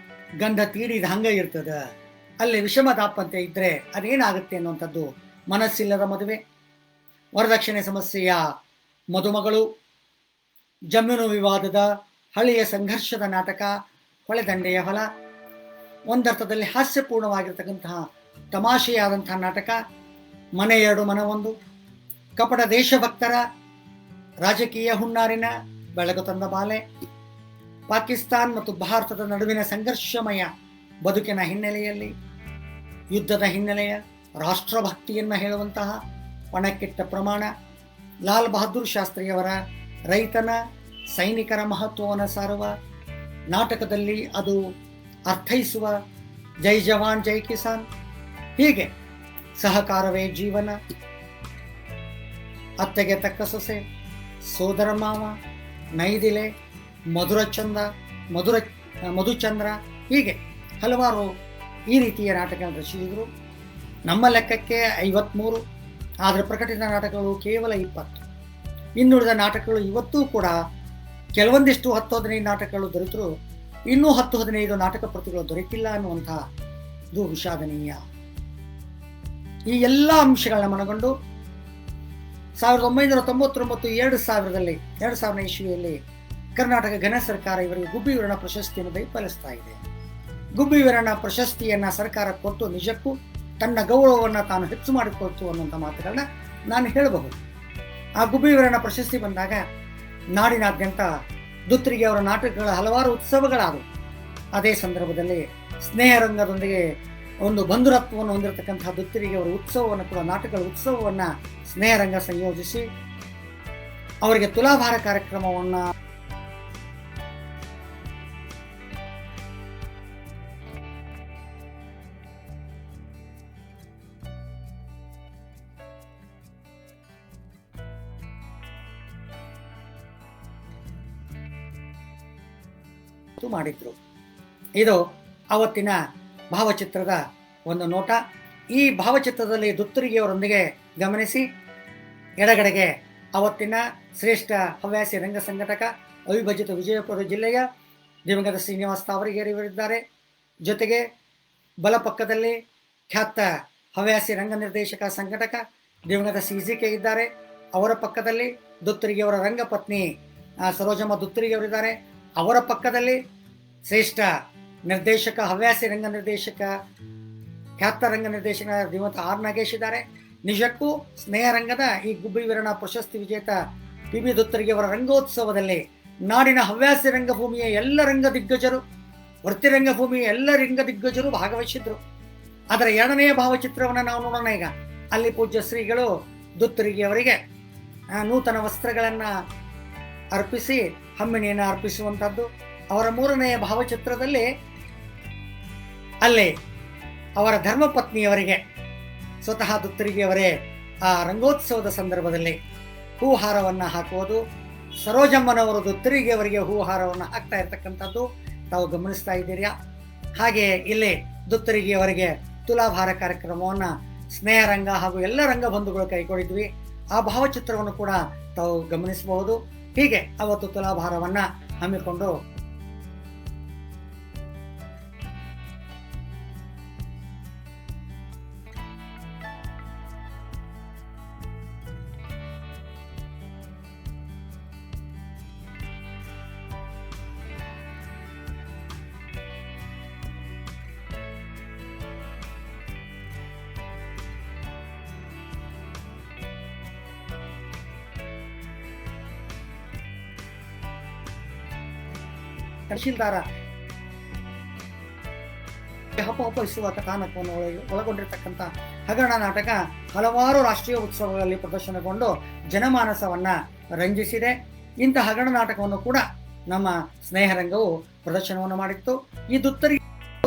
ಗಂಧ ತೀರಿದ ಹಂಗೆ ಇರ್ತದೆ, ಅಲ್ಲಿ ವಿಷಮ ದಾಂಪತ್ಯ ಇದ್ದರೆ ಅದೇನಾಗುತ್ತೆ ಅನ್ನುವಂಥದ್ದು ಮನಸ್ಸಿಲ್ಲದ ಮದುವೆ, ವರದಕ್ಷಿಣೆ ಸಮಸ್ಯೆಯ ಮದುಮಗಳು, ಜಮೀನು ವಿವಾದದ ಹಳೆಯ ಸಂಘರ್ಷದ ನಾಟಕ ಹೊಳೆದಂಡೆಯ ಹೊಲ, ಒಂದರ್ಥದಲ್ಲಿ ಹಾಸ್ಯಪೂರ್ಣವಾಗಿರ್ತಕ್ಕಂತಹ ತಮಾಷೆಯಾದಂತಹ ನಾಟಕ ಮನೆ ಎರಡು ಮನ ಒಂದು, ಕಪಟ ದೇಶಭಕ್ತರ ರಾಜಕೀಯ ಹುನ್ನಾರಿನ ಬೆಳಕು ತಂದ ಬಾಲೆ, ಪಾಕಿಸ್ತಾನ್ ಮತ್ತು ಭಾರತದ ನಡುವಿನ ಸಂಘರ್ಷಮಯ ಬದುಕಿನ ಹಿನ್ನೆಲೆಯಲ್ಲಿ ಯುದ್ಧದ ಹಿನ್ನೆಲೆಯ ರಾಷ್ಟ್ರಭಕ್ತಿಯನ್ನು ಹೇಳುವಂತಹ ಪಣಕ್ಕಿಟ್ಟ ಪ್ರಮಾಣ, ಲಾಲ್ ಬಹದ್ದೂರ್ ಶಾಸ್ತ್ರಿಯವರ ರೈತನ ಸೈನಿಕರ ಮಹತ್ವವನ್ನು ಸಾರುವ ನಾಟಕದಲ್ಲಿ ಅದು ಅರ್ಥೈಸುವ ಜೈ ಜವಾನ್ ಜೈ ಕಿಸಾನ್, ಹೀಗೆ ಸಹಕಾರವೇ ಜೀವನ, ಅತ್ತೆಗೆ ತಕ್ಕ ಸೊಸೆ, ಸೋದರ ಮಾವ, ನೈದಿಲೆ, ಮಧುಚಂದ್ರ, ಹೀಗೆ ಹಲವಾರು ಈ ರೀತಿಯ ನಾಟಕಗಳನ್ನು ರಚಿಸಿದರು. ನಮ್ಮ ಲೆಕ್ಕಕ್ಕೆ 53, ಆದರೆ ಪ್ರಕಟಿತ ನಾಟಕಗಳು ಕೇವಲ 20. ಇನ್ನುಳಿದ ನಾಟಕಗಳು ಇವತ್ತೂ ಕೂಡ ಕೆಲವೊಂದಿಷ್ಟು 10-15 ನಾಟಕಗಳು ದೊರೆತರು, ಇನ್ನೂ 10-15 ನಾಟಕ ಪ್ರತಿಗಳು ದೊರೆತಿಲ್ಲ ಅನ್ನುವಂತಹ ಇದು ವಿಷಾದನೀಯ. ಈ ಎಲ್ಲ ಅಂಶಗಳನ್ನ ಮನಗೊಂಡು 1999 2000 ಇಸ್ವಿಯಲ್ಲಿ ಕರ್ನಾಟಕ ಘನ ಸರ್ಕಾರ ಇವರಿಗೆ ಗುಬ್ಬಿ ವೀರಣ್ಣ ಪ್ರಶಸ್ತಿಯನ್ನು ದಯಪಾಲಿಸ್ತಾ ಇದೆ. ಗುಬ್ಬಿ ವೀರಣ್ಣ ಪ್ರಶಸ್ತಿಯನ್ನ ಸರ್ಕಾರ ಕೊಟ್ಟು ನಿಜಕ್ಕೂ ತನ್ನ ಗೌರವವನ್ನು ತಾನು ಹೆಚ್ಚು ಮಾಡಿಕೊಳ್ತು ಅನ್ನುವಂಥ ಮಾತುಗಳನ್ನ ನಾನು ಹೇಳಬಹುದು. ಆ ಗುಬ್ಬಿ ವೀರಣ್ಣ ಪ್ರಶಸ್ತಿ ಬಂದಾಗ ನಾಡಿನಾದ್ಯಂತ ದುತ್ರಿಗೆ ಅವರ ನಾಟಕಗಳ ಹಲವಾರು ಉತ್ಸವಗಳಾದವು. ಅದೇ ಸಂದರ್ಭದಲ್ಲಿ ಸ್ನೇಹರಂಗದೊಂದಿಗೆ ಒಂದು ಬಂಧುರತ್ವವನ್ನು ಹೊಂದಿರತಕ್ಕಂತಹ ದುತ್ತಿರಿಗೆ ಅವರ ಉತ್ಸವವನ್ನು ಕೂಡ, ನಾಟಕಗಳ ಉತ್ಸವವನ್ನು ಸ್ನೇಹರಂಗ ಸಂಯೋಜಿಸಿ ಅವರಿಗೆ ತುಲಾಭಾರ ಕಾರ್ಯಕ್ರಮವನ್ನು ಮಾಡಿದ್ರು. ಇದು ಅವತ್ತಿನ ಭಾವಚಿತ್ರದ ಒಂದು ನೋಟ. ಈ ಭಾವಚಿತ್ರದಲ್ಲಿ ದುತ್ತರಿಗೆಯವರೊಂದಿಗೆ ಗಮನಿಸಿ, ಎಡಗಡೆಗೆ ಅವತ್ತಿನ ಶ್ರೇಷ್ಠ ಹವ್ಯಾಸಿ ರಂಗ ಸಂಘಟಕ ಅವಿಭಜಿತ ವಿಜಯಪುರ ಜಿಲ್ಲೆಯ ದಿವಂಗತ ಶ್ರೀನಿವಾಸ ತಾವರಿಗೇರಿಯವರಿದ್ದಾರೆ. ಜೊತೆಗೆ ಬಲಪಕ್ಕದಲ್ಲಿ ಖ್ಯಾತ ಹವ್ಯಾಸಿ ರಂಗ ನಿರ್ದೇಶಕ ಸಂಘಟಕ ದಿವಂಗತ CGK ಇದ್ದಾರೆ. ಅವರ ಪಕ್ಕದಲ್ಲಿ ದುತ್ತರಿಗೆಯವರ ರಂಗಪತ್ನಿ ಸರೋಜಮ್ಮ ದುತ್ತರಿಗೆಯವರಿದ್ದಾರೆ. ಅವರ ಪಕ್ಕದಲ್ಲಿ ಶ್ರೇಷ್ಠ ನಿರ್ದೇಶಕ, ಹವ್ಯಾಸಿ ರಂಗ ನಿರ್ದೇಶಕ, ಖ್ಯಾತ ರಂಗ ನಿರ್ದೇಶಕ ದಿವಂಗತ ಆರ್ ನಾಗೇಶ್ ಇದ್ದಾರೆ. ನಿಜಕ್ಕೂ ಸ್ನೇಹರಂಗದ ಈ ಗುಬ್ಬಿ ವೀರಣ್ಣ ಪ್ರಶಸ್ತಿ ವಿಜೇತ PB ದುತ್ತರಿಗೆಯವರ ರಂಗೋತ್ಸವದಲ್ಲಿ ನಾಡಿನ ಹವ್ಯಾಸಿ ರಂಗಭೂಮಿಯ ಎಲ್ಲ ರಂಗ ದಿಗ್ಗಜರು, ವೃತ್ತಿ ರಂಗಭೂಮಿಯ ಎಲ್ಲ ರಂಗ ದಿಗ್ಗಜರು ಭಾಗವಹಿಸಿದ್ರು. ಅದರ 2ನೇ ಭಾವಚಿತ್ರವನ್ನು ನಾವು ನೋಡೋಣ ಈಗ. ಅಲ್ಲಿ ಪೂಜ್ಯ ಶ್ರೀಗಳು ದುತ್ತರಿಗೆಯವರಿಗೆ ನೂತನ ವಸ್ತ್ರಗಳನ್ನು ಅರ್ಪಿಸಿ ಹಮ್ಮಿಣಿಯನ್ನು ಅರ್ಪಿಸುವಂಥದ್ದು. ಅವರ 3ನೇ ಭಾವಚಿತ್ರದಲ್ಲಿ ಅಲ್ಲಿ ಅವರ ಧರ್ಮಪತ್ನಿಯವರಿಗೆ ಸ್ವತಃ ದುತ್ತರಿಗೆಯವರೇ ಆ ರಂಗೋತ್ಸವದ ಸಂದರ್ಭದಲ್ಲಿ ಹೂಹಾರವನ್ನು ಹಾಕುವುದು, ಸರೋಜಮ್ಮನವರು ದುತ್ತರಿಗೆಯವರಿಗೆ ಹೂಹಾರವನ್ನು ಹಾಕ್ತಾ ಇರ್ತಕ್ಕಂಥದ್ದು ತಾವು ಗಮನಿಸ್ತಾ ಇದ್ದೀರಾ. ಹಾಗೆ ಇಲ್ಲಿ ದುತ್ತರಿಗೆಯವರಿಗೆ ತುಲಾಭಾರ ಕಾರ್ಯಕ್ರಮವನ್ನು ಸ್ನೇಹರಂಗ ಹಾಗೂ ಎಲ್ಲ ರಂಗಬಂಧುಗಳು ಕೈಗೊಂಡಿದ್ವಿ. ಆ ಭಾವಚಿತ್ರವನ್ನು ಕೂಡ ತಾವು ಗಮನಿಸಬಹುದು. ಹೀಗೆ ಅವತ್ತು ತುಲಾಭಾರವನ್ನು ಹಮ್ಮಿಕೊಂಡು ತಹಶೀಲ್ದಾರ ಹಪ್ಪಹಿಸುವ ಕಥಾನಕವನ್ನು ಒಳಗೊಂಡಿರ್ತಕ್ಕಂಥ ಹಗರಣ ನಾಟಕ ಹಲವಾರು ರಾಷ್ಟ್ರೀಯ ಉತ್ಸವಗಳಲ್ಲಿ ಪ್ರದರ್ಶನಗೊಂಡು ಜನಮಾನಸವನ್ನ ರಂಜಿಸಿದೆ. ಇಂಥ ಹಗರಣ ನಾಟಕವನ್ನು ಕೂಡ ನಮ್ಮ ಸ್ನೇಹರಂಗವು ಪ್ರದರ್ಶನವನ್ನು ಮಾಡಿತ್ತು. ಈ ದುತ್ತರಿ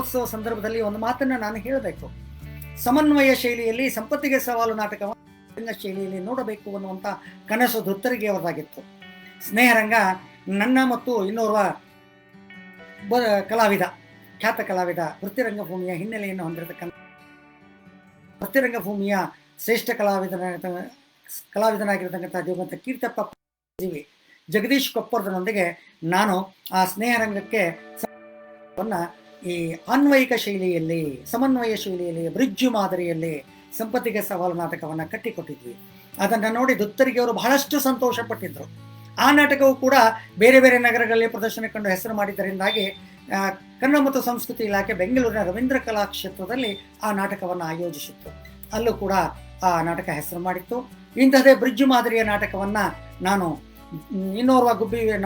ಉತ್ಸವ ಸಂದರ್ಭದಲ್ಲಿ ಒಂದು ಮಾತನ್ನ ನಾನು ಹೇಳಬೇಕು. ಸಮನ್ವಯ ಶೈಲಿಯಲ್ಲಿ ಸಂಪತ್ತಿಗೆ ಸವಾಲು ನಾಟಕವನ್ನು ಶೈಲಿಯಲ್ಲಿ ನೋಡಬೇಕು ಅನ್ನುವಂಥ ಕನಸು ದುತ್ತರಿಗೆಯವರಾಗಿತ್ತು. ಸ್ನೇಹರಂಗ ನನ್ನ ಮತ್ತು ಇನ್ನೋರ್ವ ಕಲಾವಿದ, ಖ್ಯಾತ ಕಲಾವಿದ, ವೃತ್ತಿರಂಗಭೂಮಿಯ ಹಿನ್ನೆಲೆಯನ್ನು ಹೊಂದಿರತಕ್ಕಂಥ ವೃತ್ತಿರಂಗಭೂಮಿಯ ಶ್ರೇಷ್ಠ ಕಲಾವಿದನಾಗಿರತಕ್ಕಂಥ ದಿವಂಗತ ಕೀರ್ತಪ್ಪ ಜಗದೀಶ್ ಕೊಪ್ಪರ್ದನೊಂದಿಗೆ ನಾನು ಆ ಸ್ನೇಹರಂಗಕ್ಕೆ ಈ ಅನ್ವಯಿಕ ಶೈಲಿಯಲ್ಲಿ, ಸಮನ್ವಯ ಶೈಲಿಯಲ್ಲಿ, ಬ್ರಿಡ್ಜ್ ಮಾದರಿಯಲ್ಲಿ ಸಂಪತ್ತಿಗೆ ಸವಾಲು ನಾಟಕವನ್ನು ಕಟ್ಟಿಕೊಟ್ಟಿದ್ವಿ. ಅದನ್ನು ನೋಡಿ ದುತ್ತರಿಗೆಯವರು ಬಹಳಷ್ಟು ಸಂತೋಷ ಪಟ್ಟಿದ್ರು. ಆ ನಾಟಕವು ಕೂಡ ಬೇರೆ ಬೇರೆ ನಗರಗಳಲ್ಲಿ ಪ್ರದರ್ಶನ ಕಂಡು ಹೆಸರು ಮಾಡಿದ್ದರಿಂದಾಗಿ ಕನ್ನಡ ಮತ್ತು ಸಂಸ್ಕೃತಿ ಇಲಾಖೆ ಬೆಂಗಳೂರಿನ ರವೀಂದ್ರ ಕಲಾಕ್ಷೇತ್ರದಲ್ಲಿ ಆ ನಾಟಕವನ್ನು ಆಯೋಜಿಸಿತ್ತು. ಅಲ್ಲೂ ಕೂಡ ಆ ನಾಟಕ ಹೆಸರು ಮಾಡಿತ್ತು. ಇಂಥದೇ ಬ್ರಿಡ್ಜ್ ಮಾದರಿಯ ನಾಟಕವನ್ನು ನಾನು ಇನ್ನೋರ್ವ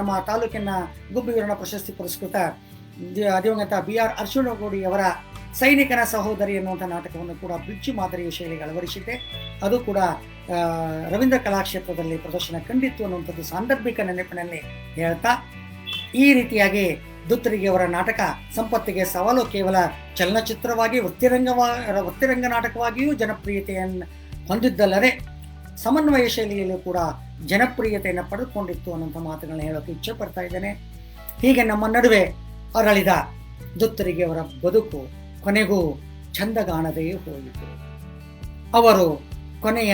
ನಮ್ಮ ತಾಲೂಕಿನ ಗುಬ್ಬಿ ವೀರಣ್ಣ ಪ್ರಶಸ್ತಿ ಪುರಸ್ಕೃತ ದಿವಂಗತ BR ಅರ್ಶುನಗೋಡಿಯವರ ಸೈನಿಕನ ಸಹೋದರಿ ಎನ್ನುವಂಥ ನಾಟಕವನ್ನು ಕೂಡ ಬ್ರಿಡ್ಜ್ ಮಾದರಿಯ ಶೈಲಿಗೆ ಅಳವಡಿಸಿದ್ದೆ. ಅದು ಕೂಡ ರವೀಂದ್ರ ಕಲಾಕ್ಷೇತ್ರದಲ್ಲಿ ಪ್ರದರ್ಶನ ಕಂಡಿತ್ತು ಅನ್ನುವಂಥದ್ದು ಸಾಂದರ್ಭಿಕ ನೆನಪಿನಲ್ಲಿ ಹೇಳ್ತಾ, ಈ ರೀತಿಯಾಗಿ ದುತ್ತರಿಗೆಯವರ ನಾಟಕ ಸಂಪತ್ತಿಗೆ ಸವಾಲು ಕೇವಲ ಚಲನಚಿತ್ರವಾಗಿ ವೃತ್ತಿರಂಗ ನಾಟಕವಾಗಿಯೂ ಜನಪ್ರಿಯತೆಯನ್ನು ಹೊಂದಿದ್ದಲ್ಲದೆ ಸಮನ್ವಯ ಶೈಲಿಯಲ್ಲೂ ಕೂಡ ಜನಪ್ರಿಯತೆಯನ್ನು ಪಡೆದುಕೊಂಡಿತ್ತು ಅನ್ನುವಂಥ ಮಾತುಗಳನ್ನ ಹೇಳೋಕೆ ಇಚ್ಛೆ ಪಡ್ತಾ ಇದ್ದೇನೆ. ಹೀಗೆ ನಮ್ಮ ನಡುವೆ ಅರಳಿದ ದುತ್ತರಿಗೆಯವರ ಬದುಕು ಕೊನೆಗೂ ಚಂದಗಾಣದೇ ಹೋಯಿತು. ಅವರು ಕೊನೆಯ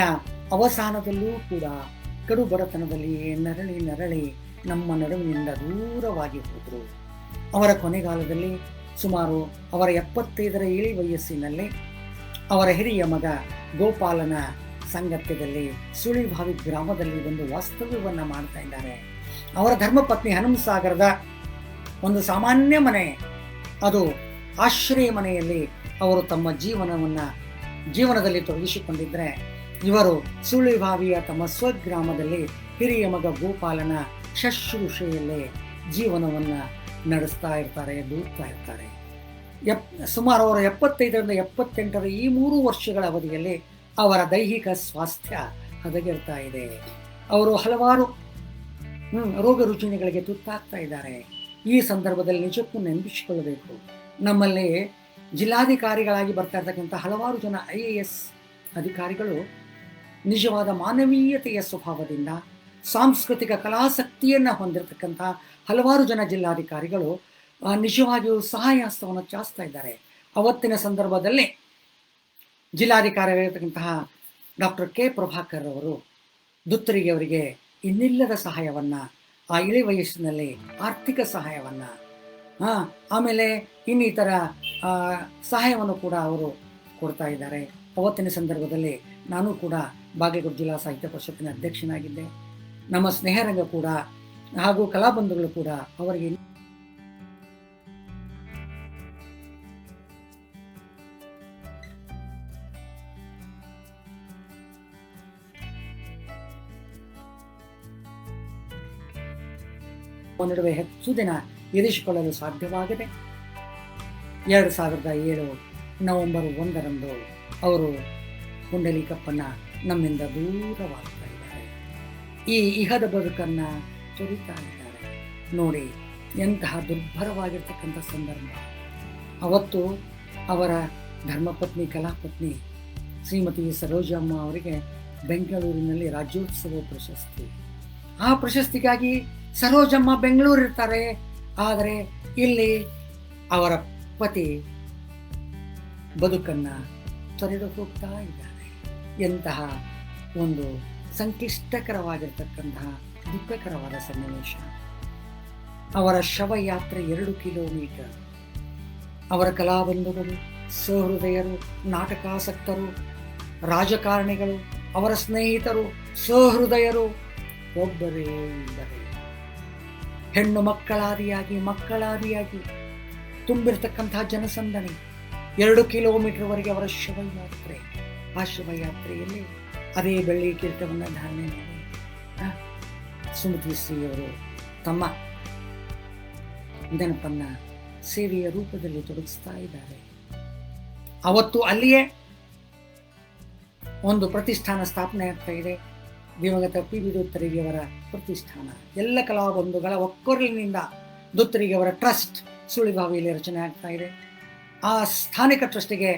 ಅವಸಾನದಲ್ಲೂ ಕೂಡ ಕಡು ಬಡತನದಲ್ಲಿ ನರಳಿ ನಮ್ಮ ನಡುವಿನಿಂದ ದೂರವಾಗಿ ಹೋದರು. ಅವರ ಕೊನೆಗಾಲದಲ್ಲಿ ಸುಮಾರು ಅವರ 75ರ ಇಳಿ ವಯಸ್ಸಿನಲ್ಲಿ ಅವರ ಹಿರಿಯ ಮಗ ಗೋಪಾಲನ ಸಾಂಗತ್ಯದಲ್ಲಿ ಸುಳಿಭಾವಿ ಗ್ರಾಮದಲ್ಲಿ ಒಂದು ವಾಸ್ತವ್ಯವನ್ನು ಮಾಡ್ತಾ ಇದ್ದಾರೆ. ಅವರ ಧರ್ಮಪತ್ನಿ ಹನುಮಸಾಗರದ ಒಂದು ಸಾಮಾನ್ಯ ಮನೆ, ಅದು ಆಶ್ರಯ ಮನೆಯಲ್ಲಿ ಅವರು ತಮ್ಮ ಜೀವನದಲ್ಲಿ ತೊಡಗಿಸಿಕೊಂಡಿದ್ದರೆ, ಇವರು ಸುಳಿಭಾವಿಯ ತಮ್ಮ ಸ್ವಗ್ರಾಮದಲ್ಲಿ ಹಿರಿಯ ಮಗ ಗೋಪಾಲನ ಶುಶ್ರೂಷೆಯಲ್ಲೇ ಜೀವನವನ್ನು ನಡೆಸ್ತಾ ಇರ್ತಾರೆ, ದೂಡ್ತಾ ಇರ್ತಾರೆ. ಸುಮಾರು ಅವರ 75ರಿಂದ 78ರ ಈ 3 ವರ್ಷಗಳ ಅವಧಿಯಲ್ಲಿ ಅವರ ದೈಹಿಕ ಸ್ವಾಸ್ಥ್ಯ ಹದಗೆಡ್ತಾ ಇದೆ. ಅವರು ಹಲವಾರು ರೋಗ ರುಜಿನಗಳಿಗೆ ತುತ್ತಾಗ್ತಾ ಇದ್ದಾರೆ. ಈ ಸಂದರ್ಭದಲ್ಲಿ ನಿಜಕ್ಕೂ ನೆನಪಿಸಿಕೊಳ್ಳಬೇಕು, ನಮ್ಮಲ್ಲಿ ಜಿಲ್ಲಾಧಿಕಾರಿಗಳಾಗಿ ಬರ್ತಾ ಇರ್ತಕ್ಕಂಥ ಹಲವಾರು ಜನ IAS ಅಧಿಕಾರಿಗಳು ನಿಜವಾದ ಮಾನವೀಯತೆಯ ಸ್ವಭಾವದಿಂದ ಸಾಂಸ್ಕೃತಿಕ ಕಲಾಸಕ್ತಿಯನ್ನು ಹೊಂದಿರತಕ್ಕಂಥ ಹಲವಾರು ಜನ ಜಿಲ್ಲಾಧಿಕಾರಿಗಳು ನಿಜವಾಗಿಯೂ ಸಹಾಯ ಹಸ್ತವನ್ನು ಚಾಚ್ತಾ ಇದ್ದಾರೆ. ಅವತ್ತಿನ ಸಂದರ್ಭದಲ್ಲಿ ಜಿಲ್ಲಾಧಿಕಾರಿಯಾಗಿರ್ತಕ್ಕಂತಹ ಡಾಕ್ಟರ್ K. ಪ್ರಭಾಕರ್ ಅವರು ದುತ್ತರಿಗೆಯವರಿಗೆ ಇನ್ನಿಲ್ಲದ ಸಹಾಯವನ್ನು, ಆ ಇಳಿ ವಯಸ್ಸಿನಲ್ಲಿ ಆರ್ಥಿಕ ಸಹಾಯವನ್ನು, ಆಮೇಲೆ ಇನ್ನಿತರ ಸಹಾಯವನ್ನು ಕೂಡ ಅವರು ಕೊಡ್ತಾ ಇದ್ದಾರೆ. ಅವತ್ತಿನ ಸಂದರ್ಭದಲ್ಲಿ ನಾನು ಕೂಡ ಬಾಗಲಕೋಟೆ ಜಿಲ್ಲಾ ಸಾಹಿತ್ಯ ಪರಿಷತ್ತಿನ ಅಧ್ಯಕ್ಷನಾಗಿದ್ದೆ. ನಮ್ಮ ಸ್ನೇಹರಂಗ ಕೂಡ ಹಾಗೂ ಕಲಾಬಂಧುಗಳು ಕೂಡ ಅವರಿಗೆ ನಡುವೆ ಹೆಚ್ಚು ದಿನ ಇರಿಸಿಕೊಳ್ಳಲು ಸಾಧ್ಯವಾಗದೆ 2007 ನವೆಂಬರ್ 1ರಂದು ಅವರು ಪುಂಡಲೀಕಪ್ಪನ ನಮ್ಮಿಂದ ದೂರವಾಗ್ತಾ ಇದ್ದಾರೆ. ಈ ಇಹದ ಬದುಕನ್ನು ತೊರಿತಾ ಇದ್ದಾರೆ. ನೋಡಿ, ಎಂತಹ ದುರ್ಭರವಾಗಿರ್ತಕ್ಕಂಥ ಸಂದರ್ಭ. ಅವತ್ತು ಅವರ ಧರ್ಮಪತ್ನಿ ಕಲಾಪತ್ನಿ ಶ್ರೀಮತಿ ಸರೋಜಮ್ಮ ಅವರಿಗೆ ಬೆಂಗಳೂರಿನಲ್ಲಿ ರಾಜ್ಯೋತ್ಸವ ಪ್ರಶಸ್ತಿ. ಆ ಪ್ರಶಸ್ತಿಗಾಗಿ ಸರೋಜಮ್ಮ ಬೆಂಗಳೂರಿರ್ತಾರೆ. ಆದರೆ ಇಲ್ಲಿ ಅವರ ಪತಿ ಬದುಕನ್ನು ತೊರೆದು ಹೋಗ್ತಾ ಇದ್ದಾರೆ. ಎಂತಹ ಒಂದು ಸಂಕ್ಲಿಷ್ಟಕರವಾಗಿರ್ತಕ್ಕಂತಹ ದುಃಖಕರವಾದ ಸನ್ನಿವೇಶ. ಅವರ ಶವಯಾತ್ರೆ 2 ಕಿಲೋಮೀಟರ್. ಅವರ ಕಲಾಬಂಧುಗಳು, ಸಹೃದಯರು, ನಾಟಕಾಸಕ್ತರು, ರಾಜಕಾರಣಿಗಳು, ಅವರ ಸ್ನೇಹಿತರು, ಸಹೃದಯರು ಒಬ್ಬರೇ ಇಲ್ಲವೇ. ಹೆಣ್ಣು ಮಕ್ಕಳಾದಿಯಾಗಿ ತುಂಬಿರ್ತಕ್ಕಂತಹ ಜನಸಂದಣಿ. 2 ಕಿಲೋಮೀಟರ್ವರೆಗೆ ಅವರ ಶವಯಾತ್ರೆ. ಆ ಶವಯಾತ್ರೆಯಲ್ಲಿ ಅದೇ ಬೆಳ್ಳಿ ಕಿರೀಟವನ್ನು ಧಾರಣೆ ಮಾಡಿ ಸುಮತಿ ಶ್ರೀಯವರು ತಮ್ಮ ನೆನಪನ್ನು ಸೇವೆಯ ರೂಪದಲ್ಲಿ ತೊಡಗಿಸ್ತಾ ಇದ್ದಾರೆ. ಅವತ್ತು ಅಲ್ಲಿಯೇ ಒಂದು ಪ್ರತಿಷ್ಠಾನ ಸ್ಥಾಪನೆ ಆಗ್ತಾ ಇದೆ. ದಿವಂಗತ PB ದುತ್ತರಿಗೆಯವರ ಪ್ರತಿಷ್ಠಾನ. ಎಲ್ಲ ಕಲಾಬಂಧುಗಳ ಒಕ್ಕೊರಲಿನಿಂದ ದುತ್ತರಿಗೆಯವರ ಟ್ರಸ್ಟ್ ಸುಳಿಬಾವಿಯಲ್ಲಿ ರಚನೆ ಆಗ್ತಾ ಇದೆ. ಆ ಸ್ಥಾನಿಕ ಟ್ರಸ್ಟಿಗೆ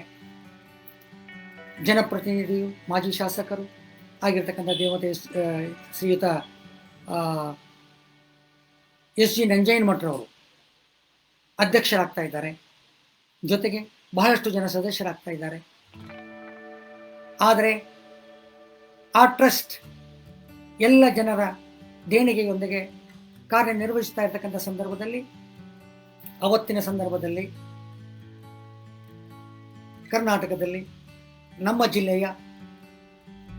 ಜನಪ್ರತಿನಿಧಿಯು, ಮಾಜಿ ಶಾಸಕರು ಆಗಿರ್ತಕ್ಕಂಥ ದೇವತೆ ಶ್ರೀಯುತ SG ನಂಜಯ್ಯನಮಠರವರು ಅಧ್ಯಕ್ಷರಾಗ್ತಾ ಇದ್ದಾರೆ. ಜೊತೆಗೆ ಬಹಳಷ್ಟು ಜನ ಸದಸ್ಯರಾಗ್ತಾ ಇದ್ದಾರೆ. ಆದರೆ ಆ ಟ್ರಸ್ಟ್ ಎಲ್ಲ ಜನರ ದೇಣಿಗೆಯೊಂದಿಗೆ ಕಾರ್ಯನಿರ್ವಹಿಸ್ತಾ ಇರ್ತಕ್ಕಂಥ ಸಂದರ್ಭದಲ್ಲಿ, ಅವತ್ತಿನ ಸಂದರ್ಭದಲ್ಲಿ ಕರ್ನಾಟಕದಲ್ಲಿ ನಮ್ಮ ಜಿಲ್ಲೆಯ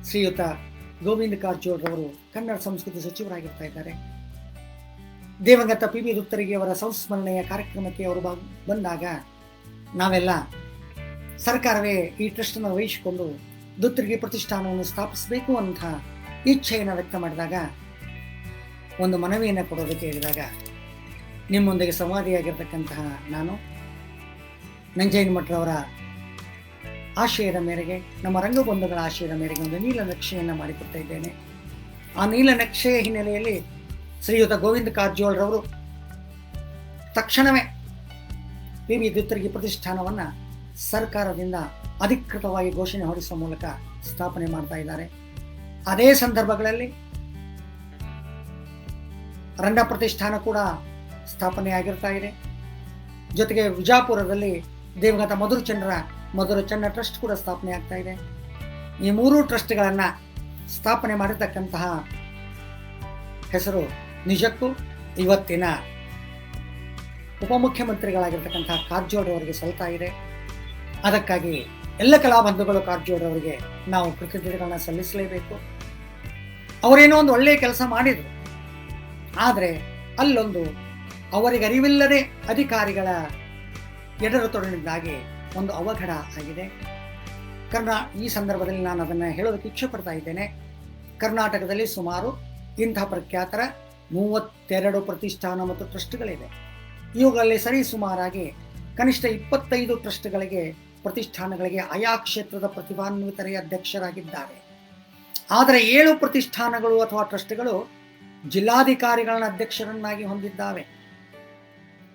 ಶ್ರೀಯುತ ಗೋವಿಂದ ಕಾರಜೋಳರವರು ಕನ್ನಡ ಸಂಸ್ಕೃತಿ ಸಚಿವರಾಗಿರ್ತಾ ಇದ್ದಾರೆ. ದಿವಂಗತ PB ದುತ್ತರಿಗೆಯವರ ಸಂಸ್ಮರಣೆಯ ಕಾರ್ಯಕ್ರಮಕ್ಕೆ ಅವರು ಬಂದಾಗ ನಾವೆಲ್ಲ ಸರ್ಕಾರವೇ ಈ ಟ್ರಸ್ಟನ್ನು ವಹಿಸಿಕೊಂಡು ದುತ್ತರಿಗೆ ಪ್ರತಿಷ್ಠಾನವನ್ನು ಸ್ಥಾಪಿಸಬೇಕು ಅಂತ ಇಚ್ಛೆಯನ್ನು ವ್ಯಕ್ತ ಮಾಡಿದಾಗ, ಒಂದು ಮನವಿಯನ್ನು ಕೊಡೋದಕ್ಕೆ ಹೇಳಿದಾಗ, ನಿಮ್ಮೊಂದಿಗೆ ಸಂವಾದಿಯಾಗಿರ್ತಕ್ಕಂತಹ ನಾನು ನಂಜಯ್ಯನಮಠರವರ ಆಶಯದ ಮೇರೆಗೆ, ನಮ್ಮ ರಂಗಬಂಧುಗಳ ಆಶಯದ ಮೇರೆಗೆ ಒಂದು ನೀಲನಕ್ಷೆಯನ್ನು ಮಾಡಿಕೊಡ್ತಾ ಇದ್ದೇನೆ. ಆ ನೀಲನಕ್ಷೆಯ ಹಿನ್ನೆಲೆಯಲ್ಲಿ ಶ್ರೀಯುತ ಗೋವಿಂದ ಕಾರಜೋಳರವರು ತಕ್ಷಣವೇ PB ದುತ್ತರಿಗೆ ಪ್ರತಿಷ್ಠಾನವನ್ನು ಸರ್ಕಾರದಿಂದ ಅಧಿಕೃತವಾಗಿ ಘೋಷಣೆ ಹೊರಡಿಸುವ ಮೂಲಕ ಸ್ಥಾಪನೆ ಮಾಡ್ತಾ ಇದ್ದಾರೆ. ಅದೇ ಸಂದರ್ಭಗಳಲ್ಲಿ ರಂಗ ಪ್ರತಿಷ್ಠಾನ ಕೂಡ ಸ್ಥಾಪನೆ ಆಗಿರ್ತಾ ಇದೆ. ಜೊತೆಗೆ ವಿಜಾಪುರದಲ್ಲಿ ದಿವಂಗತ ಮಧುರ ಚಂದ್ರ ಟ್ರಸ್ಟ್ ಕೂಡ ಸ್ಥಾಪನೆ ಆಗ್ತಾ ಇದೆ. ಈ 3 ಟ್ರಸ್ಟ್ಗಳನ್ನು ಸ್ಥಾಪನೆ ಮಾಡಿರ್ತಕ್ಕಂತಹ ಹೆಸರು ನಿಜಕ್ಕೂ ಇವತ್ತಿನ ಉಪಮುಖ್ಯಮಂತ್ರಿಗಳಾಗಿರ್ತಕ್ಕಂತಹ ಕಾರಜೋಳರವರಿಗೆ ಸಲ್ತಾ ಇದೆ. ಅದಕ್ಕಾಗಿ ಎಲ್ಲ ಕಲಾಬಂಧುಗಳು ಕಾರಜೋಳರವರಿಗೆ ನಾವು ಕೃತಜ್ಞತೆಗಳನ್ನ ಸಲ್ಲಿಸಲೇಬೇಕು. ಅವರೇನೋ ಒಂದು ಒಳ್ಳೆಯ ಕೆಲಸ ಮಾಡಿದರು, ಆದರೆ ಅಲ್ಲೊಂದು ಅವರಿಗೆ ಅರಿವಿಲ್ಲದೆ ಅಧಿಕಾರಿಗಳ ಎಡರುತೊಡರಿನಿಂದಾಗಿ ಒಂದು ಅವಘಡ ಆಗಿದೆ. ಈ ಸಂದರ್ಭದಲ್ಲಿ ನಾನು ಅದನ್ನು ಹೇಳೋದಕ್ಕೆ ಇಚ್ಛೆ ಪಡ್ತಾ ಇದ್ದೇನೆ. ಕರ್ನಾಟಕದಲ್ಲಿ ಸುಮಾರು ಇಂತಹ ಪ್ರಖ್ಯಾತರ 32 ಪ್ರತಿಷ್ಠಾನ ಮತ್ತು ಟ್ರಸ್ಟ್ಗಳಿವೆ. ಇವುಗಳಲ್ಲಿ ಸರಿ ಸುಮಾರಾಗಿ ಕನಿಷ್ಠ 25 ಟ್ರಸ್ಟ್ಗಳಿಗೆ, ಪ್ರತಿಷ್ಠಾನಗಳಿಗೆ ಆಯಾ ಕ್ಷೇತ್ರದ ಪ್ರತಿಭಾನ್ವಿತರೇ ಅಧ್ಯಕ್ಷರಾಗಿದ್ದಾರೆ. ಆದರೆ 7 ಪ್ರತಿಷ್ಠಾನಗಳು ಅಥವಾ ಟ್ರಸ್ಟ್ಗಳು ಜಿಲ್ಲಾಧಿಕಾರಿಗಳನ್ನ ಅಧ್ಯಕ್ಷರನ್ನಾಗಿ ಹೊಂದಿದ್ದಾವೆ.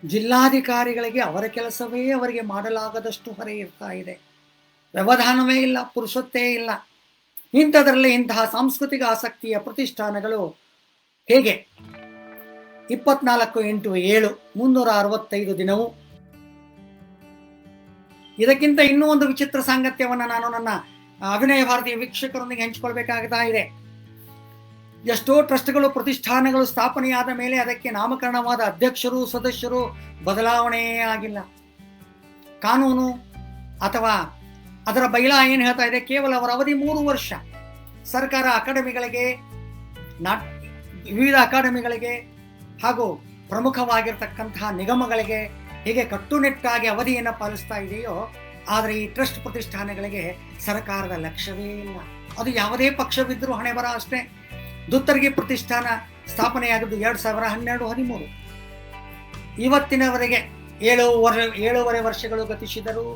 ಜಿಲ್ಲಾಧಿಕಾರಿಗಳಿಗೆ ಅವರ ಕೆಲಸವೇ ಅವರಿಗೆ ಮಾಡಲಾಗದಷ್ಟು ಹೊರೆ ಇರ್ತಾ ಇದೆ. ವ್ಯವಧಾನವೇ ಇಲ್ಲ, ಪುರುಷತ್ತೇ ಇಲ್ಲ. ಇಂಥದ್ರಲ್ಲಿ ಇಂತಹ ಸಾಂಸ್ಕೃತಿಕ ಆಸಕ್ತಿಯ ಪ್ರತಿಷ್ಠಾನಗಳು ಹೇಗೆ 24x7 365 ದಿನವೂ. ಇದಕ್ಕಿಂತ ಇನ್ನೂ ಒಂದು ವಿಚಿತ್ರ ಸಾಂಗತ್ಯವನ್ನು ನಾನು ನನ್ನ ಅಭಿನಯ ಭಾರತೀಯ ವೀಕ್ಷಕರೊಂದಿಗೆ ಹಂಚಿಕೊಳ್ಬೇಕಾಗ್ತಾ ಇದೆ. ಎಷ್ಟೋ ಟ್ರಸ್ಟ್ಗಳು, ಪ್ರತಿಷ್ಠಾನಗಳು ಸ್ಥಾಪನೆಯಾದ ಮೇಲೆ ಅದಕ್ಕೆ ನಾಮಕರಣವಾದ ಅಧ್ಯಕ್ಷರು, ಸದಸ್ಯರು ಬದಲಾವಣೆಯೇ ಆಗಿಲ್ಲ. ಕಾನೂನು ಅಥವಾ ಅದರ ಬೈಲಾ ಏನು ಹೇಳ್ತಾ ಇದೆ, ಕೇವಲ ಅವರ ಅವಧಿ 3 ವರ್ಷ. ಸರ್ಕಾರ ಅಕಾಡೆಮಿಗಳಿಗೆ ವಿವಿಧ ಅಕಾಡೆಮಿಗಳಿಗೆ ಹಾಗೂ ಪ್ರಮುಖವಾಗಿರ್ತಕ್ಕಂತಹ ನಿಗಮಗಳಿಗೆ ಹೇಗೆ ಕಟ್ಟುನಿಟ್ಟಾಗಿ ಅವಧಿಯನ್ನು ಪಾಲಿಸ್ತಾ ಇದೆಯೋ, ಆದರೆ ಈ ಟ್ರಸ್ಟ್ ಪ್ರತಿಷ್ಠಾನಗಳಿಗೆ ಸರ್ಕಾರದ ಲಕ್ಷ್ಯವೇ ಇಲ್ಲ. ಅದು ಯಾವುದೇ ಪಕ್ಷವಿದ್ದರೂ ಹಣೆ ಬರ ಅಷ್ಟೇ. ದುತ್ತರ್ಗಿ ಪ್ರತಿಷ್ಠಾನ ಸ್ಥಾಪನೆಯಾಗಿದ್ದು 2012-13. ಇವತ್ತಿನವರೆಗೆ 7.5 ವರ್ಷಗಳು ಗತಿಸಿದರೂ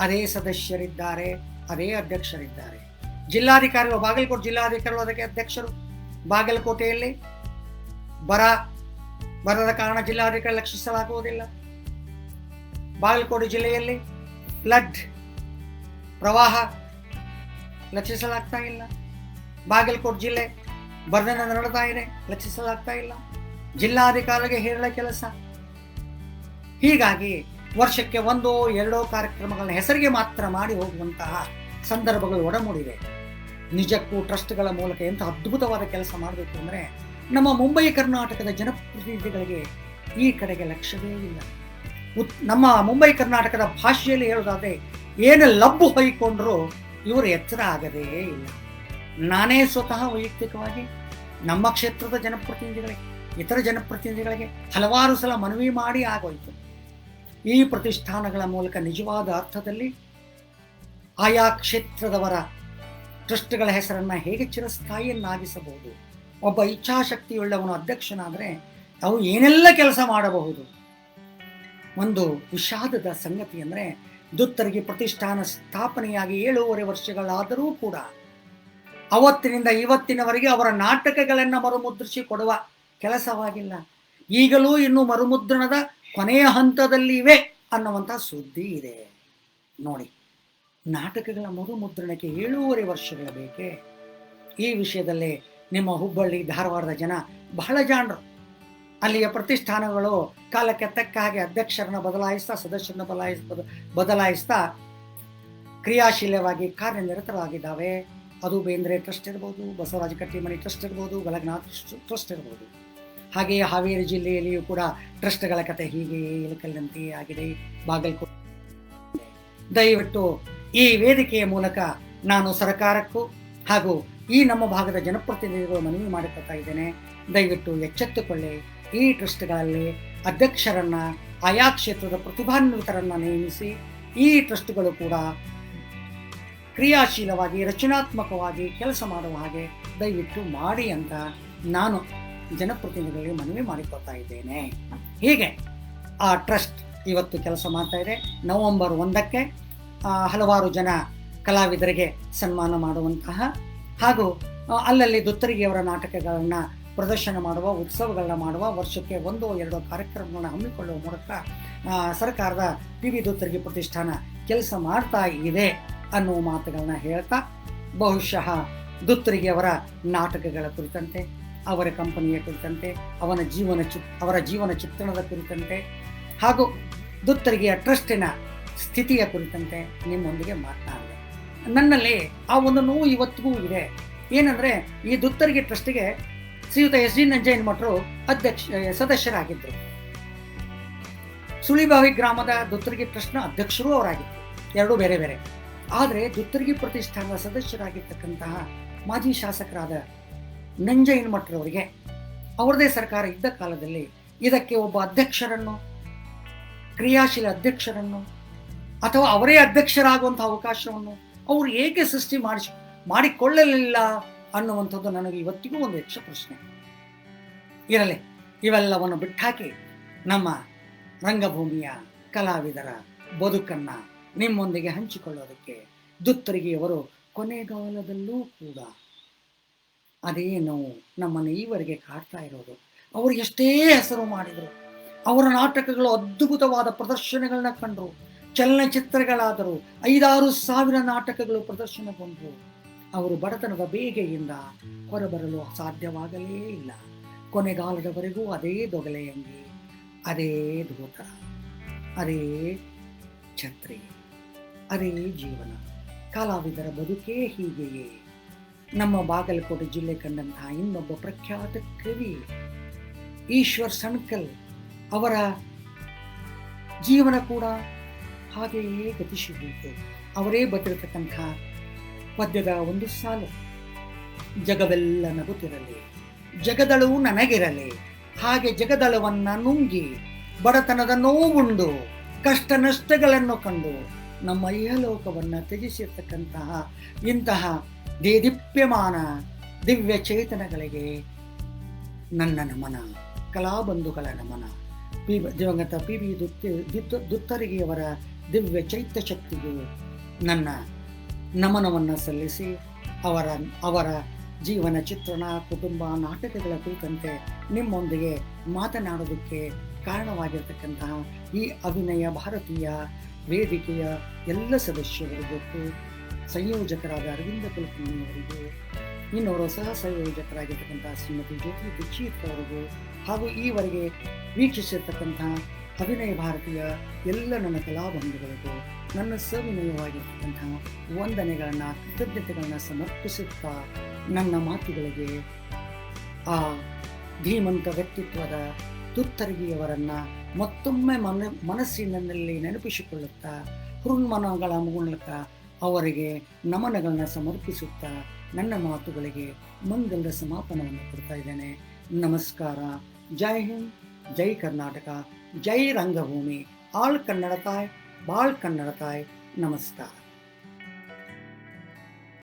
ಅದೇ ಸದಸ್ಯರಿದ್ದಾರೆ, ಅದೇ ಅಧ್ಯಕ್ಷರಿದ್ದಾರೆ. ಜಿಲ್ಲಾಧಿಕಾರಿಗಳು, ಬಾಗಲಕೋಟೆ ಜಿಲ್ಲಾಧಿಕಾರಿಗಳು ಅದಕ್ಕೆ ಅಧ್ಯಕ್ಷರು. ಬಾಗಲಕೋಟೆಯಲ್ಲಿ ಬರದ ಕಾರಣ ಜಿಲ್ಲಾಧಿಕಾರಿ ಲಕ್ಷಿಸಲಾಗುವುದಿಲ್ಲ. ಬಾಗಲಕೋಟೆ ಜಿಲ್ಲೆಯಲ್ಲಿ ಫ್ಲಡ್, ಪ್ರವಾಹ ಲಕ್ಷಿಸಲಾಗ್ತಾ ಇಲ್ಲ. ಬಾಗಲಕೋಟೆ ಜಿಲ್ಲೆ ಬರ್ಧನ ನರಳ್ತಾ ಇದೆ, ಲಕ್ಷಿಸಲಾಗ್ತಾ ಇಲ್ಲ. ಜಿಲ್ಲಾಧಿಕಾರಿಗೆ ಹೇರಳ ಕೆಲಸ. ಹೀಗಾಗಿ ವರ್ಷಕ್ಕೆ 1-2 ಕಾರ್ಯಕ್ರಮಗಳನ್ನ ಹೆಸರಿಗೆ ಮಾತ್ರ ಮಾಡಿ ಹೋಗುವಂತಹ ಸಂದರ್ಭಗಳು ಒಡಮೂಡಿವೆ. ನಿಜಕ್ಕೂ ಟ್ರಸ್ಟ್ಗಳ ಮೂಲಕ ಎಂಥ ಅದ್ಭುತವಾದ ಕೆಲಸ ಮಾಡಬೇಕು ಅಂದರೆ, ನಮ್ಮ ಮುಂಬೈ ಕರ್ನಾಟಕದ ಜನಪ್ರತಿನಿಧಿಗಳಿಗೆ ಈ ಕಡೆಗೆ ಲಕ್ಷ್ಯವೇ ಇಲ್ಲ. ನಮ್ಮ ಮುಂಬೈ ಕರ್ನಾಟಕದ ಭಾಷೆಯಲ್ಲಿ ಹೇಳೋದಾದ್ರೆ, ಏನು ಲಬ್ಬು ಹೊಯ್ಕೊಂಡ್ರೂ ಇವರು ಎಚ್ಚರ ಆಗದೇ ಇಲ್ಲ. ನಾನೇ ಸ್ವತಃ ವೈಯಕ್ತಿಕವಾಗಿ ನಮ್ಮ ಕ್ಷೇತ್ರದ ಜನಪ್ರತಿನಿಧಿಗಳಿಗೆ, ಇತರ ಜನಪ್ರತಿನಿಧಿಗಳಿಗೆ ಹಲವಾರು ಸಲ ಮನವಿ ಮಾಡಿ ಆಗೋಯ್ತು. ಈ ಪ್ರತಿಷ್ಠಾನಗಳ ಮೂಲಕ ನಿಜವಾದ ಅರ್ಥದಲ್ಲಿ ಆಯಾ ಕ್ಷೇತ್ರದವರ ಟ್ರಸ್ಟ್ಗಳ ಹೆಸರನ್ನು ಹೇಗೆ ಚಿರಸ್ಥಾಯಿಯನ್ನಾಗಿಸಬಹುದು. ಒಬ್ಬ ಇಚ್ಛಾಶಕ್ತಿಯುಳ್ಳವನು ಅಧ್ಯಕ್ಷನಾದರೆ ಅವು ಏನೆಲ್ಲ ಕೆಲಸ ಮಾಡಬಹುದು. ಒಂದು ವಿಷಾದದ ಸಂಗತಿ ಅಂದರೆ, ದುತ್ತರ್ಗಿ ಪ್ರತಿಷ್ಠಾನ ಸ್ಥಾಪನೆಯಾಗಿ 7.5 ವರ್ಷಗಳಾದರೂ ಕೂಡ ಅವತ್ತಿನಿಂದ ಇವತ್ತಿನವರೆಗೆ ಅವರ ನಾಟಕಗಳನ್ನು ಮರುಮುದ್ರಿಸಿ ಕೊಡುವ ಕೆಲಸವಾಗಿಲ್ಲ. ಈಗಲೂ ಇನ್ನು ಮರುಮುದ್ರಣದ ಕೊನೆಯ ಹಂತದಲ್ಲಿ ಇವೆ ಅನ್ನುವಂಥ ಸುದ್ದಿ ಇದೆ. ನೋಡಿ, ನಾಟಕಗಳ ಮರುಮುದ್ರಣಕ್ಕೆ 7.5 ವರ್ಷಗಳು ಬೇಕೆ? ಈ ವಿಷಯದಲ್ಲಿ ನಿಮ್ಮ ಹುಬ್ಬಳ್ಳಿ ಧಾರವಾಡದ ಜನ ಬಹಳ ಜಾಣರು. ಅಲ್ಲಿಯ ಪ್ರತಿಷ್ಠಾನಗಳು ಕಾಲಕ್ಕೆ ತಕ್ಕ ಹಾಗೆ ಅಧ್ಯಕ್ಷರನ್ನ ಬದಲಾಯಿಸ್ತಾ, ಸದಸ್ಯರನ್ನ ಬದಲಾಯಿಸ್ತಾ ಕ್ರಿಯಾಶೀಲವಾಗಿ ಕಾರ್ಯನಿರತರಾಗಿದ್ದಾವೆ. ಅದು ಬೇಂದ್ರೆ ಟ್ರಸ್ಟ್ ಇರ್ಬೋದು, ಬಸವರಾಜ ಕಟ್ಟಿಮನಿ ಟ್ರಸ್ಟ್ ಇರ್ಬೋದು, ಗಲಗನಾಥ್ ಟ್ರಸ್ಟ್ ಇರ್ಬೋದು. ಹಾಗೆಯೇ ಹಾವೇರಿ ಜಿಲ್ಲೆಯಲ್ಲಿಯೂ ಕೂಡ ಟ್ರಸ್ಟ್ಗಳ ಕತೆ ಹೀಗೆ ಇಳಕಲ್ಲಂತೆ ಆಗಿದೆ. ಬಾಗಲಕೋಟೆ. ದಯವಿಟ್ಟು ಈ ವೇದಿಕೆಯ ಮೂಲಕ ನಾನು ಸರ್ಕಾರಕ್ಕೂ ಹಾಗೂ ಈ ನಮ್ಮ ಭಾಗದ ಜನಪ್ರತಿನಿಧಿಗಳು ಮನವಿ ಮಾಡಿಕೊಳ್ತಾ ಇದ್ದೇನೆ. ದಯವಿಟ್ಟು ಎಚ್ಚೆತ್ತುಕೊಳ್ಳಿ. ಈ ಟ್ರಸ್ಟ್ಗಳಲ್ಲಿ ಅಧ್ಯಕ್ಷರನ್ನ, ಆಯಾ ಕ್ಷೇತ್ರದ ಪ್ರತಿಭಾನ್ವಿತರನ್ನ ನೇಮಿಸಿ ಈ ಟ್ರಸ್ಟ್ಗಳು ಕೂಡ ಕ್ರಿಯಾಶೀಲವಾಗಿ, ರಚನಾತ್ಮಕವಾಗಿ ಕೆಲಸ ಮಾಡುವ ಹಾಗೆ ದಯವಿಟ್ಟು ಮಾಡಿ ಅಂತ ನಾನು ಜನಪ್ರತಿನಿಧಿಗಳಿಗೆ ಮನವಿ ಮಾಡಿಕೊಳ್ತಾ ಇದ್ದೇನೆ. ಹೀಗೆ ಆ ಟ್ರಸ್ಟ್ ಇವತ್ತು ಕೆಲಸ ಮಾಡ್ತಾ ಇದೆ. ನವೆಂಬರ್ 1ಕ್ಕೆ ಹಲವಾರು ಜನ ಕಲಾವಿದರಿಗೆ ಸನ್ಮಾನ ಮಾಡುವಂತಹ ಹಾಗೂ ಅಲ್ಲಲ್ಲಿ ದುತ್ತರಿಗೆಯವರ ನಾಟಕಗಳನ್ನು ಪ್ರದರ್ಶನ ಮಾಡುವ, ಉತ್ಸವಗಳನ್ನ ಮಾಡುವ, ವರ್ಷಕ್ಕೆ 1-2 ಕಾರ್ಯಕ್ರಮಗಳನ್ನ ಹಮ್ಮಿಕೊಳ್ಳುವ ಮೂಲಕ ಸರ್ಕಾರದ PV ದುತ್ತರ್ಗಿ ಪ್ರತಿಷ್ಠಾನ ಕೆಲಸ ಮಾಡ್ತಾ ಇದೆ ಅನ್ನುವ ಮಾತುಗಳನ್ನ ಹೇಳ್ತಾ, ಬಹುಶಃ ದುತ್ತರಿಗೆಯವರ ನಾಟಕಗಳ ಕುರಿತಂತೆ, ಅವರ ಕಂಪನಿಯ ಕುರಿತಂತೆ, ಅವರ ಜೀವನ ಚಿತ್ರಣದ ಕುರಿತಂತೆ ಹಾಗೂ ದುತ್ತರಿಗೆಯ ಟ್ರಸ್ಟಿನ ಸ್ಥಿತಿಯ ಕುರಿತಂತೆ ನಿಮ್ಮೊಂದಿಗೆ ಮಾತನಾಡಿದೆ. ನನ್ನಲ್ಲಿ ಆ ಒಂದು ನೋವು ಇವತ್ತಿಗೂ ಇದೆ. ಏನಂದರೆ, ಈ ದುತ್ತರ್ಗಿ ಟ್ರಸ್ಟಿಗೆ ಶ್ರೀಯುತ SD ನಂಜಯ್ಯನಮಠರು ಸದಸ್ಯರಾಗಿದ್ದರು. ಸುಳಿಬಾವಿ ಗ್ರಾಮದ ದುತ್ತರ್ಗಿ ಟ್ರಸ್ಟ್ನ ಅಧ್ಯಕ್ಷರೂ ಅವರಾಗಿದ್ದರು. ಎರಡೂ ಬೇರೆ ಬೇರೆ. ಆದರೆ ದುತ್ತರ್ಗಿ ಪ್ರತಿಷ್ಠಾನದ ಸದಸ್ಯರಾಗಿರ್ತಕ್ಕಂತಹ ಮಾಜಿ ಶಾಸಕರಾದ ನಂಜಯ್ಯನಮಠರವರಿಗೆ ಅವರದೇ ಸರ್ಕಾರ ಇದ್ದ ಕಾಲದಲ್ಲಿ ಇದಕ್ಕೆ ಒಬ್ಬ ಅಧ್ಯಕ್ಷರನ್ನು, ಕ್ರಿಯಾಶೀಲ ಅಧ್ಯಕ್ಷರನ್ನು ಅಥವಾ ಅವರೇ ಅಧ್ಯಕ್ಷರಾಗುವಂಥ ಅವಕಾಶವನ್ನು ಅವರು ಏಕೆ ಸೃಷ್ಟಿ ಮಾಡಿಕೊಳ್ಳಲಿಲ್ಲ ಅನ್ನುವಂಥದ್ದು ನನಗೆ ಇವತ್ತಿಗೂ ಒಂದು ಯಕ್ಷ ಪ್ರಶ್ನೆ. ಇರಲಿ, ಇವೆಲ್ಲವನ್ನು ಬಿಟ್ಟಾಕಿ ನಮ್ಮ ರಂಗಭೂಮಿಯ ಕಲಾವಿದರ ಬದುಕನ್ನು ನಿಮ್ಮೊಂದಿಗೆ ಹಂಚಿಕೊಳ್ಳೋದಕ್ಕೆ ದುತ್ತರಿಗೆಯವರು ಕೊನೆಗಾಲದಲ್ಲೂ ಕೂಡ ಅದೇ ನೋವು ನಮ್ಮನ್ನು ಈವರೆಗೆ ಕಾಡ್ತಾ ಇರೋದು. ಅವರು ಎಷ್ಟೇ ಹೆಸರು ಮಾಡಿದರು, ಅವರ ನಾಟಕಗಳು ಅದ್ಭುತವಾದ ಪ್ರದರ್ಶನಗಳನ್ನ ಕಂಡರು, ಚಲನಚಿತ್ರಗಳಾದರೂ 5-6 ಸಾವಿರ ನಾಟಕಗಳು ಪ್ರದರ್ಶನಗೊಂಡರು. ಅವರು ಬಡತನದ ಬೇಗೆಯಿಂದ ಹೊರಬರಲು ಸಾಧ್ಯವಾಗಲೇ ಇಲ್ಲ. ಕೊನೆಗಾಲದವರೆಗೂ ಅದೇ ದೊಗಲೆಯಂಗಿ, ಅದೇ ಧೋತರ, ಅದೇ ಛತ್ರಿ, ಅದೇ ಜೀವನ. ಕಲಾವಿದರ ಬದುಕೇ ಹೀಗೆಯೇ. ನಮ್ಮ ಬಾಗಲಕೋಟೆ ಜಿಲ್ಲೆ ಕಂಡಂತಹ ಇನ್ನೊಬ್ಬ ಪ್ರಖ್ಯಾತ ಕವಿ ಈಶ್ವರ್ ಸಣ್ಕಲ್ ಅವರ ಜೀವನ ಕೂಡ ಹಾಗೆಯೇ ಗತಿಸಿ ಹೋಯಿತು. ಅವರೇ ಬರೆದಿರತಕ್ಕಂಥ ಪದ್ಯದ ಒಂದು ಸಾಲು, ಜಗವೆಲ್ಲ ನಗುತ್ತಿರಲಿ, ಜಗದಳು ನನಗಿರಲಿ, ಹಾಗೆ ಜಗದಳವನ್ನ ನುಂಗಿ ಬಡತನದ ನೋವುಂಡು ಕಷ್ಟ ನಷ್ಟಗಳನ್ನು ಕಂಡು ನಮ್ಮ ಇಹಲೋಕವನ್ನು ತ್ಯಜಿಸಿರ್ತಕ್ಕಂತಹ ಇಂತಹ ದೇದೀಪ್ಯಮಾನ ದಿವ್ಯ ಚೇತನಗಳಿಗೆ ನನ್ನ ನಮನ, ಕಲಾಬಂಧುಗಳ ನಮನ. ದಿವಂಗತ ಪಿ.ಬಿ. ದುತ್ತರಿಗೆಯವರ ದಿವ್ಯ ಚೈತ್ಯ ಶಕ್ತಿಗೂ ನನ್ನ ನಮನವನ್ನು ಸಲ್ಲಿಸಿ ಅವರ ಜೀವನ ಚಿತ್ರಣ, ಕುಟುಂಬ, ನಾಟಕಗಳ ಕುರಿತಂತೆ ನಿಮ್ಮೊಂದಿಗೆ ಮಾತನಾಡೋದಕ್ಕೆ ಕಾರಣವಾಗಿರ್ತಕ್ಕಂತಹ ಈ ಅಭಿನಯ ಭಾರತೀಯ ವೇದಿಕೆಯ ಎಲ್ಲ ಸದಸ್ಯರಿಗೂ, ಸಂಯೋಜಕರಾದ ಅರವಿಂದ ಕುಲಕರ್ಣಿಯವರಿಗೂ, ಇನ್ನೋರ ಸಹ ಸಂಯೋಜಕರಾಗಿರ್ತಕ್ಕಂತಹ ಶ್ರೀಮತಿ ಜ್ಯೋತಿ ದೀಕ್ಷಿತ್ ಅವರಿಗೂ, ಹಾಗೂ ಈವರೆಗೆ ವೀಕ್ಷಿಸಿರ್ತಕ್ಕಂತಹ ಅಭಿನಯ ಭಾರತೀಯ ಎಲ್ಲ ನನ್ನ ಕಲಾಬಂಧುಗಳಿಗೂ ನನ್ನ ಸವಿನಯವಾಗಿರ್ತಕ್ಕಂತಹ ವಂದನೆಗಳನ್ನು, ಕೃತಜ್ಞತೆಗಳನ್ನು ಸಮರ್ಪಿಸುತ್ತಾ ನನ್ನ ಮಾತುಗಳಿಗೆ ಆ ಧೀಮಂತ ವ್ಯಕ್ತಿತ್ವದ ತುತ್ತರಿಗೆಯವರನ್ನು ಮತ್ತೊಮ್ಮೆ ಮನಸ್ಸಿನಲ್ಲಿ ನೆನಪಿಸಿಕೊಳ್ಳುತ್ತಾ ಹೃನ್ಮನಗಳ ಮೂಲಕ ಅವರಿಗೆ ನಮನಗಳನ್ನು ಸಮರ್ಪಿಸುತ್ತಾ ನನ್ನ ಮಾತುಗಳಿಗೆ ಮಂಗಲದ ಸಮಾಪನವನ್ನು ಕೊಡ್ತಾ ಇದ್ದೇನೆ. ನಮಸ್ಕಾರ. ಜೈ ಹಿಂದ್, ಜೈ ಕರ್ನಾಟಕ, ಜೈ ರಂಗಭೂಮಿ. ಆಳ್ ಕನ್ನಡ ತಾಯ್, ಬಾಳ್ ಕನ್ನಡ ತಾಯ್. ನಮಸ್ಕಾರ.